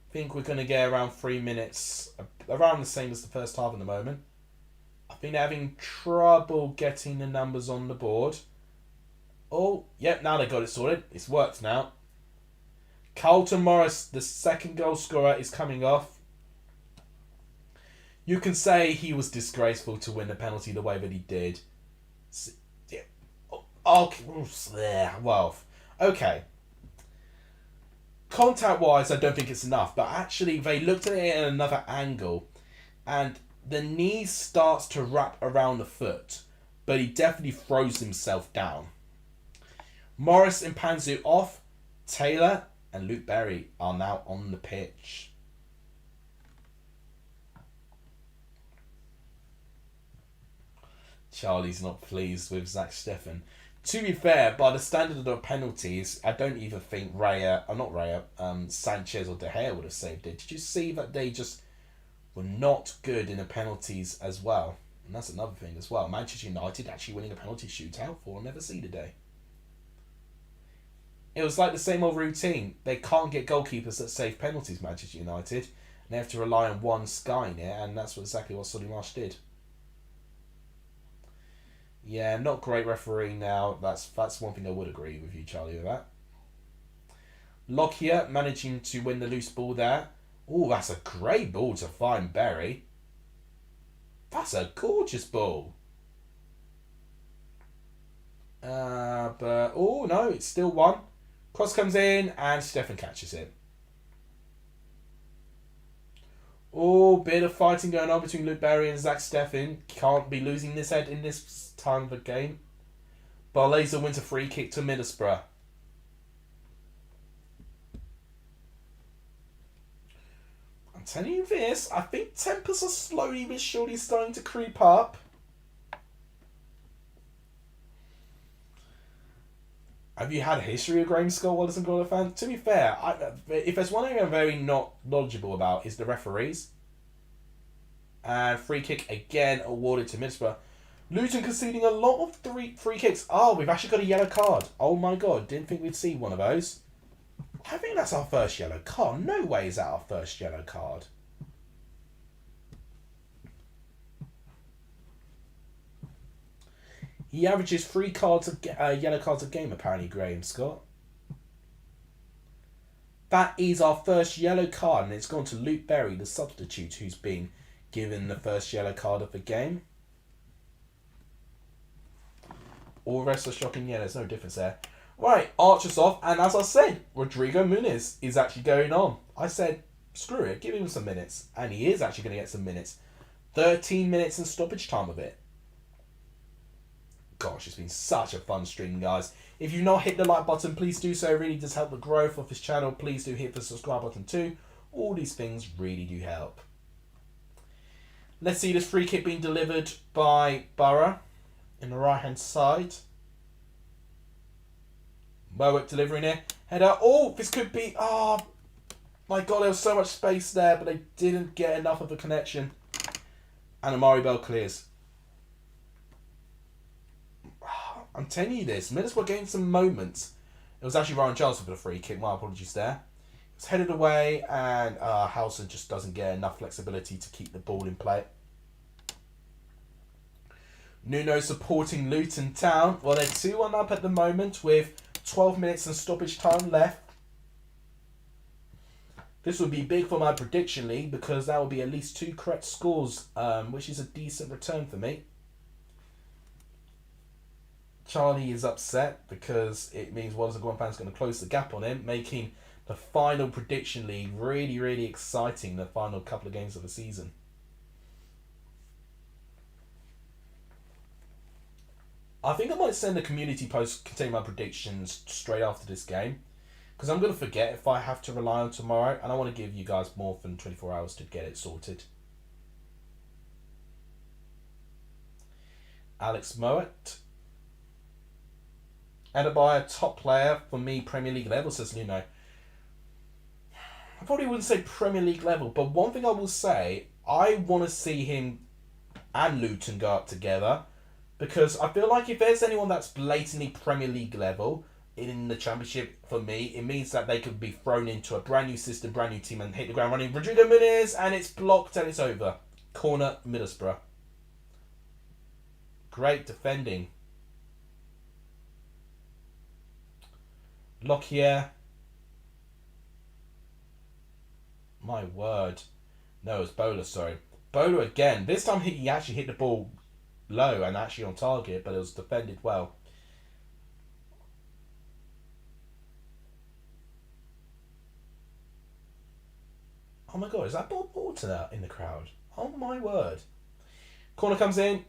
I think we're going to get around 3 minutes. Around the same as the first half at the moment. I've been having trouble getting the numbers on the board. Oh, yep, now they got it sorted. It's worked now. Carlton Morris, the second goal scorer, is coming off. You can say he was disgraceful to win the penalty the way that he did. Well, okay. Contact-wise, I don't think it's enough, but actually they looked at it in another angle, and the knee starts to wrap around the foot, but he definitely throws himself down. Morris and Panzu off. Taylor and Luke Berry are now on the pitch. Charlie's not pleased with Zach Steffen. To be fair, by the standard of the penalties, I don't even think Sanchez or De Gea would have saved it. Did you see that they just were not good in the penalties as well? And that's another thing as well. Manchester United actually winning a penalty shootout for will never see the day. It was like the same old routine. They can't get goalkeepers that save penalties, Manchester United. And they have to rely on one Sky net, and that's exactly what Solly Marsh did. Yeah, not great refereeing now. That's one thing I would agree with you, Charlie, with that. Lockyer managing to win the loose ball there. Oh, that's a great ball to find Berry. That's a gorgeous ball. But, oh, no, it's still one. Cross comes in and Steffen catches it. Oh, bit of fighting going on between Luke Berry and Zach Steffen. Can't be losing this head in this time of the game. Barlaser wins a free kick to Middlesbrough. I'm telling you this, I think tempers are slowly but surely starting to creep up. Have you had a history of Graham Scott Wallace and Gola fan? To be fair, if there's one thing I'm very not knowledgeable about is the referees. And free kick again awarded to Middlesbrough. Luton conceding a lot of free kicks. Oh, we've actually got a yellow card. Oh my god, didn't think we'd see one of those. I think that's our first yellow card. No way is that our first yellow card. He averages 3 yellow cards a game, apparently, Graham Scott. That is our first yellow card, and it's gone to Luke Berry, the substitute, who's been given the first yellow card of the game. All the rest are shocking. Yeah, there's no difference there. Right, Archer's off, and as I said, Rodrigo Muniz is actually going on. I said, screw it, give him some minutes. And he is actually going to get some minutes. 13 minutes in stoppage time of it. gosh, it's been such a fun stream, guys. If you've not hit the like button, please do so. It really does help the growth of this channel. Please do hit the subscribe button too. All these things really do help. Let's see this free kick being delivered by Borough in the right-hand side. Mowick delivering it. Header. Oh, this could be... Oh, my God, there was so much space there, but they didn't get enough of a connection. And Amari Bell clears. I'm telling you this. Middlesbrough getting some moments. It was actually Ryan Charles for the free kick. My apologies there. It's headed away, and Howson just doesn't get enough flexibility to keep the ball in play. Nuno supporting Luton Town. Well, they're 2-1 up at the moment with 12 minutes and stoppage time left. This would be big for my prediction league because that would be at least 2 correct scores, which is a decent return for me. Charlie is upset because it means Watchalong fans going to close the gap on him, making the final prediction league really, really exciting, the final couple of games of the season. I think I might send a community post containing my predictions straight after this game, because I'm going to forget if I have to rely on tomorrow, and I want to give you guys more than 24 hours to get it sorted. Alex Mowatt. Adebayo, top player for me, Premier League level, says Nuno. I probably wouldn't say Premier League level, but one thing I will say, I want to see him and Luton go up together, because I feel like if there's anyone that's blatantly Premier League level in the Championship, for me, it means that they could be thrown into a brand new system, brand new team, and hit the ground running. Rodrigo Muniz, and it's blocked and it's over. Corner, Middlesbrough. Great defending. Lockyer. My word. No, it's Bowler, sorry. Bowler again. This time he actually hit the ball low and actually on target, but it was defended well. Oh my God, is that Bob Walter in the crowd? Oh my word. Corner comes in.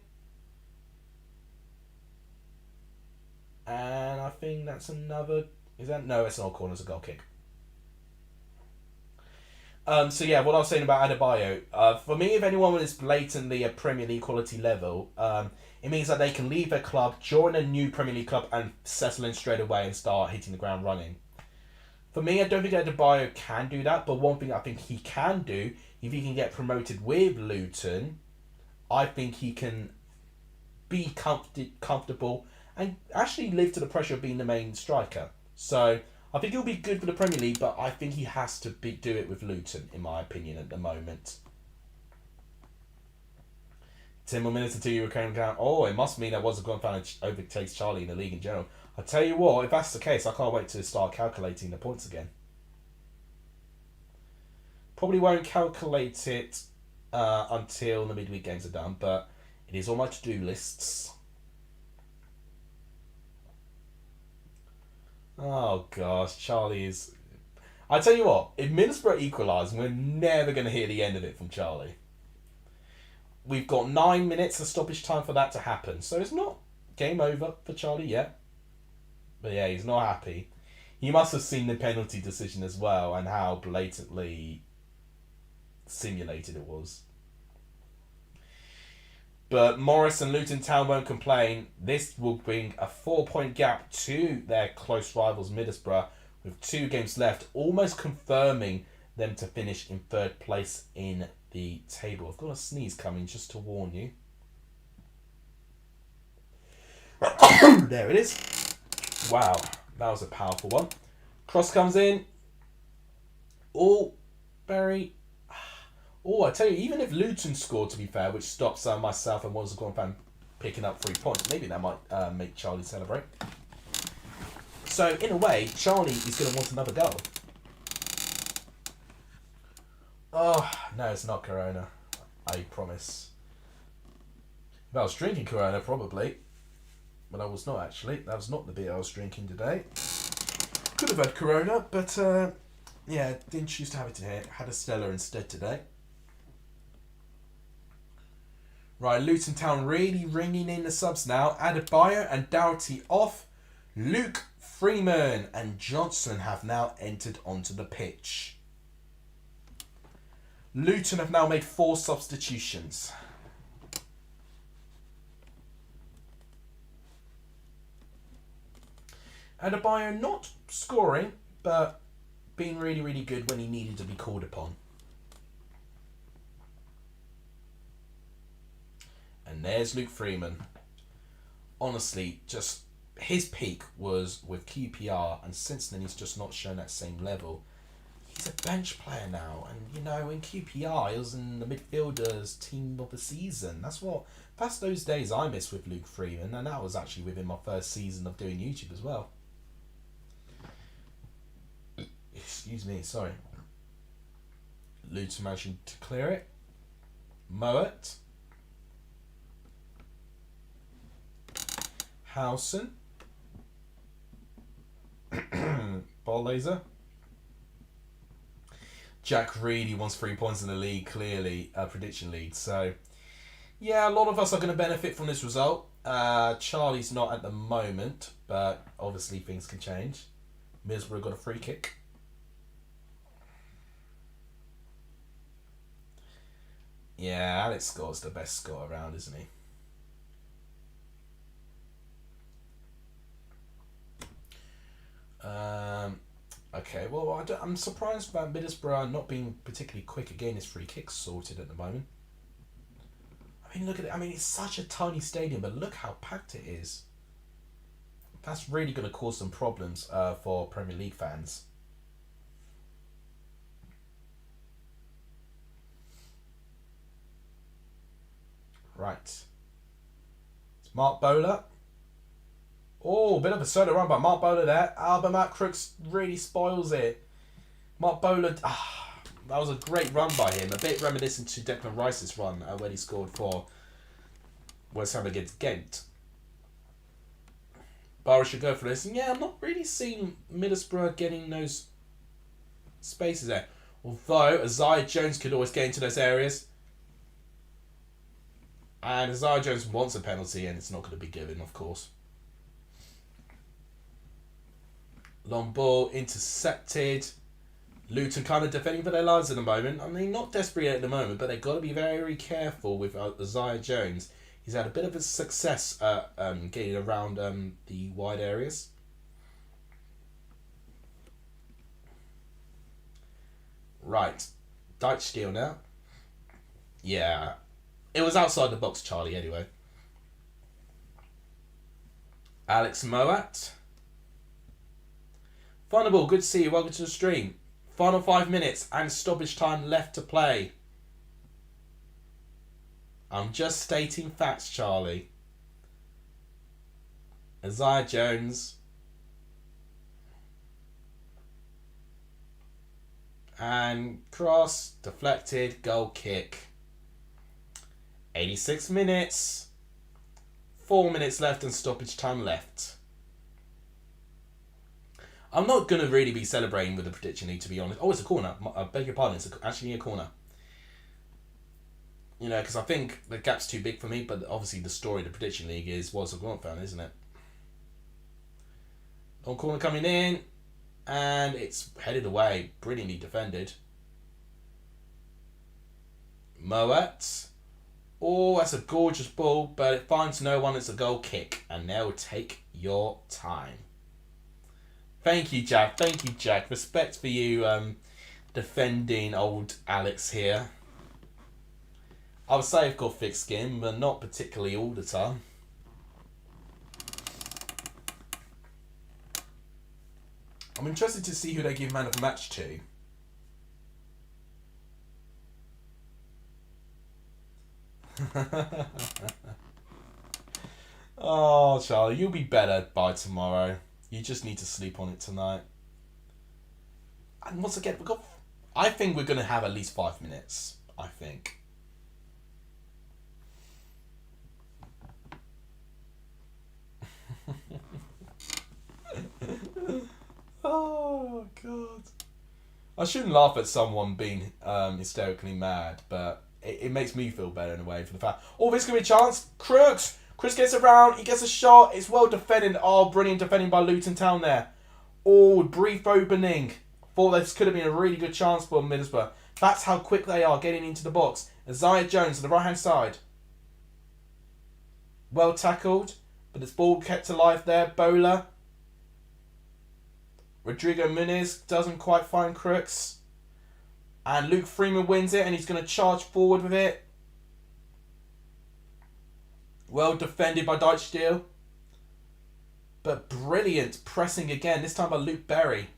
And I think that's another... Is that... No, it's not a corner, it's a goal kick. So yeah, what I was saying about Adebayo, for me, if anyone is blatantly a Premier League quality level, it means that they can leave their club, join a new Premier League club, and settle in straight away and start hitting the ground running. For me, I don't think Adebayo can do that, but one thing I think he can do, if he can get promoted with Luton, I think he can be comfortable and actually live to the pressure of being the main striker. So I think he'll be good for the Premier League, but I think he has to do it with Luton, in my opinion, at the moment. 10 more minutes until you reclaim count. Oh, it must mean that Watchalong fan overtakes Charlie in the league in general. I tell you what, if that's the case, I can't wait to start calculating the points again. Probably won't calculate it until the midweek games are done, but it is on my to-do lists. Oh gosh, Charlie is... I tell you what, if Middlesbrough equalise, we're never going to hear the end of it from Charlie. We've got 9 minutes of stoppage time for that to happen, so it's not game over for Charlie yet. But yeah, he's not happy. He must have seen the penalty decision as well and how blatantly simulated it was. But Morris and Luton Town won't complain. This will bring a 4-point gap to their close rivals Middlesbrough with 2 games left, almost confirming them to finish in 3rd place in the table. I've got a sneeze coming just to warn you. There it is. Wow, that was a powerful one. Cross comes in. Oh, Barry. Oh, I tell you, even if Luton scored, to be fair, which stops myself and Watchalong fan picking up 3 points, maybe that might make Charlie celebrate. So, in a way, Charlie is going to want another goal. Oh, no, it's not Corona. I promise. If I was drinking Corona, probably. But I was not, actually. That was not the beer I was drinking today. Could have had Corona, but, yeah, didn't choose to have it today. Had a Stella instead today. Right, Luton Town really ringing in the subs now. Adebayo and Doherty off. Luke Freeman and Johnson have now entered onto the pitch. Luton have now made 4 substitutions. Adebayo not scoring, but being really, really good when he needed to be called upon. And there's Luke Freeman. Honestly, just his peak was with QPR, and since then he's just not shown that same level. He's a bench player now, and you know, in QPR he was in the midfielders team of the season. That's those days I miss with Luke Freeman, and that was actually within my first season of doing YouTube as well. Excuse me, sorry. Luton managing to clear it. Moet. Howson. Ball laser. Jack really wants 3 points in the league, clearly, prediction league. So, yeah, a lot of us are going to benefit from this result. Charlie's not at the moment, but obviously things can change. Middlesbrough got a free kick. Yeah, Alex Scott's the best Scott around, isn't he? Okay, well, I'm surprised about Middlesbrough not being particularly quick at getting his free kicks sorted at the moment. I mean, look at it. I mean, it's such a tiny stadium, but look how packed it is. That's really going to cause some problems for Premier League fans. Right. It's Mark Bowler. Oh, a bit of a solo run by Mark Bowler there. But Matt Crooks really spoils it. Mark Bowler, that was a great run by him. A bit reminiscent to Declan Rice's run when he scored for West Ham against Ghent. Borough should go for this. And yeah, I'm not really seeing Middlesbrough getting those spaces there. Although Isaiah Jones could always get into those areas. And Isaiah Jones wants a penalty, and it's not going to be given, of course. Long ball intercepted. Luton kind of defending for their lives at the moment. I mean, not desperately at the moment, but they've got to be very careful with Isaiah Jones. He's had a bit of a success getting around the wide areas. Right. Dyche now. Yeah. It was outside the box, Charlie, anyway. Alex Moat. Final ball, good to see you. Welcome to the stream. Final 5 minutes and stoppage time left to play. I'm just stating facts, Charlie. Isaiah Jones. And cross, deflected, goal kick. 86 minutes. 4 minutes left and stoppage time left. I'm not going to really be celebrating with the prediction league, to be honest. Oh, it's a corner. I beg your pardon. It's actually a corner. You know, because I think the gap's too big for me, but obviously the story of the prediction league is what's a Grant fan, isn't it? Long corner coming in, and it's headed away. Brilliantly defended. Moet. Oh, that's a gorgeous ball, but it finds no one. It's a goal kick, and they'll take your time. Thank you, Jack. Thank you, Jack. Respect for you defending old Alex here. I would say I've got thick skin, but not particularly all the time. I'm interested to see who they give man of the match to. Oh, Charlie, you'll be better by tomorrow. You just need to sleep on it tonight. And once again, I think we're going to have at least 5 minutes. I think. God. I shouldn't laugh at someone being hysterically mad, but it makes me feel better in a way for the fact. Oh, this could be a chance. Crooks gets around. He gets a shot. It's well defended. Oh, brilliant defending by Luton Town there. Oh, brief opening. Thought this could have been a really good chance for Middlesbrough. That's how quick they are getting into the box. Isaiah Jones on the right-hand side. Well tackled, but this ball kept alive there. Bowler. Rodrigo Muniz doesn't quite find Crooks. And Luke Freeman wins it, and he's going to charge forward with it. Well defended by Dyche. But brilliant pressing again, this time by Luke Berry.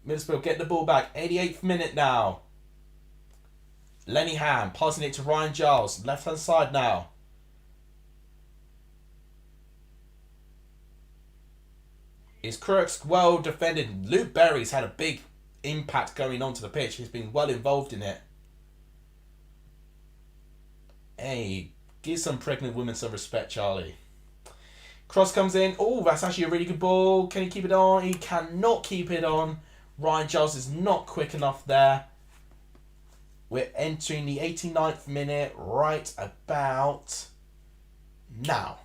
Middlesbrough get the ball back. 88th minute now. Lenny Ham passing it to Ryan Giles. Left hand side now. Is Crooks well defended. Luke Berry's had a big impact going onto the pitch. He's been well involved in it. Hey, give some pregnant women some respect, Charlie. Cross comes in. Oh, that's actually a really good ball. Can he keep it on? He cannot keep it on. Ryan Giles is not quick enough there. We're entering the 89th minute right about now.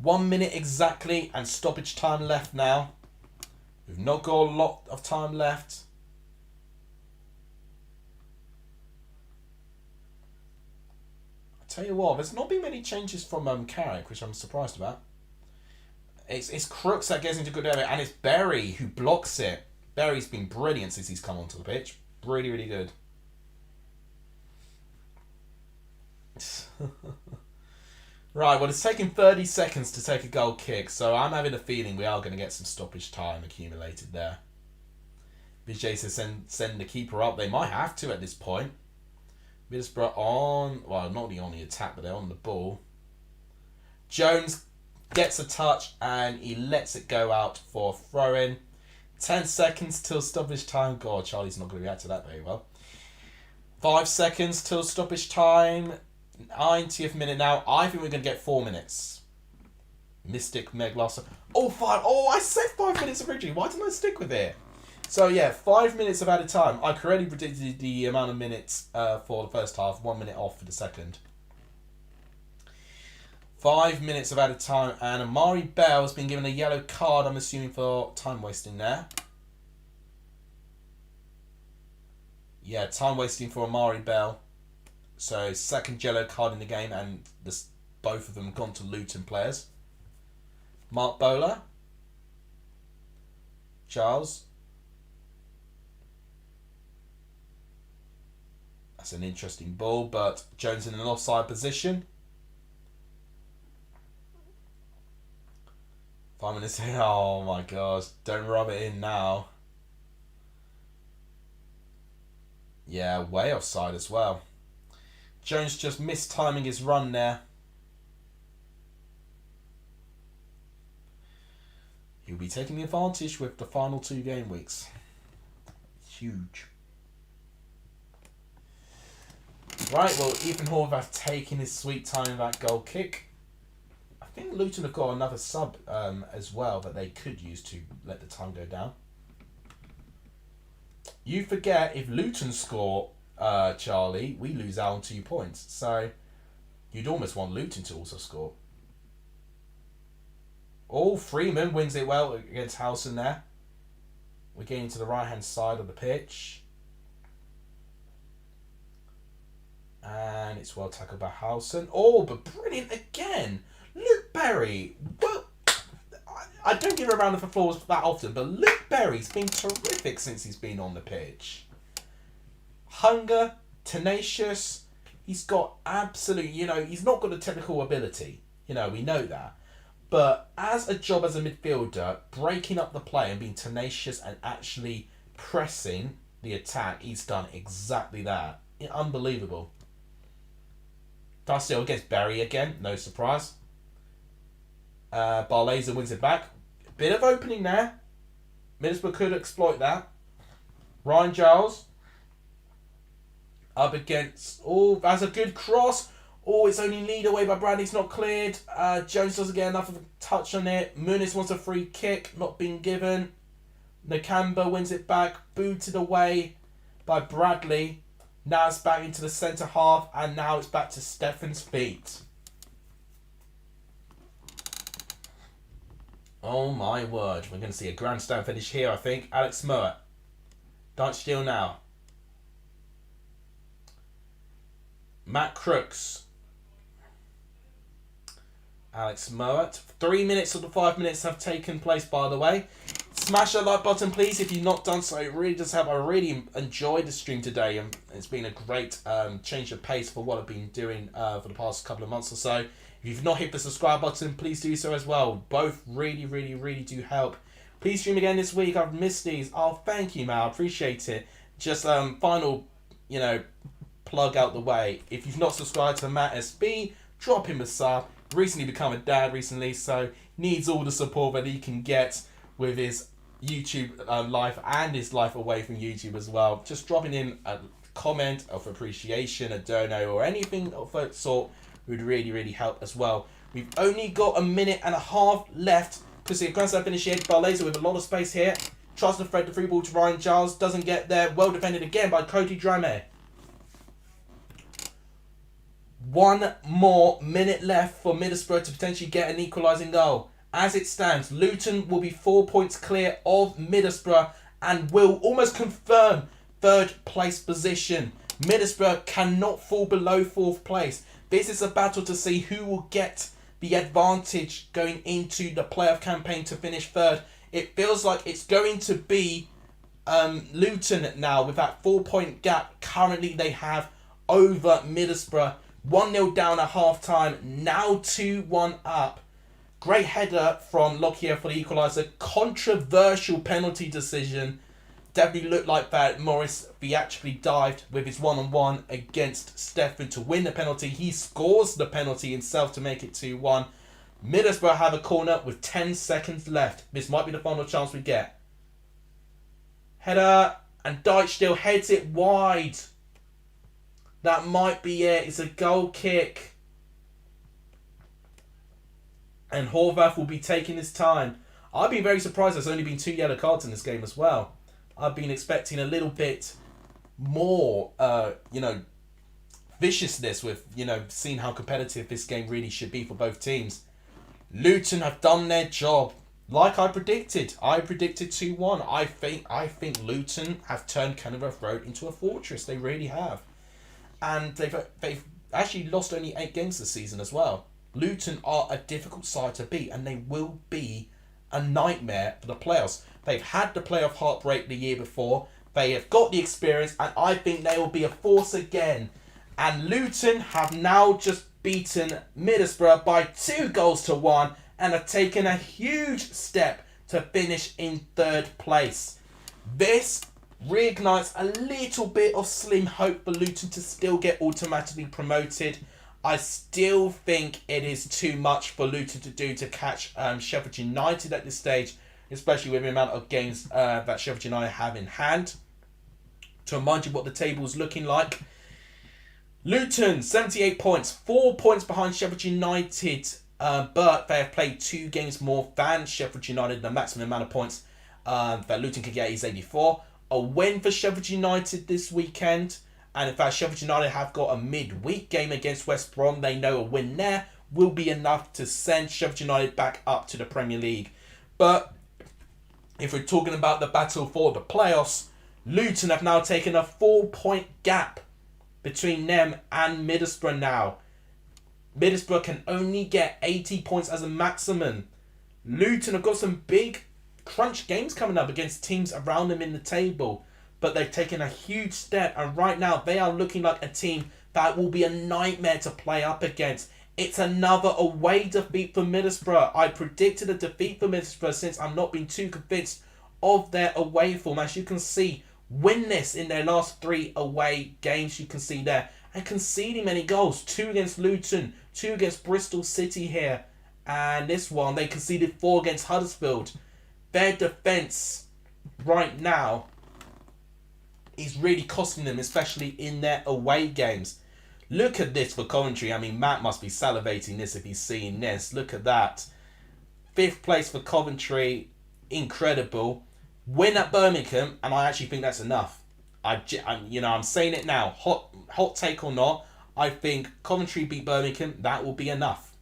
1 minute exactly and stoppage time left now. We've not got a lot of time left. I tell you what, there's not been many changes from Carrick, which I'm surprised about. It's Crooks that gets into good area, and it's Berry who blocks it. Berry's been brilliant since he's come onto the pitch. Really, really good. Right, well, it's taking 30 seconds to take a goal kick, so I'm having a feeling we are going to get some stoppage time accumulated there. Vijay says send the keeper up. They might have to at this point. Middlesbrough on, well, not only on the attack, but they're on the ball. Jones gets a touch and he lets it go out for a throw-in. 10 seconds till stoppage time. God, Charlie's not going to react to that very well. 5 seconds till stoppage time. 90th minute now. I think we're going to get 4 minutes. Mystic Meg last. Oh, 5. Oh, I said 5 minutes originally. Why didn't I stick with it? So, yeah, 5 minutes of added time. I correctly predicted the amount of minutes for the first half. 1 minute off for the second. 5 minutes of added time. And Amari Bell has been given a yellow card, I'm assuming, for time wasting there. Yeah, time wasting for Amari Bell. So, second yellow card in the game, and both of them gone to Luton players. Mark Bowler. Charles. That's an interesting ball, but Jones in an offside position. 5 minutes in. Oh my gosh. Don't rub it in now. Yeah, way offside as well. Jones just mistiming his run there. He'll be taking the advantage with the final 2 game weeks. Huge. Right, well, Ethan Horvath taking his sweet time in that goal kick. I think Luton have got another sub as well that they could use to let the time go down. You forget, if Luton score, Charlie, we lose out on 2 points. So, you'd almost want Luton to also score. Oh, Freeman wins it well against Howson there. We're getting to the right-hand side of the pitch. And it's well tackled by Howson. Oh, but brilliant again. Luke Berry. Well, I don't give a round of applause that often, but Luke Berry's been terrific since he's been on the pitch. Hunger, tenacious. He's got absolute, he's not got a technical ability. We know that. But as a job as a midfielder, breaking up the play and being tenacious and actually pressing the attack, he's done exactly that. Unbelievable. Darcy against Berry again, no surprise. Barlaser wins it back. Bit of opening there. Middlesbrough could exploit that. Ryan Giles. Up against... Oh, that's a good cross. Oh, it's only lead away by Bradley's not cleared. Jones doesn't get enough of a touch on it. Muniz wants a free kick, not being given. Nakamba wins it back. Booted away by Bradley. Now it's back into the centre half, and now it's back to Stefan's feet. Oh my word. We're going to see a grandstand finish here, I think. Alex Mowat. Dyche now. Matt Crooks. Alex Mowat. 3 minutes of the 5 minutes have taken place, by the way. Smash that like button, please, if you've not done so. It really does help. I really enjoyed the stream today, and it's been a great change of pace for what I've been doing for the past couple of months or so. If you've not hit the subscribe button, please do so as well. Both really do help. Please stream again this week. I've missed these. Oh, thank you, Mal. I appreciate it. Just final, plug out the way. If you've not subscribed to Matt SB, drop him a sub. Recently become a dad recently, so needs all the support that he can get with his YouTube life and his life away from YouTube as well. Just dropping in a comment of appreciation, a dono, or anything of that sort would really help as well. We've only got a minute and a half left to see a grandstand finish here. Barlaser with a lot of space here. Tries to thread the free ball to Ryan Giles. Doesn't get there. Well defended again by Cody Drame. 1 more minute left for Middlesbrough to potentially get an equalising goal. As it stands, Luton will be 4 points clear of Middlesbrough and will almost confirm third place position. Middlesbrough cannot fall below fourth place. This is a battle to see who will get the advantage going into the playoff campaign to finish third. It feels like it's going to be Luton now with that 4 point gap currently they have over Middlesbrough. 1-0 down at half time, now 2-1 up. Great header from Lockyer for the equaliser. Controversial penalty decision. Definitely looked like that Morris theatrically dived with his one-on-one against Stefan to win the penalty. He scores the penalty himself to make it 2-1. Middlesbrough have a corner with 10 seconds left. This might be the final chance we get. Header, and Dyche still heads it wide. That might be it. It's a goal kick. And Horvath will be taking his time. I've been very surprised there's only been 2 yellow cards in this game as well. I've been expecting a little bit more, viciousness with, seeing how competitive this game really should be for both teams. Luton have done their job. Like I predicted. I predicted 2-1. I think Luton have turned Kenilworth Road into a fortress. They really have. And they've actually lost only 8 games this season as well. Luton are a difficult side to beat, and they will be a nightmare for the playoffs. They've had the playoff heartbreak the year before. They have got the experience, and I think they will be a force again. And Luton have now just beaten Middlesbrough by 2-1 and have taken a huge step to finish in third place. This reignites a little bit of slim hope for Luton to still get automatically promoted. I still think it is too much for Luton to do to catch Sheffield United at this stage, especially with the amount of games that Sheffield United have in hand. To remind you what the table's looking like. Luton, 78 points, 4 points behind Sheffield United, but they have played 2 games more than Sheffield United. The maximum amount of points that Luton can get is 84. A win for Sheffield United this weekend. And in fact, Sheffield United have got a midweek game against West Brom. They know a win there will be enough to send Sheffield United back up to the Premier League. But if we're talking about the battle for the playoffs, Luton have now taken a 4-point gap between them and Middlesbrough now. Middlesbrough can only get 80 points as a maximum. Luton have got some big crunch games coming up against teams around them in the table. But they've taken a huge step, and right now they are looking like a team that will be a nightmare to play up against. It's another away defeat for Middlesbrough. I predicted a defeat for Middlesbrough since I'm not being too convinced of their away form. As you can see, winless in their last 3 away games, you can see there. And conceding many goals. 2 against Luton, 2 against Bristol City here. And this one, they conceded 4 against Huddersfield. Their defence right now is really costing them, especially in their away games. Look at this for Coventry. I mean, Matt must be salivating this if he's seeing this. Look at that. 5th place for Coventry. Incredible. Win at Birmingham, and I actually think that's enough. I'm saying it now. Hot take or not, I think Coventry beat Birmingham. That will be enough.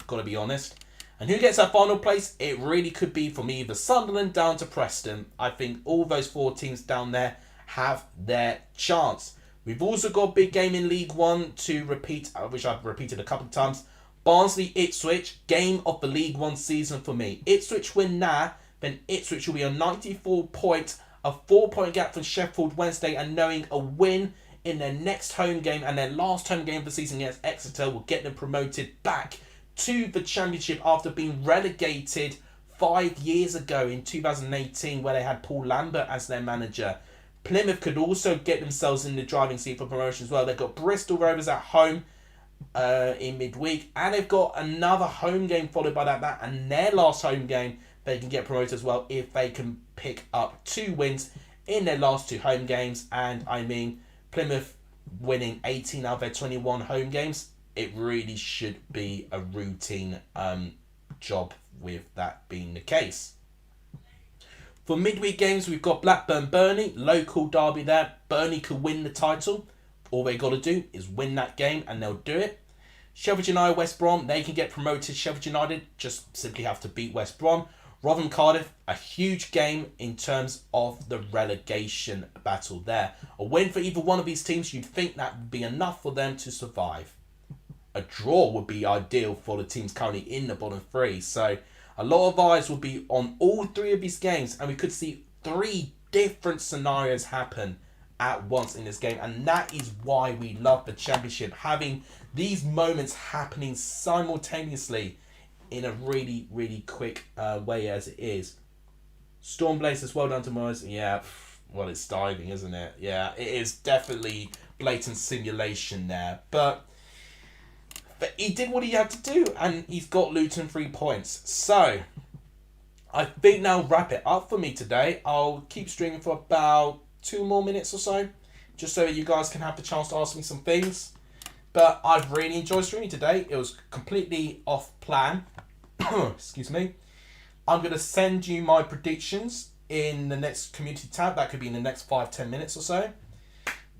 Got to be honest. And who gets that final place? It really could be from either Sunderland down to Preston. I think all those 4 teams down there have their chance. We've also got a big game in League One to repeat, which I've repeated a couple of times. Barnsley-Ipswich, game of the League One season for me. Ipswich win now, then Ipswich will be on 94 points, a 4-point gap from Sheffield Wednesday, and knowing a win in their next home game and their last home game of the season against Exeter will get them promoted back to the Championship after being relegated 5 years ago in 2018, where they had Paul Lambert as their manager. Plymouth could also get themselves in the driving seat for promotion as well. They've got Bristol Rovers at home in midweek, and they've got another home game followed by that, and their last home game they can get promoted as well if they can pick up 2 wins in their last 2 home games. And I mean, Plymouth winning 18 out of their 21 home games, it really should be a routine job with that being the case. For midweek games, we've got Blackburn-Burnley, local derby there. Burnley could win the title. All they got to do is win that game and they'll do it. Sheffield United, West Brom, they can get promoted. Sheffield United just simply have to beat West Brom. Rotherham, Cardiff, a huge game in terms of the relegation battle there. A win for either one of these teams, you'd think that would be enough for them to survive. A draw would be ideal for the teams currently in the bottom 3. So a lot of eyes will be on all 3 of these games, and we could see 3 different scenarios happen at once in this game. And that is why we love the Championship, having these moments happening simultaneously in a really, really quick way as it is. Storm Blazers, well done to Moyes. Yeah, well, it's diving, isn't it? Yeah, it is definitely blatant simulation there. But he did what he had to do, and he's got Luton 3 points. So, I think that'll wrap it up for me today. I'll keep streaming for about 2 more minutes or so, just so that you guys can have the chance to ask me some things. But I've really enjoyed streaming today. It was completely off plan. Excuse me. I'm going to send you my predictions in the next community tab. That could be in the next 5-10 minutes or so.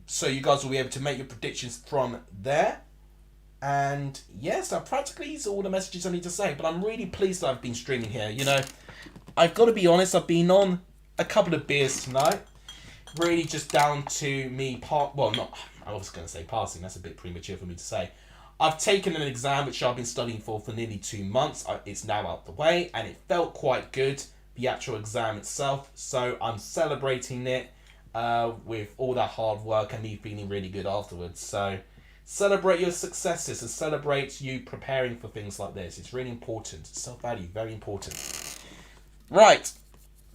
So you guys will be able to make your predictions from there. And yes, that practically is all the messages I need to say. But I'm really pleased that I've been streaming here. You know, I've got to be honest, I've been on a couple of beers tonight. Really just down to me, I was going to say passing, that's a bit premature for me to say. I've taken an exam which I've been studying for nearly 2 months. It's now out the way, and it felt quite good, the actual exam itself. So I'm celebrating it with all that hard work and me feeling really good afterwards. So celebrate your successes and celebrate you preparing for things like this. It's really important. Self-value, very important. Right,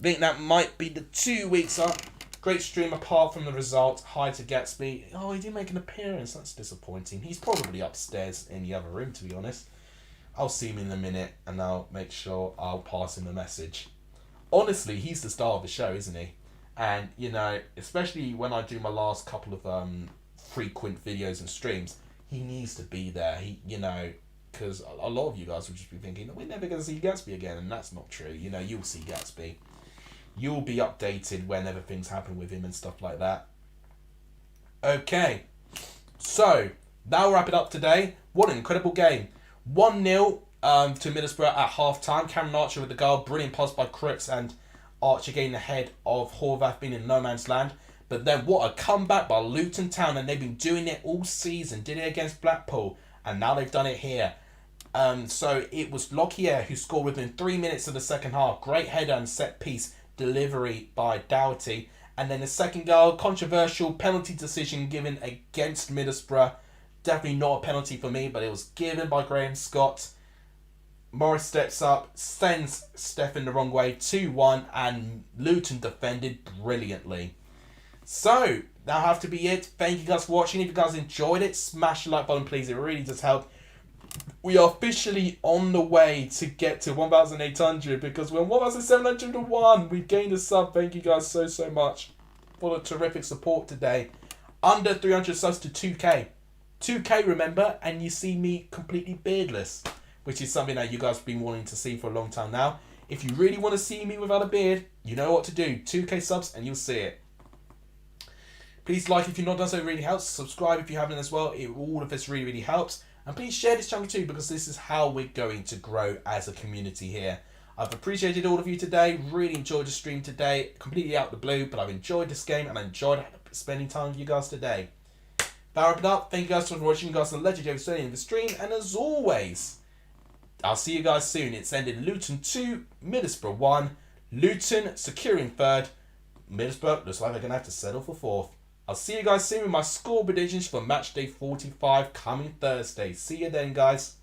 I think that might be the 2 weeks up. Great stream apart from the result. Hi to Gatsby. Oh, he didn't make an appearance. That's disappointing. He's probably upstairs in the other room, to be honest. I'll see him in a minute and I'll make sure I'll pass him a message. Honestly, he's the star of the show, isn't he? And, you know, especially when I do my last couple of frequent videos and streams, he needs to be there. You know, because a lot of you guys will just be thinking, we're never going to see Gatsby again. And that's not true. You know, you'll see Gatsby. You'll be updated whenever things happen with him and stuff like that. Okay, so that'll wrap it up today. What an incredible game. 1-0 to Middlesbrough at half-time. Cameron Archer with the goal. Brilliant pass by Cripps, and Archer getting ahead of Horvath being in no man's land. But then what a comeback by Luton Town, and they've been doing it all season. Did it against Blackpool, and now they've done it here. So it was Lockyer who scored within 3 minutes of the second half. Great header and set piece delivery by Doughty. And then the second goal, controversial penalty decision given against Middlesbrough. Definitely not a penalty for me, but it was given by Graham Scott. Morris steps up, sends Stephen the wrong way, 2-1, and Luton defended brilliantly. So, that'll have to be it. Thank you guys for watching. If you guys enjoyed it, smash the like button, please. It really does help. We are officially on the way to get to 1,800 because we're 1,701. We've gained a sub. Thank you guys so much for the terrific support today. Under 300 subs to 2k. 2k, remember, and you see me completely beardless, which is something that you guys have been wanting to see for a long time now. If you really want to see me without a beard, you know what to do. 2k subs and you'll see it. Please like if you've not done so, it really helps. Subscribe if you haven't as well. All of this really, really helps. And please share this channel too, because this is how we're going to grow as a community here. I've appreciated all of you today. Really enjoyed the stream today. Completely out of the blue, but I've enjoyed this game and I enjoyed spending time with you guys today. Power up. Thank you guys for watching. You guys are legendary for staying in the stream. And as always, I'll see you guys soon. It's ended Luton 2, Middlesbrough 1. Luton securing third. Middlesbrough looks like they're going to have to settle for fourth. I'll see you guys soon with my score predictions for match day 45 coming Thursday. See you then, guys.